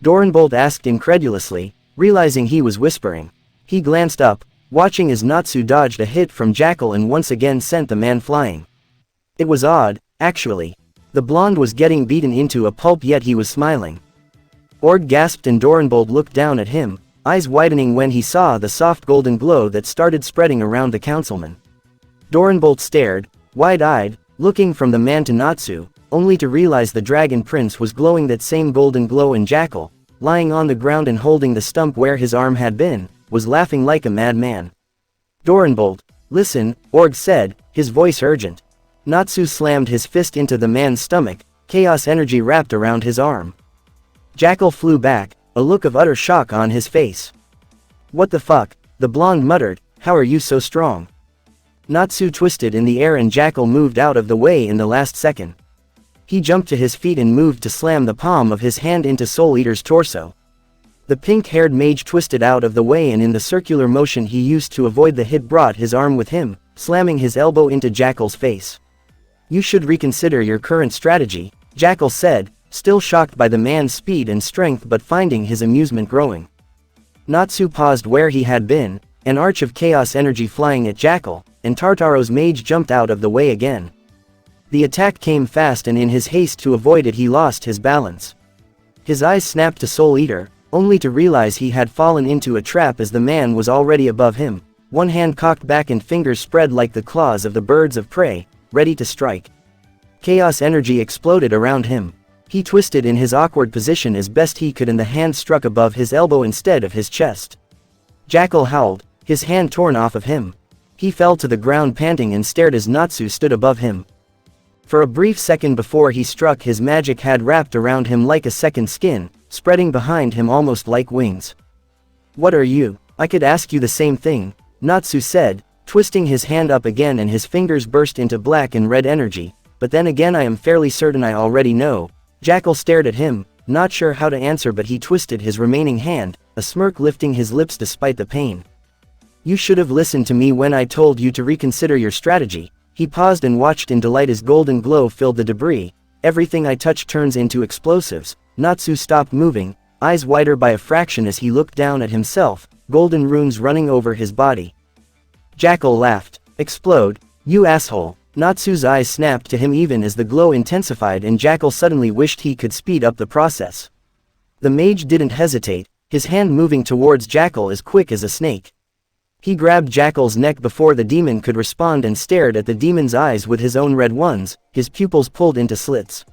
Doranbolt asked incredulously, realizing he was whispering. He glanced up, watching as Natsu dodged a hit from Jackal and once again sent the man flying. It was odd, actually. The blonde was getting beaten into a pulp, yet he was smiling. Org gasped, and Doranbolt looked down at him, eyes widening when he saw the soft golden glow that started spreading around the councilman. Doranbolt stared, wide-eyed, looking from the man to Natsu, only to realize the dragon prince was glowing that same golden glow, and Jackal, lying on the ground and holding the stump where his arm had been, was laughing like a madman. "Doranbolt, listen," Org said, his voice urgent. Natsu slammed his fist into the man's stomach, chaos energy wrapped around his arm. Jackal flew back, a look of utter shock on his face. "What the fuck?" the blonde muttered, "how are you so strong?" Natsu twisted in the air, and Jackal moved out of the way in the last second. He jumped to his feet and moved to slam the palm of his hand into Souleater's torso. The pink-haired mage twisted out of the way, and in the circular motion he used to avoid the hit brought his arm with him, slamming his elbow into Jackal's face. "You should reconsider your current strategy," Jackal said, still shocked by the man's speed and strength but finding his amusement growing. Natsu paused where he had been, an arch of chaos energy flying at Jackal, and Tartaros mage jumped out of the way again. The attack came fast, and in his haste to avoid it he lost his balance. His eyes snapped to Souleater, only to realize he had fallen into a trap as the man was already above him, one hand cocked back and fingers spread like the claws of the birds of prey, ready to strike. Chaos energy exploded around him. He twisted in his awkward position as best he could, and the hand struck above his elbow instead of his chest. Jackal howled, his hand torn off of him. He fell to the ground panting and stared as Natsu stood above him. For a brief second before he struck, his magic had wrapped around him like a second skin, spreading behind him almost like wings. "What are you?" "I could ask you the same thing," Natsu said, twisting his hand up again, and his fingers burst into black and red energy. "But then again, I am fairly certain I already know." Jackal stared at him, not sure how to answer, but he twisted his remaining hand, a smirk lifting his lips despite the pain. "You should have listened to me when I told you to reconsider your strategy." He paused and watched in delight as golden glow filled the debris. "Everything I touch turns into explosives." Natsu stopped moving, eyes wider by a fraction as he looked down at himself, golden runes running over his body. Jackal laughed. "Explode, you asshole." Natsu's eyes snapped to him even as the glow intensified, and Jackal suddenly wished he could speed up the process. The mage didn't hesitate, his hand moving towards Jackal as quick as a snake. He grabbed Jackal's neck before the demon could respond and stared at the demon's eyes with his own red ones, his pupils pulled into slits.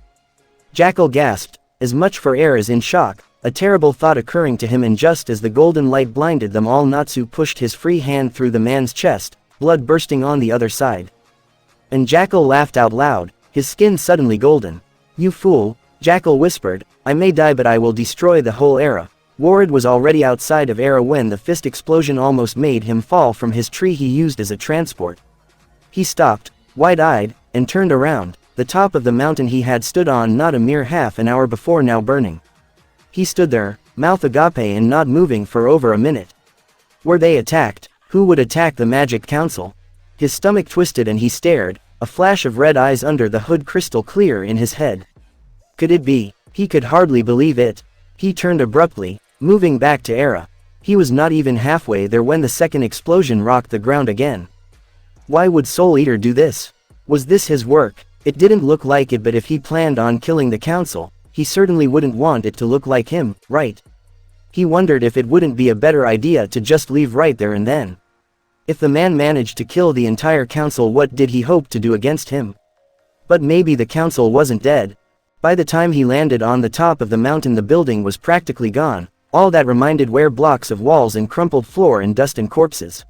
Jackal gasped, as much for air as in shock, a terrible thought occurring to him, and just as the golden light blinded them all, Natsu pushed his free hand through the man's chest, blood bursting on the other side. And Jackal laughed out loud, his skin suddenly golden. "You fool," Jackal whispered, "I may die, but I will destroy the whole era." Warred was already outside of Era when the fist explosion almost made him fall from his tree he used as a transport. He stopped, wide-eyed, and turned around, the top of the mountain he had stood on not a mere half an hour before now burning. He stood there, mouth agape and not moving for over a minute. Were they attacked? Who would attack the Magic Council? His stomach twisted and he stared, a flash of red eyes under the hood crystal clear in his head. Could it be? He could hardly believe it. He turned abruptly, moving back to Era. He was not even halfway there when the second explosion rocked the ground again. Why would Souleater do this? Was this his work? It didn't look like it, but if he planned on killing the council, he certainly wouldn't want it to look like him, right? He wondered if it wouldn't be a better idea to just leave right there and then. If the man managed to kill the entire council, what did he hope to do against him? But maybe the council wasn't dead. By the time he landed on the top of the mountain, the building was practically gone. All that remained were blocks of walls and crumpled floor and dust and corpses.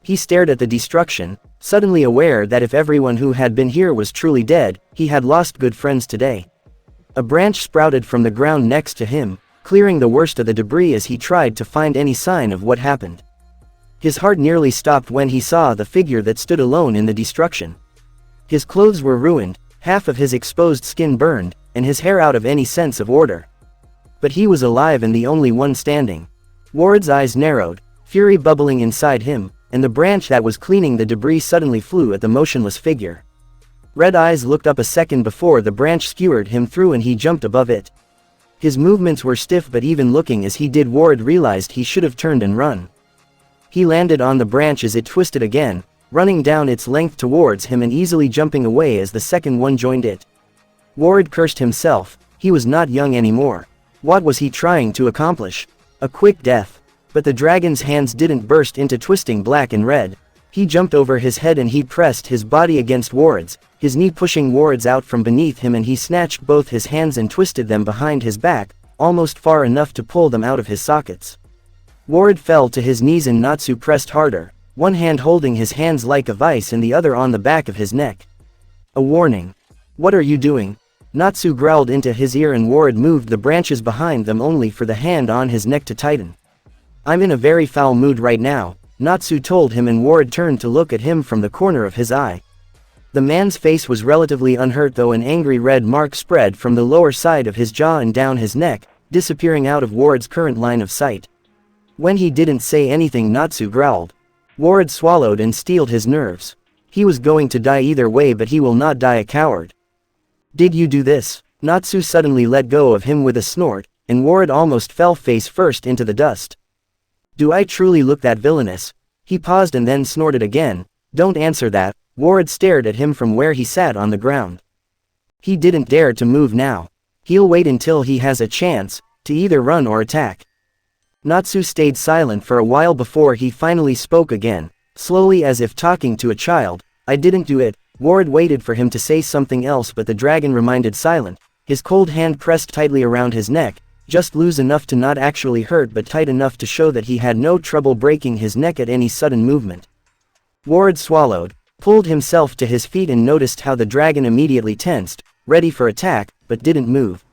He stared at the destruction, suddenly aware that if everyone who had been here was truly dead, he had lost good friends today. A branch sprouted from the ground next to him, clearing the worst of the debris as he tried to find any sign of what happened. His heart nearly stopped when he saw the figure that stood alone in the destruction. His clothes were ruined, half of his exposed skin burned, and his hair out of any sense of order. But he was alive and the only one standing. Ward's eyes narrowed, fury bubbling inside him, and the branch that was cleaning the debris suddenly flew at the motionless figure. Red eyes looked up a second before the branch skewered him through and he jumped above it. His movements were stiff, but even looking as he did, Ward realized he should have turned and run. He landed on the branch as it twisted again, running down its length towards him and easily jumping away as the second one joined it. Ward cursed himself. He was not young anymore. What was he trying to accomplish? A quick death. But the dragon's hands didn't burst into twisting black and red. He jumped over his head and he pressed his body against Ward's, his knee pushing Ward's out from beneath him, and he snatched both his hands and twisted them behind his back, almost far enough to pull them out of his sockets. Ward fell to his knees and Natsu pressed harder, one hand holding his hands like a vice and the other on the back of his neck. A warning. What are you doing? Natsu growled into his ear and Ward moved the branches behind them only for the hand on his neck to tighten. I'm in a very foul mood right now, Natsu told him, and Ward turned to look at him from the corner of his eye. The man's face was relatively unhurt, though an angry red mark spread from the lower side of his jaw and down his neck, disappearing out of Ward's current line of sight. When he didn't say anything, Natsu growled. Ward swallowed and steeled his nerves. He was going to die either way, but he will not die a coward. Did you do this? Natsu suddenly let go of him with a snort, and Ward almost fell face first into the dust. Do I truly look that villainous? He paused and then snorted again. Don't answer that. Ward stared at him from where he sat on the ground. He didn't dare to move now. He'll wait until he has a chance, to either run or attack. Natsu stayed silent for a while before he finally spoke again, slowly as if talking to a child. I didn't do it. Ward waited for him to say something else, but the dragon remained silent, his cold hand pressed tightly around his neck, just loose enough to not actually hurt but tight enough to show that he had no trouble breaking his neck at any sudden movement. Ward swallowed, pulled himself to his feet and noticed how the dragon immediately tensed, ready for attack, but didn't move.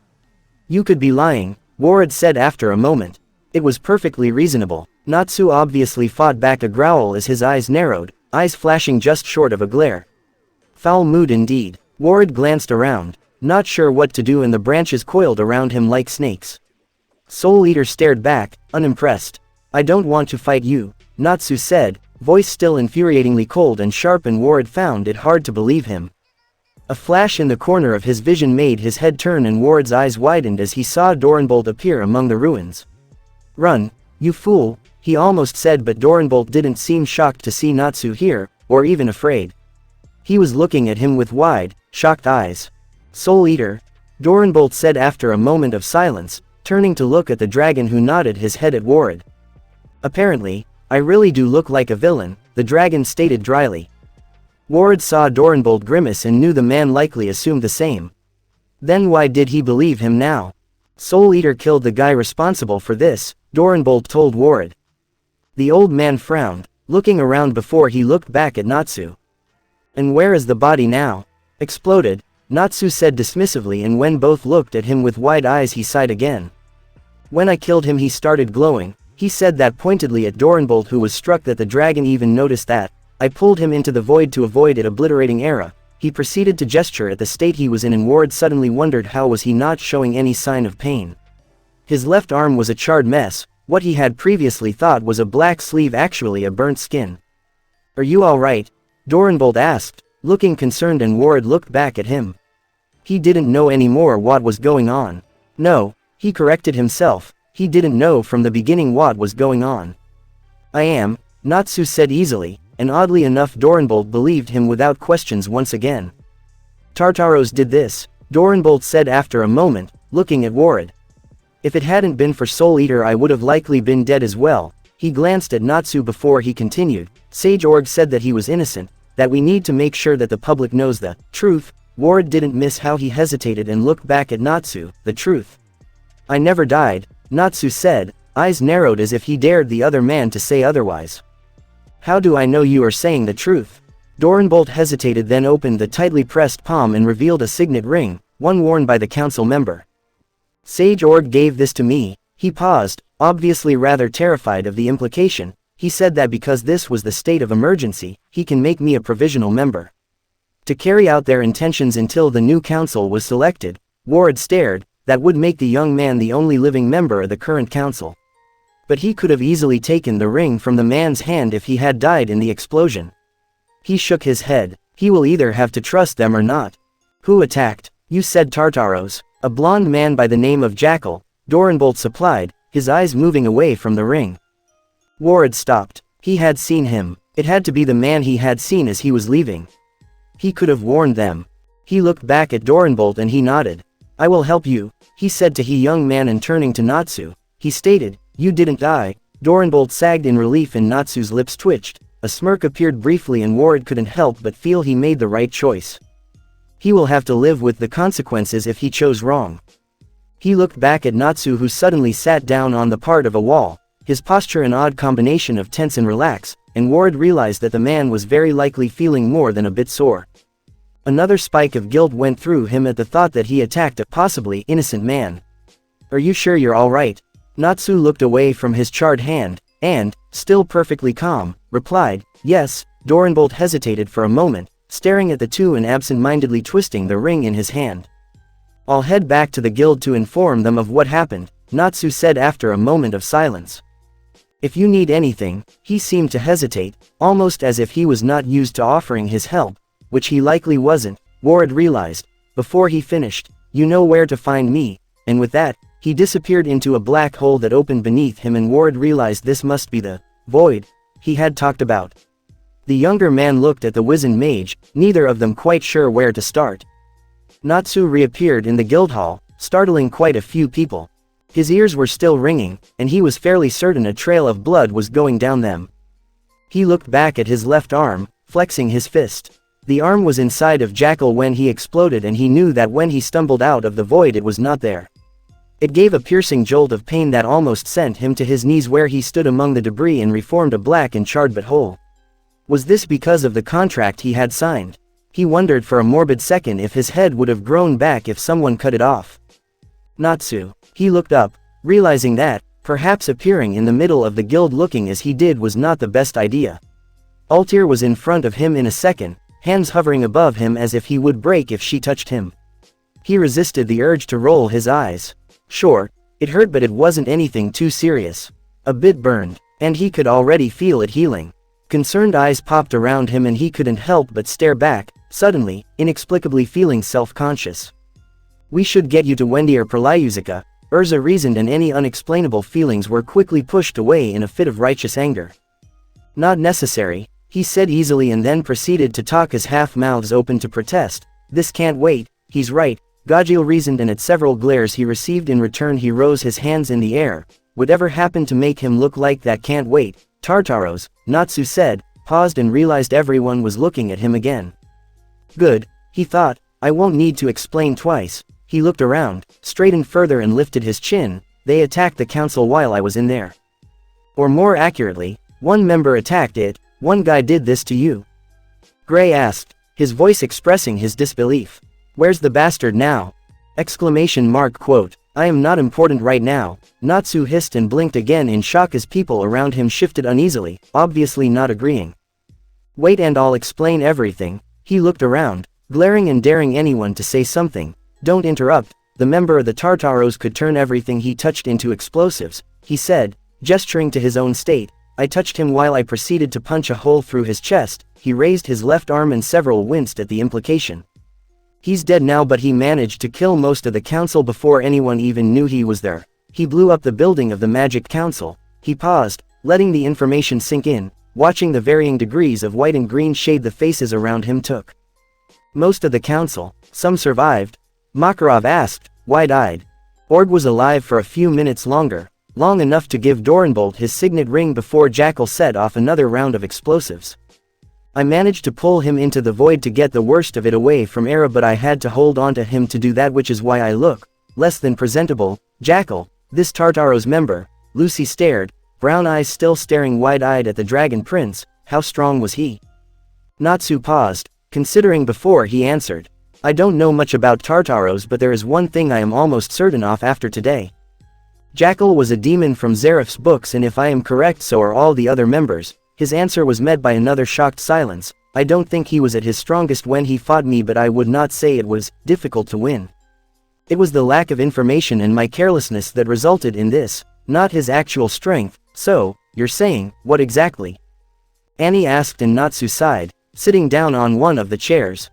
You could be lying, Ward said after a moment. It was perfectly reasonable. Natsu obviously fought back a growl as his eyes narrowed, eyes flashing just short of a glare. Foul mood indeed. Ward glanced around, not sure what to do, and the branches coiled around him like snakes. Souleater stared back, unimpressed. I don't want to fight you, Natsu said, voice still infuriatingly cold and sharp, and Ward found it hard to believe him. A flash in the corner of his vision made his head turn and Ward's eyes widened as he saw Doranbolt appear among the ruins. Run, you fool, he almost said, but Doranbolt didn't seem shocked to see Natsu here, or even afraid. He was looking at him with wide, shocked eyes. Souleater, Doranbolt said after a moment of silence, turning to look at the dragon, who nodded his head at Ward. Apparently, I really do look like a villain, the dragon stated dryly. Ward saw Doranbolt grimace and knew the man likely assumed the same. Then why did he believe him now? Souleater killed the guy responsible for this, Doranbolt told Ward. The old man frowned, looking around before he looked back at Natsu. And where is the body now? Exploded, Natsu said dismissively, and when both looked at him with wide eyes he sighed again. When I killed him he started glowing, he said that pointedly at Doranbolt, who was struck that the dragon even noticed that. I pulled him into the void to avoid it obliterating Era, he proceeded to gesture at the state he was in, and Ward suddenly wondered how was he not showing any sign of pain. His left arm was a charred mess, what he had previously thought was a black sleeve actually a burnt skin. "Are you alright?" Dorenbolt asked, looking concerned, and Ward looked back at him. He didn't know anymore what was going on. No, he corrected himself, he didn't know from the beginning what was going on. "I am," Natsu said easily, and oddly enough Dorenbolt believed him without questions once again. "Tartaros did this," Dorenbolt said after a moment, looking at Ward. "If it hadn't been for Souleater I would have likely been dead as well." He glanced at Natsu before he continued. "Sage Org said that he was innocent, that we need to make sure that the public knows the truth." Ward didn't miss how he hesitated and looked back at Natsu. "The truth." "I never died," Natsu said, eyes narrowed as if he dared the other man to say otherwise. "How do I know you are saying the truth?" Dorenbolt hesitated, then opened the tightly pressed palm and revealed a signet ring, one worn by the council member. "Sage Org gave this to me." He paused, obviously rather terrified of the implication. "He said that because this was the state of emergency, he can make me a provisional member. To carry out their intentions until the new council was selected." Ward stared. That would make the young man the only living member of the current council. But he could have easily taken the ring from the man's hand if he had died in the explosion. He shook his head. He will either have to trust them or not. "Who attacked?" "You said Tartaros." "A blonde man by the name of Jackal," Dorenbolt supplied, his eyes moving away from the ring. Ward stopped. He had seen him. It had to be the man he had seen as he was leaving. He could have warned them. He looked back at Dorenbolt and he nodded. "I will help you," he said to the young man, and turning to Natsu, he stated, "You didn't die." Dorenbolt sagged in relief and Natsu's lips twitched. A smirk appeared briefly and Ward couldn't help but feel he made the right choice. He will have to live with the consequences if he chose wrong. He looked back at Natsu, who suddenly sat down on the part of a wall, his posture an odd combination of tense and relax, and Ward realized that the man was very likely feeling more than a bit sore. Another spike of guilt went through him at the thought that he attacked a possibly innocent man. "Are you sure you're alright?" Natsu looked away from his charred hand, and, still perfectly calm, replied, "Yes." Dorenbolt hesitated for a moment, staring at the two and absent-mindedly twisting the ring in his hand. "I'll head back to the guild to inform them of what happened," Natsu said after a moment of silence. "If you need anything," he seemed to hesitate, almost as if he was not used to offering his help, which he likely wasn't, Ward realized, before he finished. "You know where to find me," and with that, he disappeared into a black hole that opened beneath him, and Ward realized this must be the void he had talked about. The younger man looked at the wizened mage, neither of them quite sure where to start. Natsu reappeared in the guild hall, startling quite a few people. His ears were still ringing, and he was fairly certain a trail of blood was going down them. He looked back at his left arm, flexing his fist. The arm was inside of Jackal when he exploded, and he knew that when he stumbled out of the void it was not there. It gave a piercing jolt of pain that almost sent him to his knees, where he stood among the debris and reformed a black and charred but whole. Was this because of the contract he had signed? He wondered for a morbid second if his head would have grown back if someone cut it off. Natsu. He looked up, realizing that, perhaps appearing in the middle of the guild looking as he did was not the best idea. Altair was in front of him in a second, hands hovering above him as if he would break if she touched him. He resisted the urge to roll his eyes. Sure, it hurt, but it wasn't anything too serious. A bit burned, and he could already feel it healing. Concerned eyes popped around him and he couldn't help but stare back, suddenly, inexplicably feeling self-conscious. "We should get you to Wendy or Perlyuzika," Urza reasoned, and any unexplainable feelings were quickly pushed away in a fit of righteous anger. "Not necessary," he said easily, and then proceeded to talk, his half-mouths open to protest. "This can't wait." "He's right," Gajil reasoned, and at several glares he received in return he rose his hands in the air. "Whatever happened to make him look like that can't wait." "Tartaros," Natsu said, paused and realized everyone was looking at him again. Good, he thought, I won't need to explain twice. He looked around, straightened further and lifted his chin. They attacked the council while I was in there. Or more accurately, one member attacked it. One guy did this to you? Gray asked, his voice expressing his disbelief. Where's the bastard now? Exclamation mark quote. I am not important right now. Natsu hissed and blinked again in shock as people around him shifted uneasily, obviously not agreeing. Wait and I'll explain everything. He looked around, glaring and daring anyone to say something. "Don't interrupt." The member of the Tartaros could turn everything he touched into explosives, he said, gesturing to his own state. I touched him while I proceeded to punch a hole through his chest. He raised his left arm and several winced at the implication. He's dead now, but he managed to kill most of the council before anyone even knew he was there. He blew up the building of the Magic Council. He paused, letting the information sink in, watching the varying degrees of white and green shade the faces around him took. Most of the council. Some survived? Makarov asked, wide-eyed. Ord was alive for a few minutes longer, long enough to give Doranbolt his signet ring before Jackal set off another round of explosives. I managed to pull him into the void to get the worst of it away from Era, but I had to hold on to him to do that, which is why I look less than presentable. Jackal, this Tartaros member. Lucy stared, brown eyes still staring wide-eyed at the Dragon Prince. How strong was he? Natsu paused, considering before he answered. I don't know much about Tartaros, but there is one thing I am almost certain of after today. Jackal was a demon from Zeref's books, and if I am correct, so are all the other members. His answer was met by another shocked silence. I don't think he was at his strongest when he fought me, but I would not say it was difficult to win. It was the lack of information and my carelessness that resulted in this, not his actual strength. So, you're saying, what exactly? Annie asked, and Natsu sighed, sitting down on one of the chairs.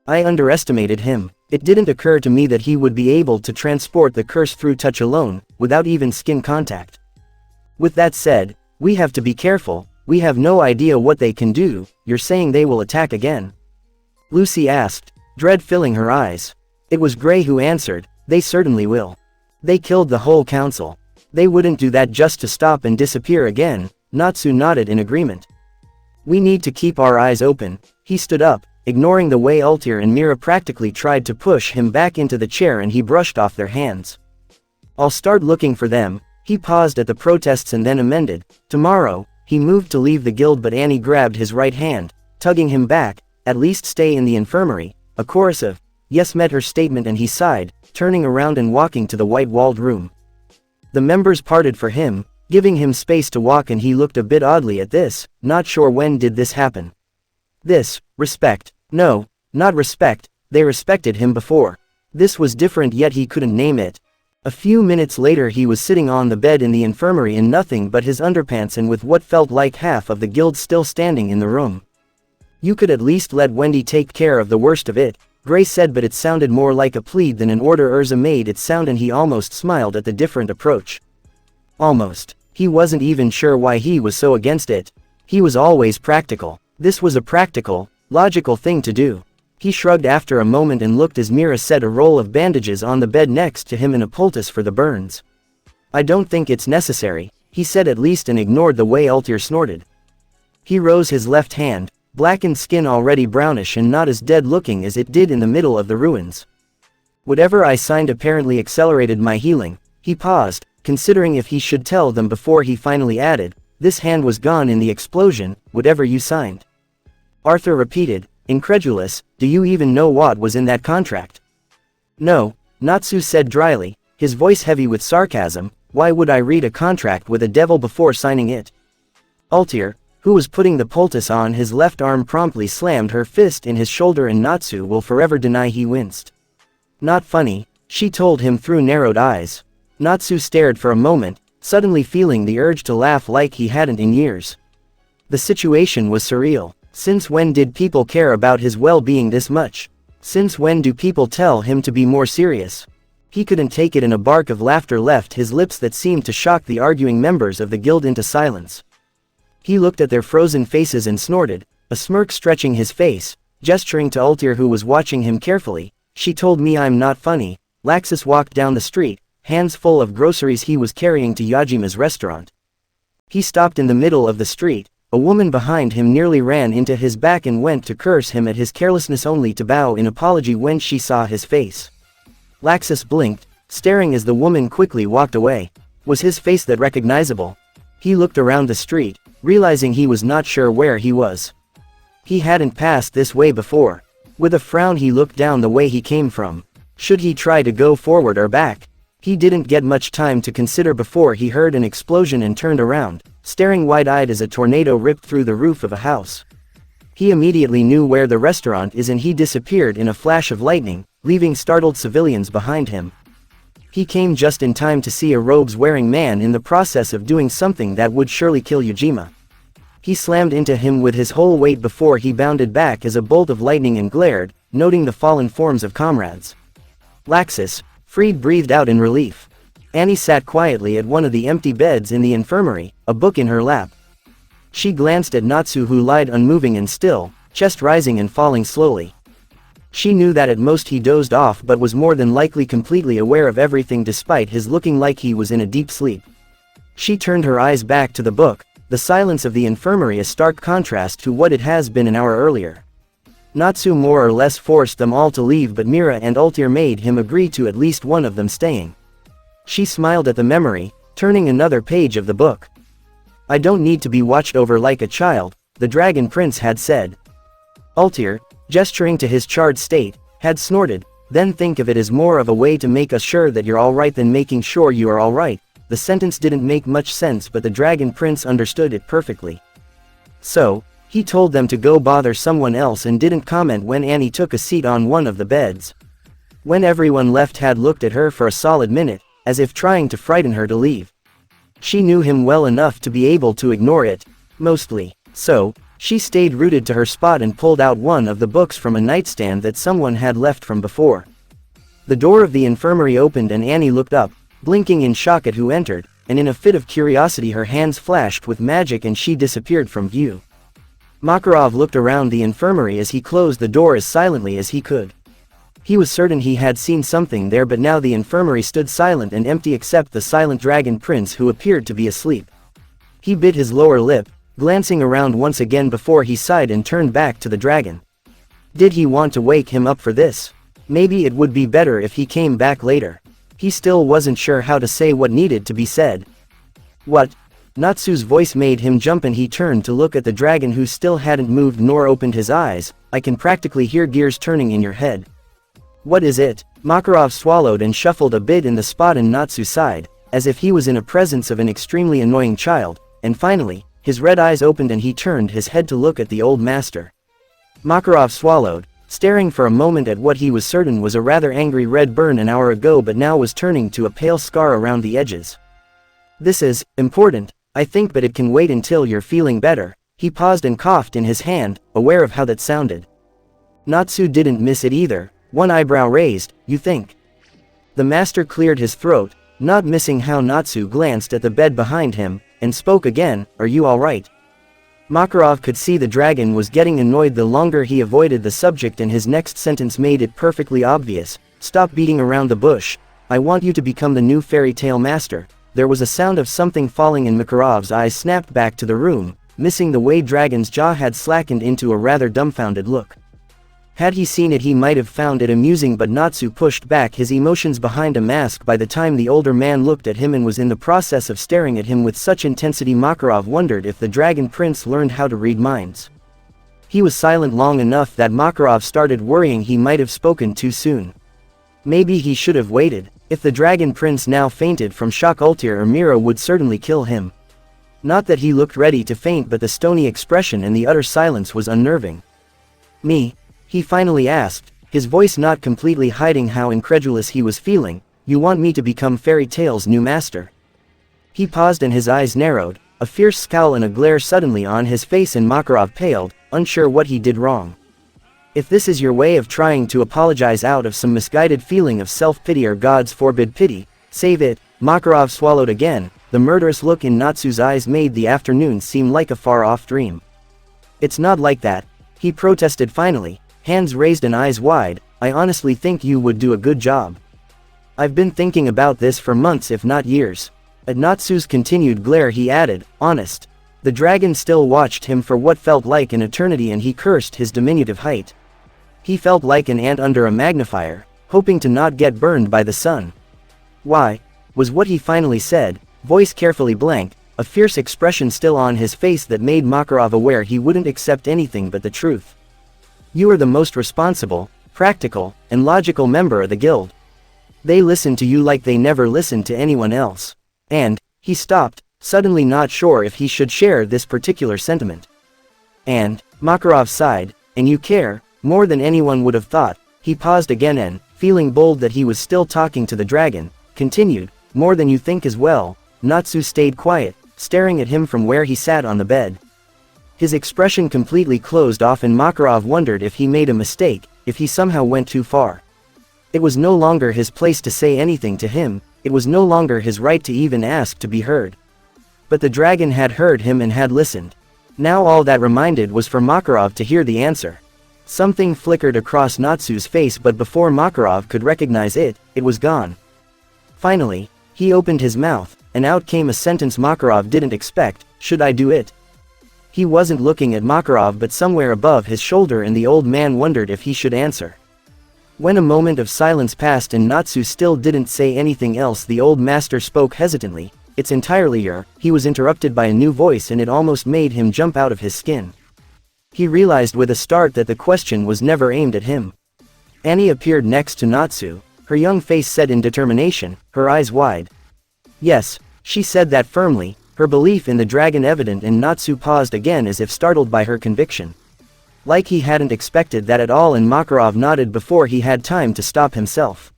I underestimated him. It didn't occur to me that he would be able to transport the curse through touch alone, without even skin contact. With that said, we have to be careful. We have no idea what they can do. You're saying they will attack again? Lucy asked, dread filling her eyes. It was Gray who answered, they certainly will. They killed the whole council. They wouldn't do that just to stop and disappear again. Natsu nodded in agreement. We need to keep our eyes open. He stood up, ignoring the way Altair and Mira practically tried to push him back into the chair, and he brushed off their hands. I'll start looking for them. He paused at the protests and then amended. Tomorrow. He moved to leave the guild, but Annie grabbed his right hand, tugging him back. At least stay in the infirmary. A chorus of yes met her statement, and he sighed, turning around and walking to the white-walled room. The members parted for him, giving him space to walk, and he looked a bit oddly at this, not sure when did this happen. This, respect. No, not respect. They respected him before. This was different, yet he couldn't name it. A few minutes later he was sitting on the bed in the infirmary in nothing but his underpants, and with what felt like half of the guild still standing in the room. You could at least let Wendy take care of the worst of it, Gray said, but it sounded more like a plead than an order. Urza made it sound, and he almost smiled at the different approach. Almost. He wasn't even sure why he was so against it. He was always practical. This was a practical, logical thing to do. He shrugged after a moment and looked as Mira set a roll of bandages on the bed next to him and a poultice for the burns. I don't think it's necessary, he said at least, and ignored the way Altair snorted. He rose his left hand, blackened skin already brownish and not as dead looking as it did in the middle of the ruins. Whatever I signed apparently accelerated my healing. He paused, considering if he should tell them before he finally added, this hand was gone in the explosion. Whatever you signed. Arthur repeated, incredulous, do you even know what was in that contract? No, Natsu said dryly, his voice heavy with sarcasm. Why would I read a contract with a devil before signing it? Altair, who was putting the poultice on his left arm, promptly slammed her fist in his shoulder, and Natsu will forever deny he winced. Not funny, she told him through narrowed eyes. Natsu stared for a moment, suddenly feeling the urge to laugh like he hadn't in years. The situation was surreal. Since when did people care about his well-being this much? Since when do people tell him to be more serious? He couldn't take it, and a bark of laughter left his lips that seemed to shock the arguing members of the guild into silence. He looked at their frozen faces and snorted, a smirk stretching his face, gesturing to Altair, who was watching him carefully. She told me I'm not funny. Laxus walked down the street, hands full of groceries he was carrying to Yajima's restaurant. He stopped in the middle of the street. A woman behind him nearly ran into his back and went to curse him at his carelessness, only to bow in apology when she saw his face. Laxus blinked, staring as the woman quickly walked away. Was his face that recognizable? He looked around the street, realizing he was not sure where he was. He hadn't passed this way before. With a frown he looked down the way he came from. Should he try to go forward or back? He didn't get much time to consider before he heard an explosion and turned around, staring wide-eyed as a tornado ripped through the roof of a house. He immediately knew where the restaurant is and he disappeared in a flash of lightning, leaving startled civilians behind him. He came just in time to see a robes-wearing man in the process of doing something that would surely kill Yujima. He slammed into him with his whole weight before he bounded back as a bolt of lightning and glared, noting the fallen forms of comrades. Laxus, freed, breathed out in relief. Annie sat quietly at one of the empty beds in the infirmary, a book in her lap. She glanced at Natsu, who lied unmoving and still, chest rising and falling slowly. She knew that at most he dozed off but was more than likely completely aware of everything despite his looking like he was in a deep sleep. She turned her eyes back to the book, the silence of the infirmary a stark contrast to what it has been an hour earlier. Natsu more or less forced them all to leave, but Mira and Altair made him agree to at least one of them staying. She smiled at the memory, turning another page of the book. "I don't need to be watched over like a child," the Dragon Prince had said. Altair, gesturing to his charred state, had snorted, "Then think of it as more of a way to make us sure that you're alright than making sure you are alright." The sentence didn't make much sense, but the Dragon Prince understood it perfectly. So, he told them to go bother someone else and didn't comment when Annie took a seat on one of the beds. When everyone left, had looked at her for a solid minute, as if trying to frighten her to leave. She knew him well enough to be able to ignore it, mostly. So, she stayed rooted to her spot and pulled out one of the books from a nightstand that someone had left from before. The door of the infirmary opened and Annie looked up, blinking in shock at who entered, and in a fit of curiosity her hands flashed with magic and she disappeared from view. Makarov looked around the infirmary as he closed the door as silently as he could. He was certain he had seen something there, but now the infirmary stood silent and empty except the silent Dragon Prince, who appeared to be asleep. He bit his lower lip, glancing around once again before he sighed and turned back to the dragon. Did he want to wake him up for this? Maybe it would be better if he came back later. He still wasn't sure how to say what needed to be said. "What?" Natsu's voice made him jump and he turned to look at the dragon, who still hadn't moved nor opened his eyes. "I can practically hear gears turning in your head." "What is it?" Makarov swallowed and shuffled a bit in the spot in Natsu's side, as if he was in a presence of an extremely annoying child, and finally, his red eyes opened and he turned his head to look at the old master. Makarov swallowed, staring for a moment at what he was certain was a rather angry red burn an hour ago but now was turning to a pale scar around the edges. "This is important, I think, but it can wait until you're feeling better." He paused and coughed in his hand, aware of how that sounded. Natsu didn't miss it either, one eyebrow raised. "You think?" The master cleared his throat, not missing how Natsu glanced at the bed behind him, and spoke again. "Are you alright?" Makarov could see the dragon was getting annoyed the longer he avoided the subject, and his next sentence made it perfectly obvious. "Stop beating around the bush. I want you to become the new fairy tale master." There was a sound of something falling and Makarov's eyes snapped back to the room, missing the way Dragon's jaw had slackened into a rather dumbfounded look. Had he seen it he might have found it amusing, but Natsu pushed back his emotions behind a mask by the time the older man looked at him and was in the process of staring at him with such intensity Makarov wondered if the Dragon Prince learned how to read minds. He was silent long enough that Makarov started worrying he might have spoken too soon. Maybe he should have waited. If the Dragon Prince now fainted from shock, Altair or Mira would certainly kill him. Not that he looked ready to faint, but the stony expression and the utter silence was unnerving. "Me?" he finally asked, his voice not completely hiding how incredulous he was feeling. "You want me to become Fairy Tale's new master?" He paused and his eyes narrowed, a fierce scowl and a glare suddenly on his face, and Makarov paled, unsure what he did wrong. "If this is your way of trying to apologize out of some misguided feeling of self-pity, or God's forbid pity, save it." Makarov swallowed again. The murderous look in Natsu's eyes made the afternoon seem like a far-off dream. "It's not like that," he protested finally, hands raised and eyes wide. "I honestly think you would do a good job. I've been thinking about this for months if not years." At Natsu's continued glare he added, "Honest." The dragon still watched him for what felt like an eternity and he cursed his diminutive height. He felt like an ant under a magnifier, hoping to not get burned by the sun. "Why?" was what he finally said, voice carefully blank, a fierce expression still on his face that made Makarov aware he wouldn't accept anything but the truth. "You are the most responsible, practical, and logical member of the guild. They listen to you like they never listened to anyone else." And, he stopped, suddenly not sure if he should share this particular sentiment. "And, Makarov sighed. And you care, more than anyone would have thought. He paused again and, feeling bold that he was still talking to the dragon, continued, more than you think as well. Natsu stayed quiet, staring at him from where he sat on the bed. His expression completely closed off and Makarov wondered if he made a mistake, if he somehow went too far. It was no longer his place to say anything to him, it was no longer his right to even ask to be heard. But the dragon had heard him and had listened. Now all that remained was for Makarov to hear the answer. Something flickered across Natsu's face, but before Makarov could recognize it, it was gone. Finally, he opened his mouth, and out came a sentence Makarov didn't expect. Should I do it? He wasn't looking at Makarov but somewhere above his shoulder, and the old man wondered if he should answer. When a moment of silence passed and Natsu still didn't say anything else, the old master spoke hesitantly. It's entirely your. He was interrupted by a new voice and it almost made him jump out of his skin. He realized with a start that the question was never aimed at him. Annie appeared next to Natsu, her young face set in determination, her eyes wide. Yes, she said that firmly, her belief in the dragon evident, and Natsu paused again as if startled by her conviction. Like he hadn't expected that at all, and Makarov nodded before he had time to stop himself.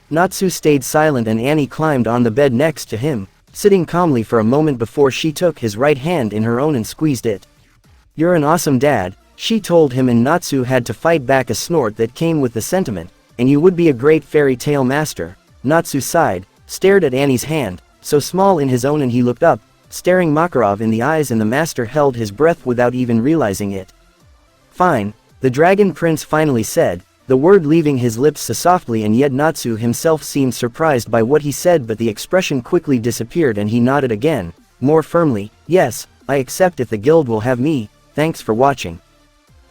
Natsu stayed silent and Annie climbed on the bed next to him, sitting calmly for a moment before she took his right hand in her own and squeezed it. You're an awesome dad, she told him, and Natsu had to fight back a snort that came with the sentiment, and you would be a great fairy tale master. Natsu sighed, stared at Annie's hand, so small in his own, and he looked up, staring Makarov in the eyes, and the master held his breath without even realizing it. Fine, the dragon prince finally said, the word leaving his lips so softly, and yet Natsu himself seemed surprised by what he said, but the expression quickly disappeared and he nodded again, more firmly. Yes, I accept if the guild will have me. Thanks for watching.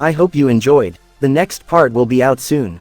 I hope you enjoyed. The next part will be out soon.